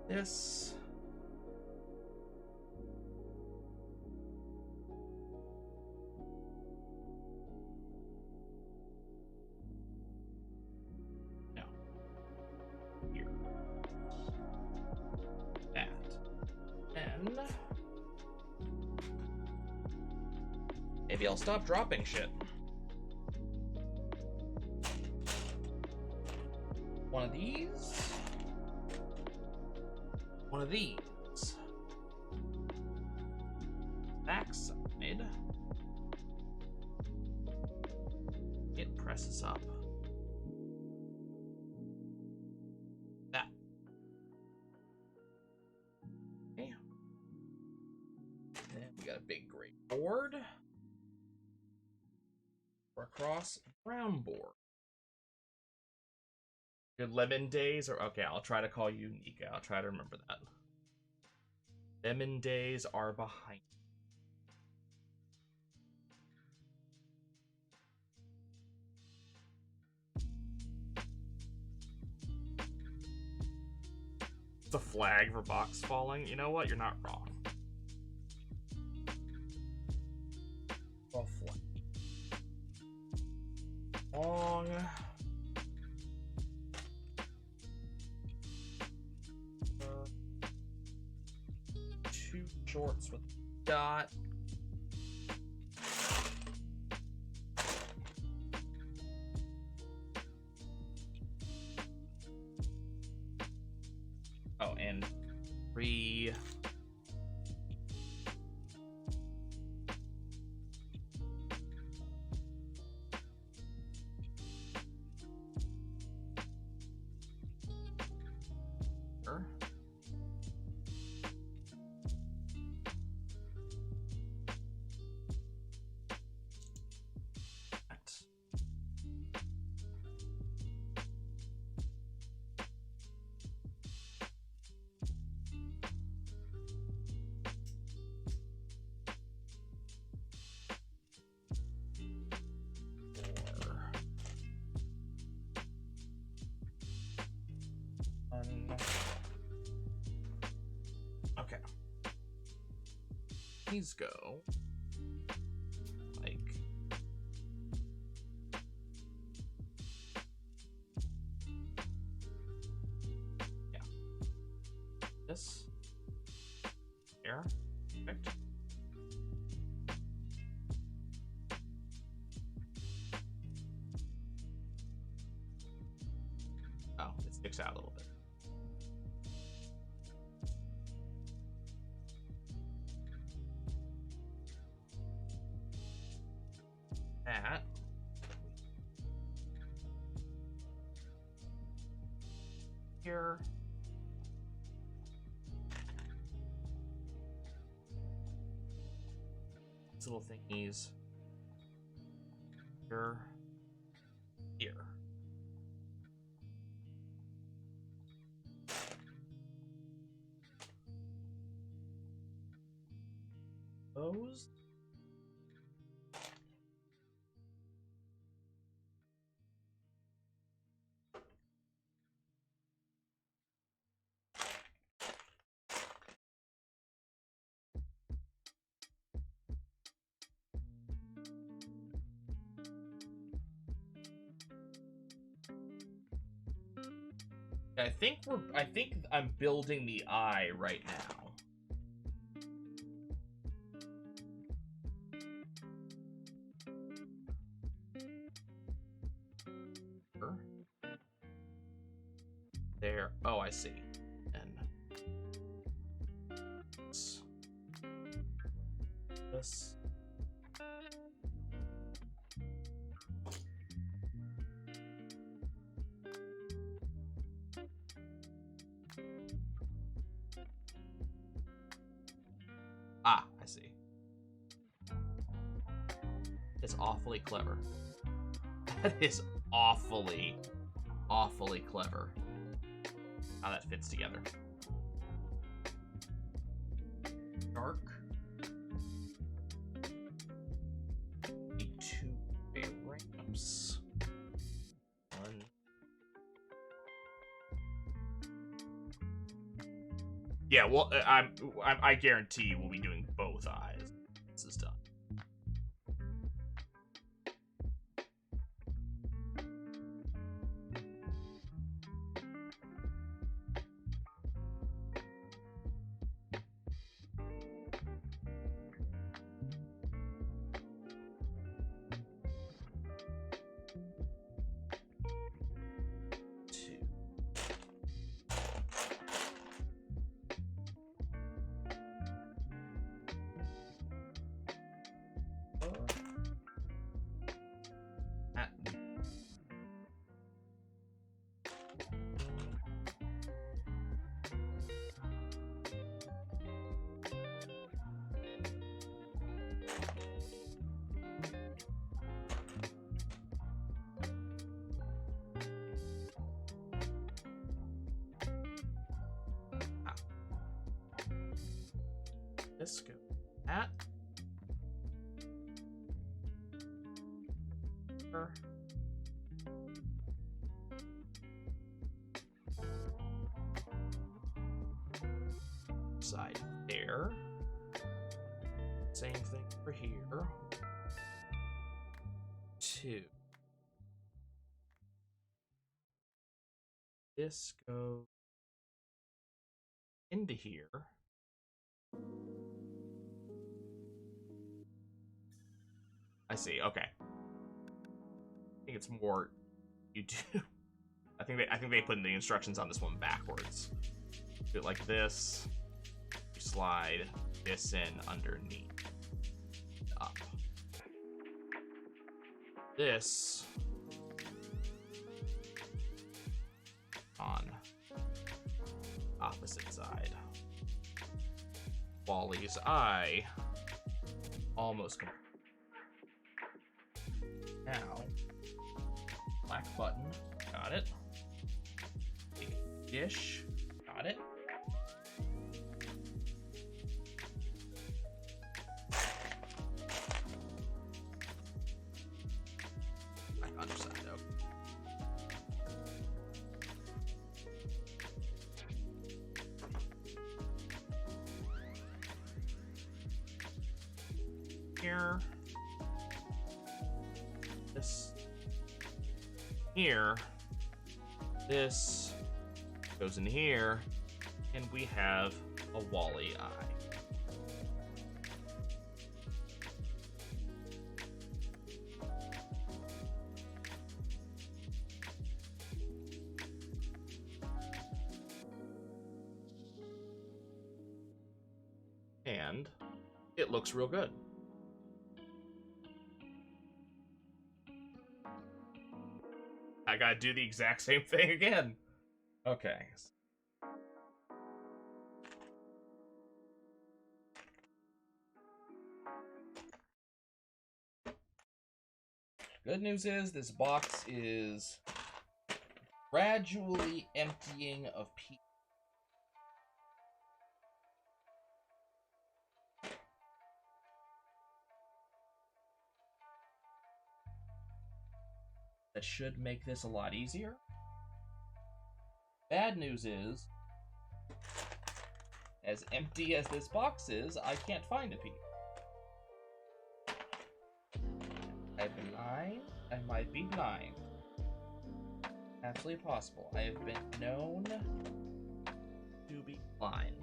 This. No. Here. That. And maybe I'll stop dropping shit. One of these. One of these. Backside. It presses up. That. Okay. Then we got a big gray board. We're across brown board. Good lemon days, or okay, I'll try to call you Nika. I'll try to remember that. Lemon days are behind. The flag for box falling. You know what? You're not wrong. Oh, flag. Long. Two shorts with dot. Oh, and 3. Okay. These go like yeah. This here. Perfect. Oh, it sticks out a little bit. here. These little thingies. Here. Here. Those. I think I'm building the eye right now. There. Oh, I see. And this. Ah, I see. It's awfully clever. That is awfully, awfully clever. How that fits together. Dark. Need 2 ramps. 1. Yeah, well, I guarantee we'll be doing both eyes. This is done. This go at her. Side there. Same thing for here. 2. This goes into here. I see. Okay. I think it's more you do. I think they put in the instructions on this one backwards. Do it like this. You slide this in underneath. Up. This on opposite side. Wally's eye almost complete. Now, black button, got it. Dish, got it. Back underside though. Here. This. Here. This goes in here. And we have a Wally eye. And it looks real good. I gotta do the exact same thing again. Okay. Good news is this box is gradually emptying of pieces. That should make this a lot easier. Bad news is, as empty as this box is, I can't find a piece. I've been blind. I might be blind. Absolutely possible. I have been known to be blind.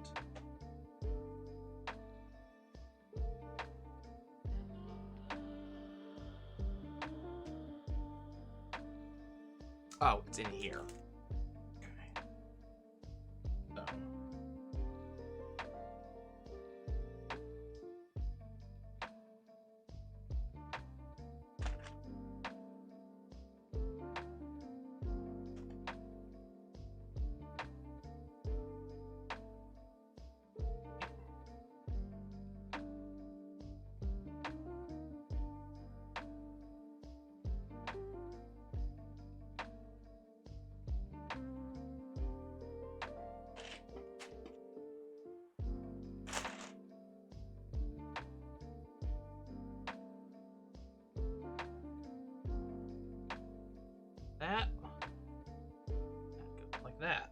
Oh, it's in here. Okay. So. That goes like that.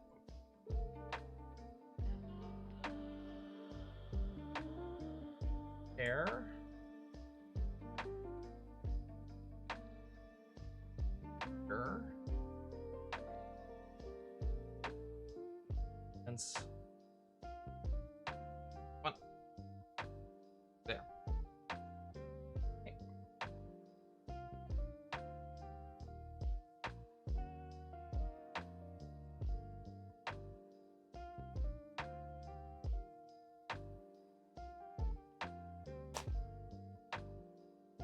There. Sure. And What? There. Okay.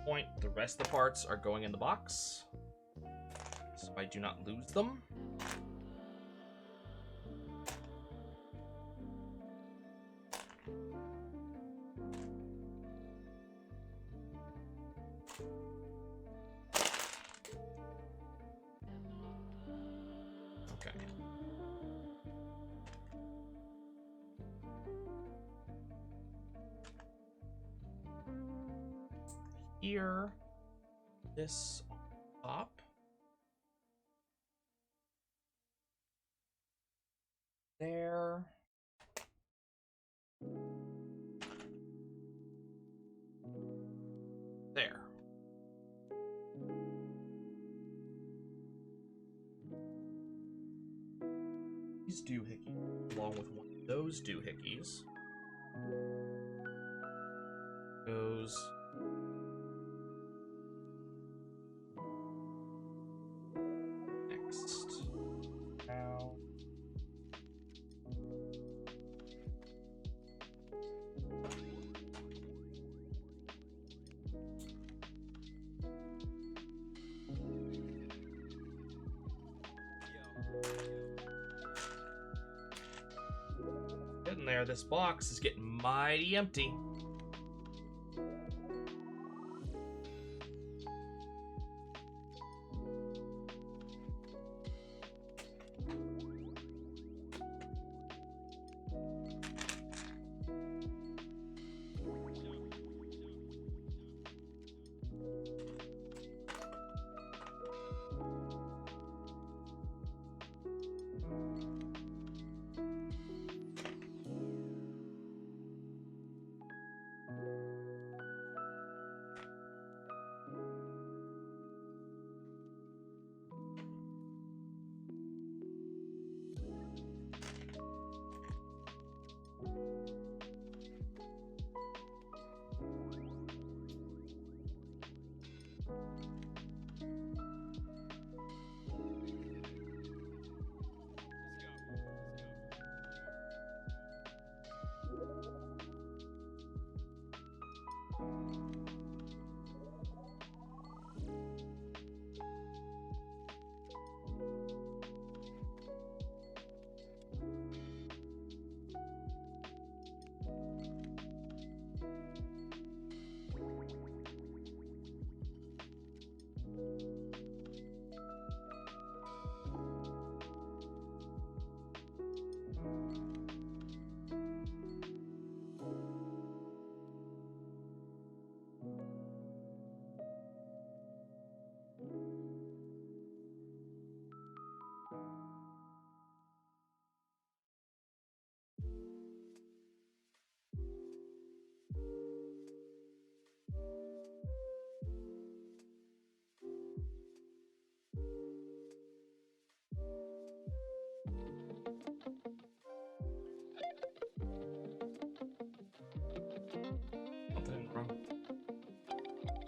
Point. The rest of the parts are going in the box, so I do not lose them. Okay. Here, this on top. There. There. These doohickeys, along with one of those doohickeys, goes next. Now. Getting there, this box is getting mighty empty.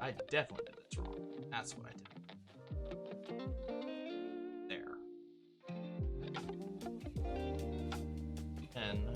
I definitely did this wrong. That's what I did. There. 10.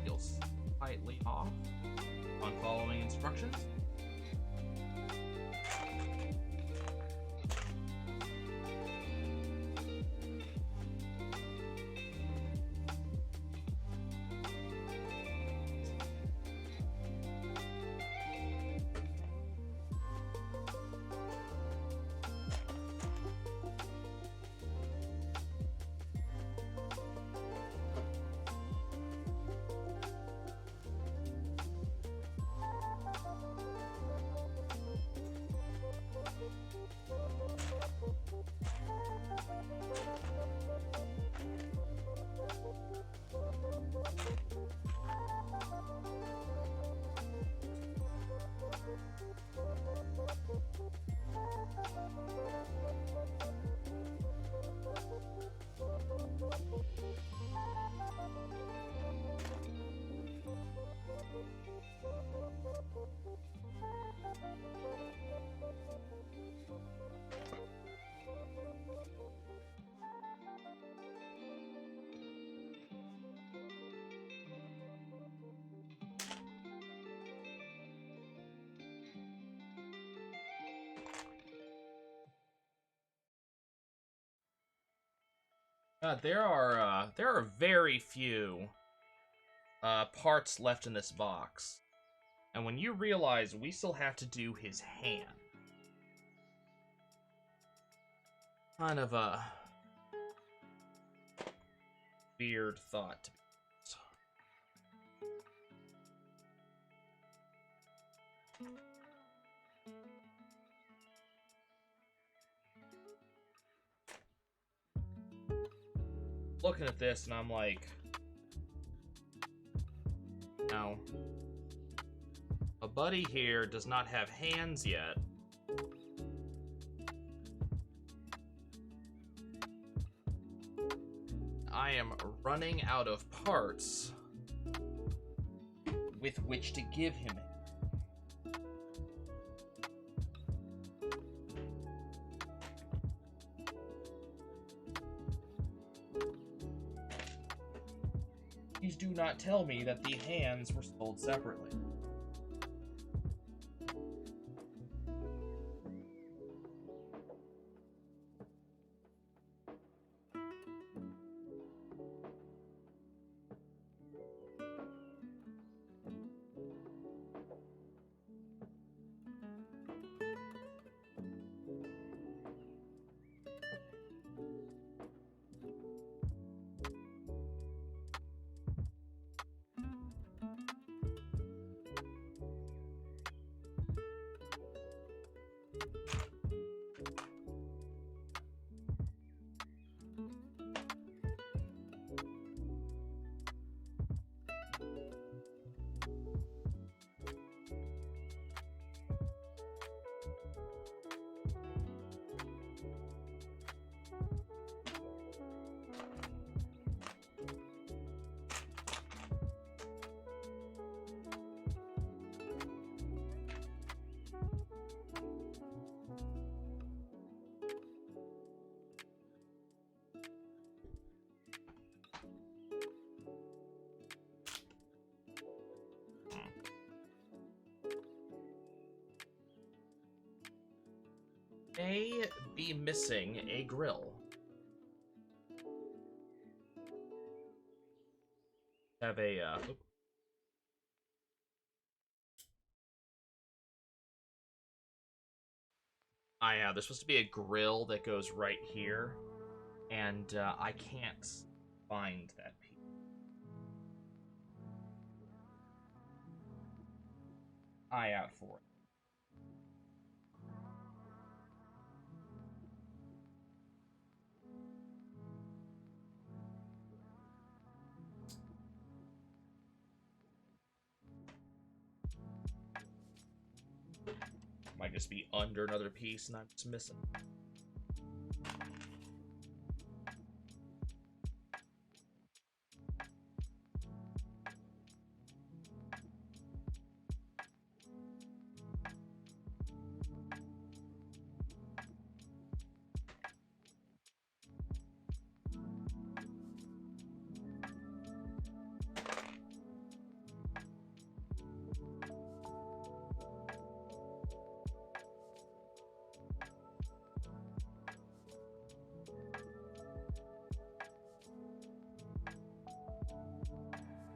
Feels slightly off on following instructions. There are very few parts left in this box, and when you realize we still have to do his hand, kind of a weird thought to be. Looking at this and I'm like, now, a buddy here does not have hands yet. I am running out of parts with which to give him it. Please do not tell me that the hands were sold separately. be missing a grill. Have a, yeah, there's supposed to be a grill that goes right here, and I can't find that piece. Eye out for it. Might just be under another piece and I'm just missing.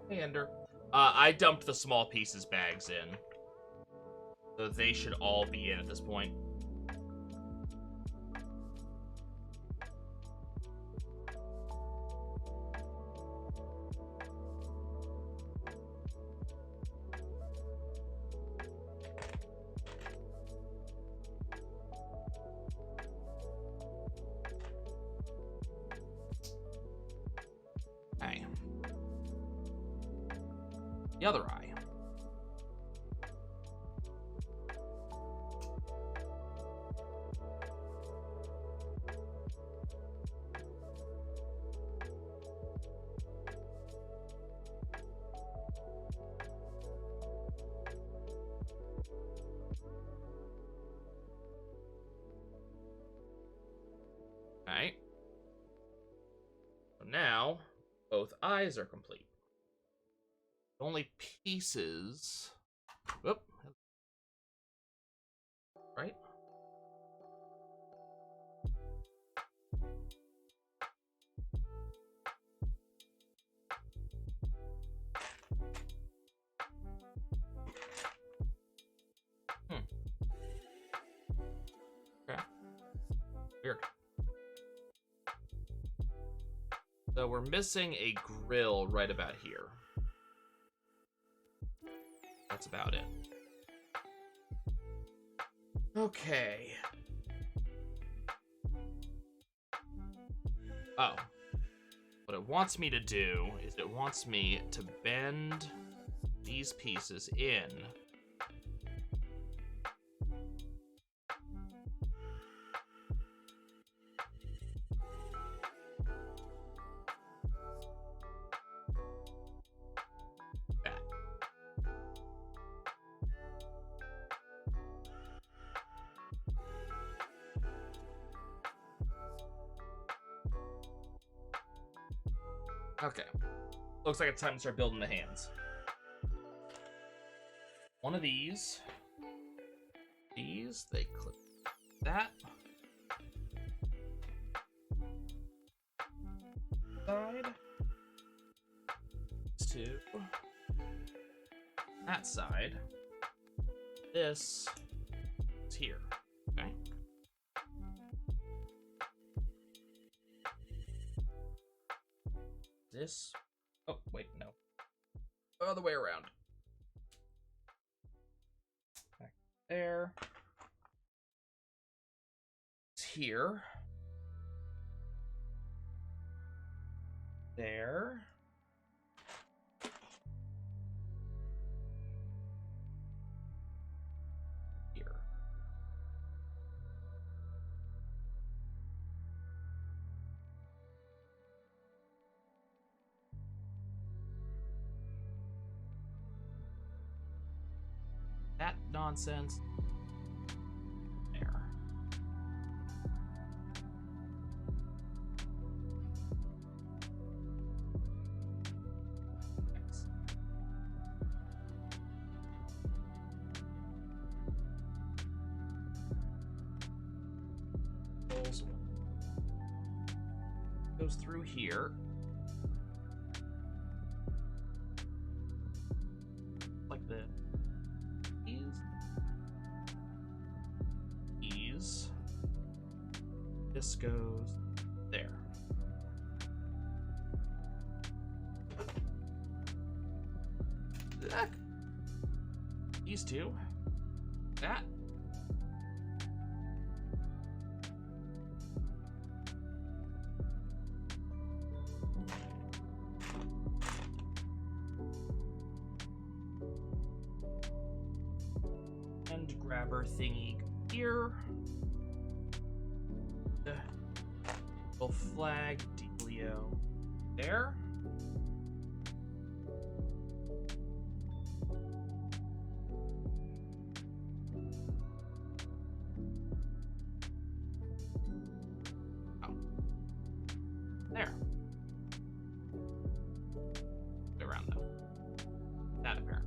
Hey, Ender. I dumped the small pieces bags in. So they should all be in at this point. Okay. The other eye. Alright. So now, both eyes are complete. The only pieces... Whoop. Right? Okay. Weird. So we're missing a grill right about here. That's about it. Okay. Oh. What it wants me to do is it wants me to bend these pieces in. Okay. Looks like it's time to start building the hands. One of these, they clip that. Side. Two. That side. This is here. Okay. This. Oh, wait, no. Other way around. Back there. It's here. There. Here. That nonsense. There. Thanks. goes through here. Like this. Ease. This goes there. These two. That. And grabber thingy here. Little flag dealio there. There. Around though. That apparent.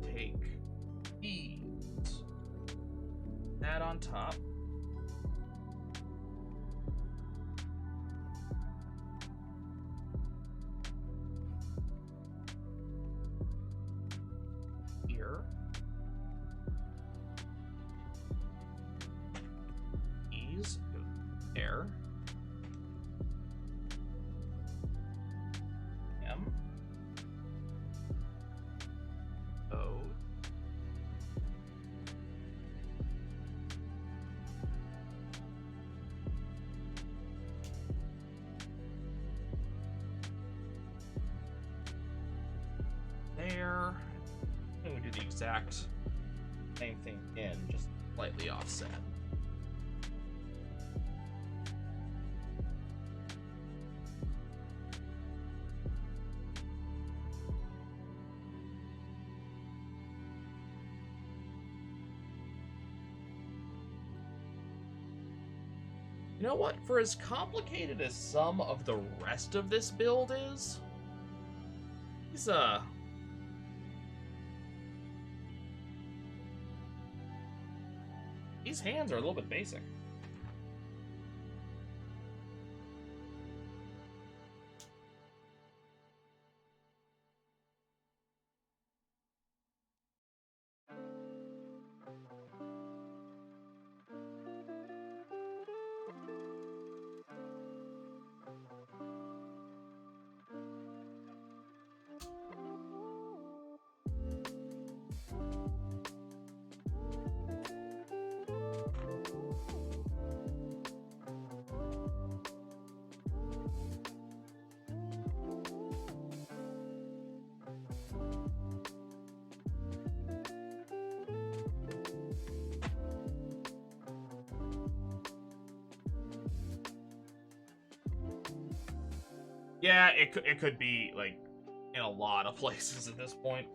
Take these. That on top. Here. These go there. M. O. There. And we do the exact same thing in, just slightly offset. You know what? For as complicated as some of the rest of this build is, these hands are a little bit basic. Yeah, it could be, like, in a lot of places at this point.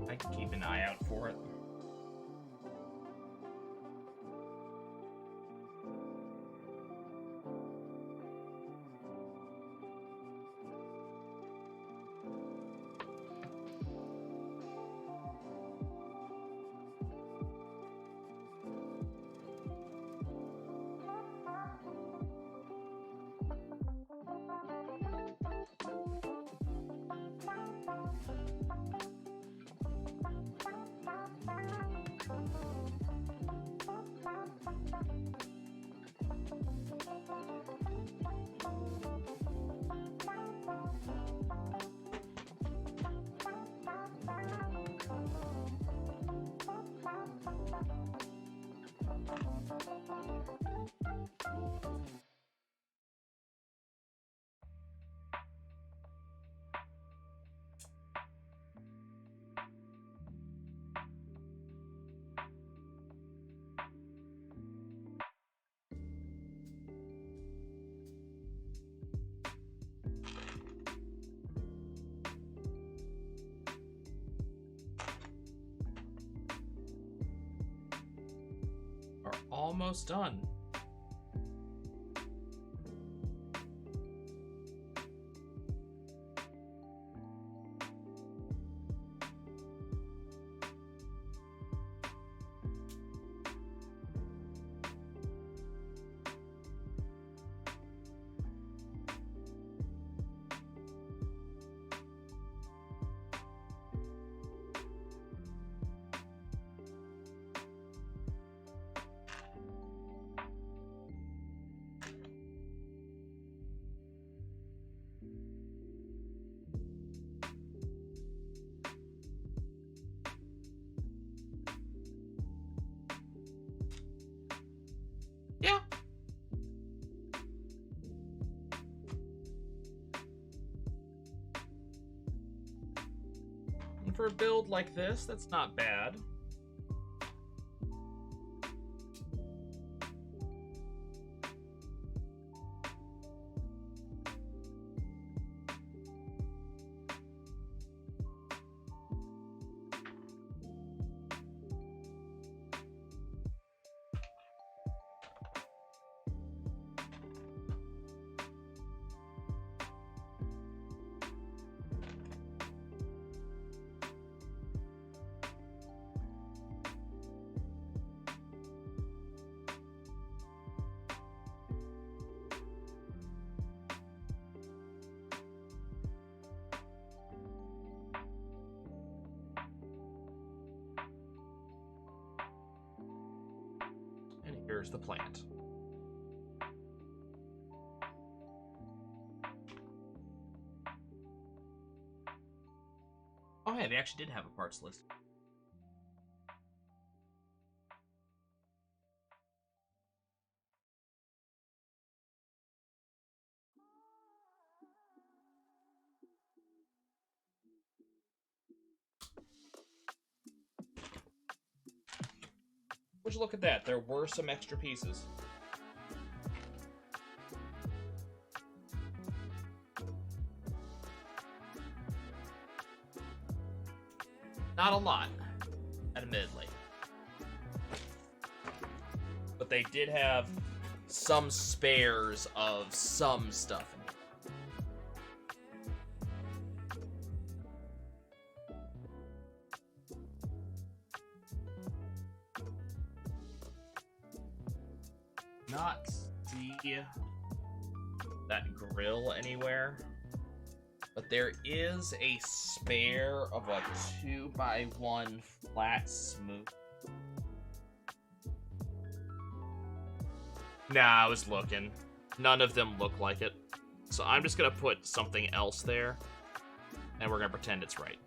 I can keep an eye out for it. almost done. Yeah. And for a build like this, that's not bad. And here's the plant. Oh, yeah, they actually did have a parts list. Would you look at that? There were some extra pieces. Not a lot, admittedly. But they did have some spares of some stuff in it. Not see that grill anywhere, but there is a spare of a 2x1 flat smooth. Nah, I was looking. None of them look like it. So I'm just gonna put something else there, and we're gonna pretend it's right.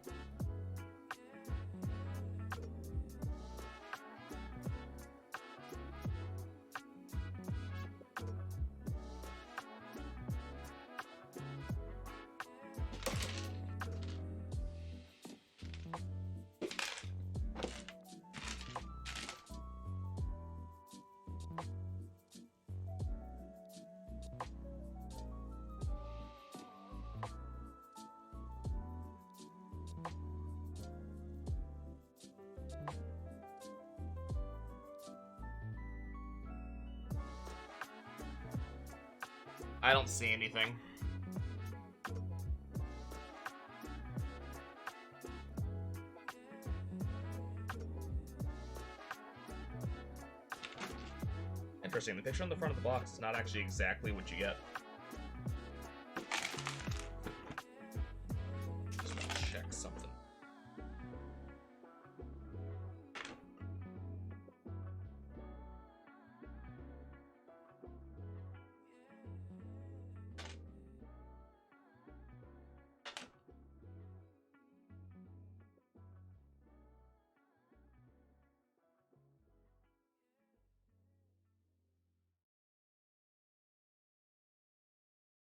I don't see anything. Interesting. The picture on the front of the box is not actually exactly what you get. Just want to check something.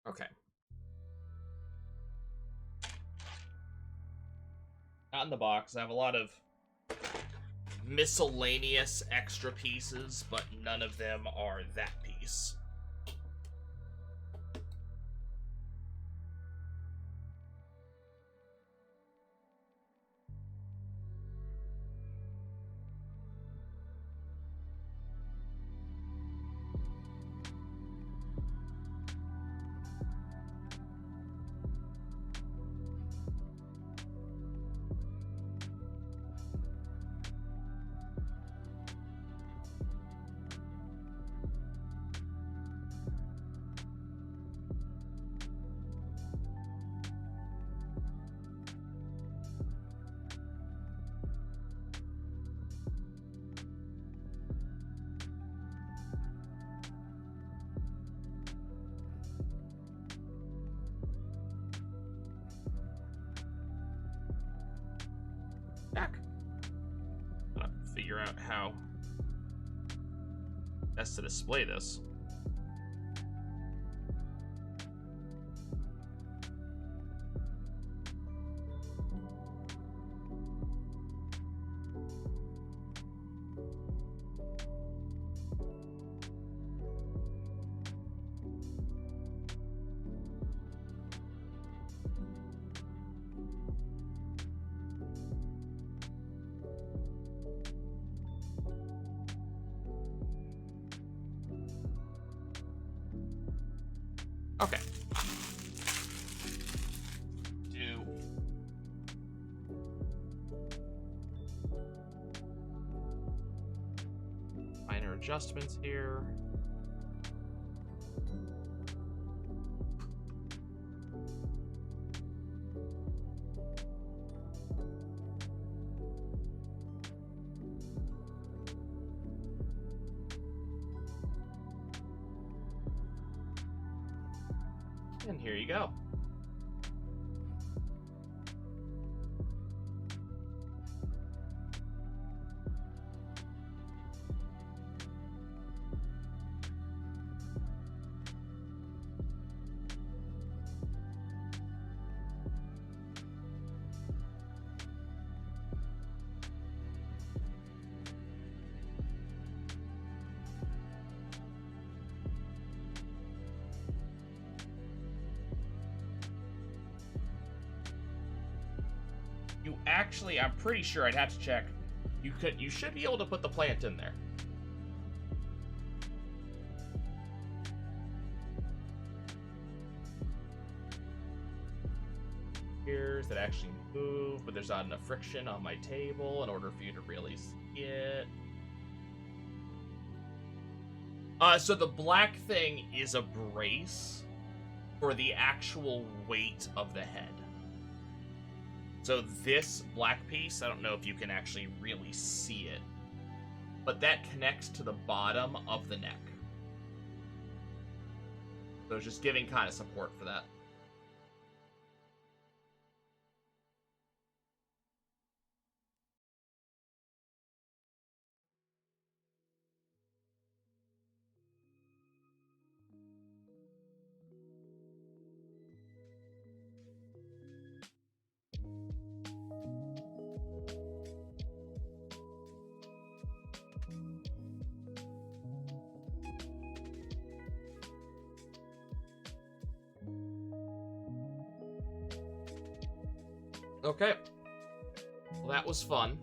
Okay. Not in the box. I have a lot of miscellaneous extra pieces, but none of them are that piece. figure out how best to display this. Okay. Do minor adjustments here. And here you go. You actually, I'm pretty sure I'd have to check. You should be able to put the plant in there. Here's that actually move, but there's not enough friction on my table in order for you to really see it. So the black thing is a brace for the actual weight of the head. So this black piece, I don't know if you can actually really see it, but that connects to the bottom of the neck. So it's just giving kind of support for that. Okay. Well, that was fun.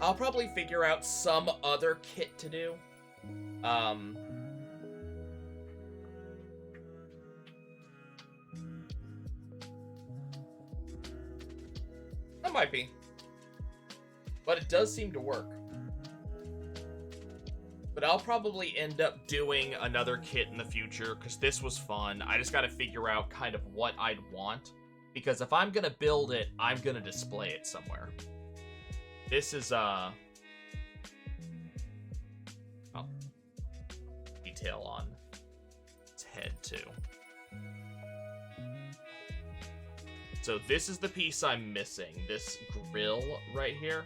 I'll probably figure out some other kit to do. That might be. But it does seem to work. But I'll probably end up doing another kit in the future, because this was fun. I just gotta figure out kind of what I'd want. Because if I'm gonna build it, I'm gonna display it somewhere. This is, oh, detail on its head, too. So this is the piece I'm missing. This grill right here.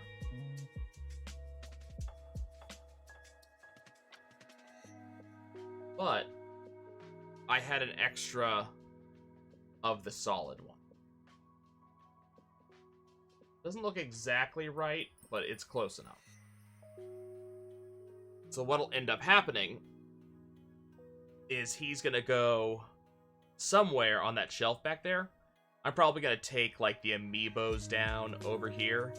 But I had an extra of the solid one. Doesn't look exactly right, but it's close enough. So what'll end up happening is he's gonna go somewhere on that shelf back there. I'm probably gonna take like the amiibos down over here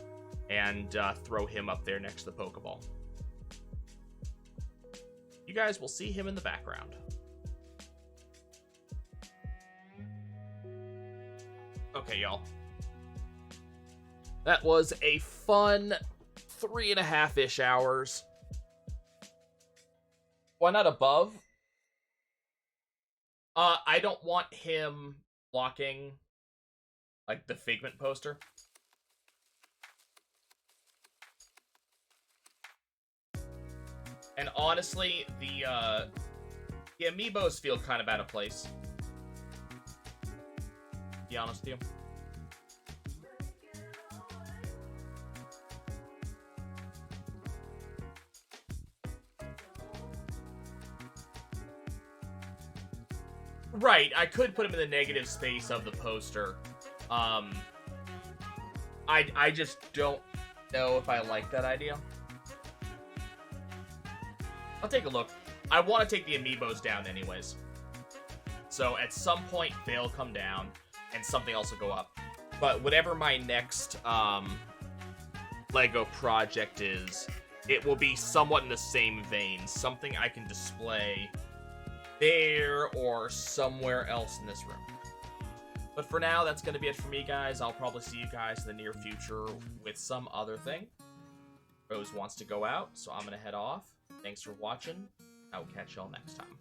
and throw him up there next to the Pokeball. You guys will see him in the background. Okay, y'all. That was a fun 3.5-ish hours. Why not above? I don't want him blocking, like, the Figment poster. And honestly, the amiibos feel kind of out of place. To be honest with you. Right, I could put him in the negative space of the poster. I just don't know if I like that idea. I'll take a look. I want to take the amiibos down anyways. So at some point, they'll come down, and something else will go up. But whatever my next Lego project is, it will be somewhat in the same vein. Something I can display there or somewhere else in this room. But for now, that's going to be it for me, guys. I'll probably see you guys in the near future with some other thing. Rose wants to go out, so I'm going to head off. Thanks for watching. I will catch y'all next time.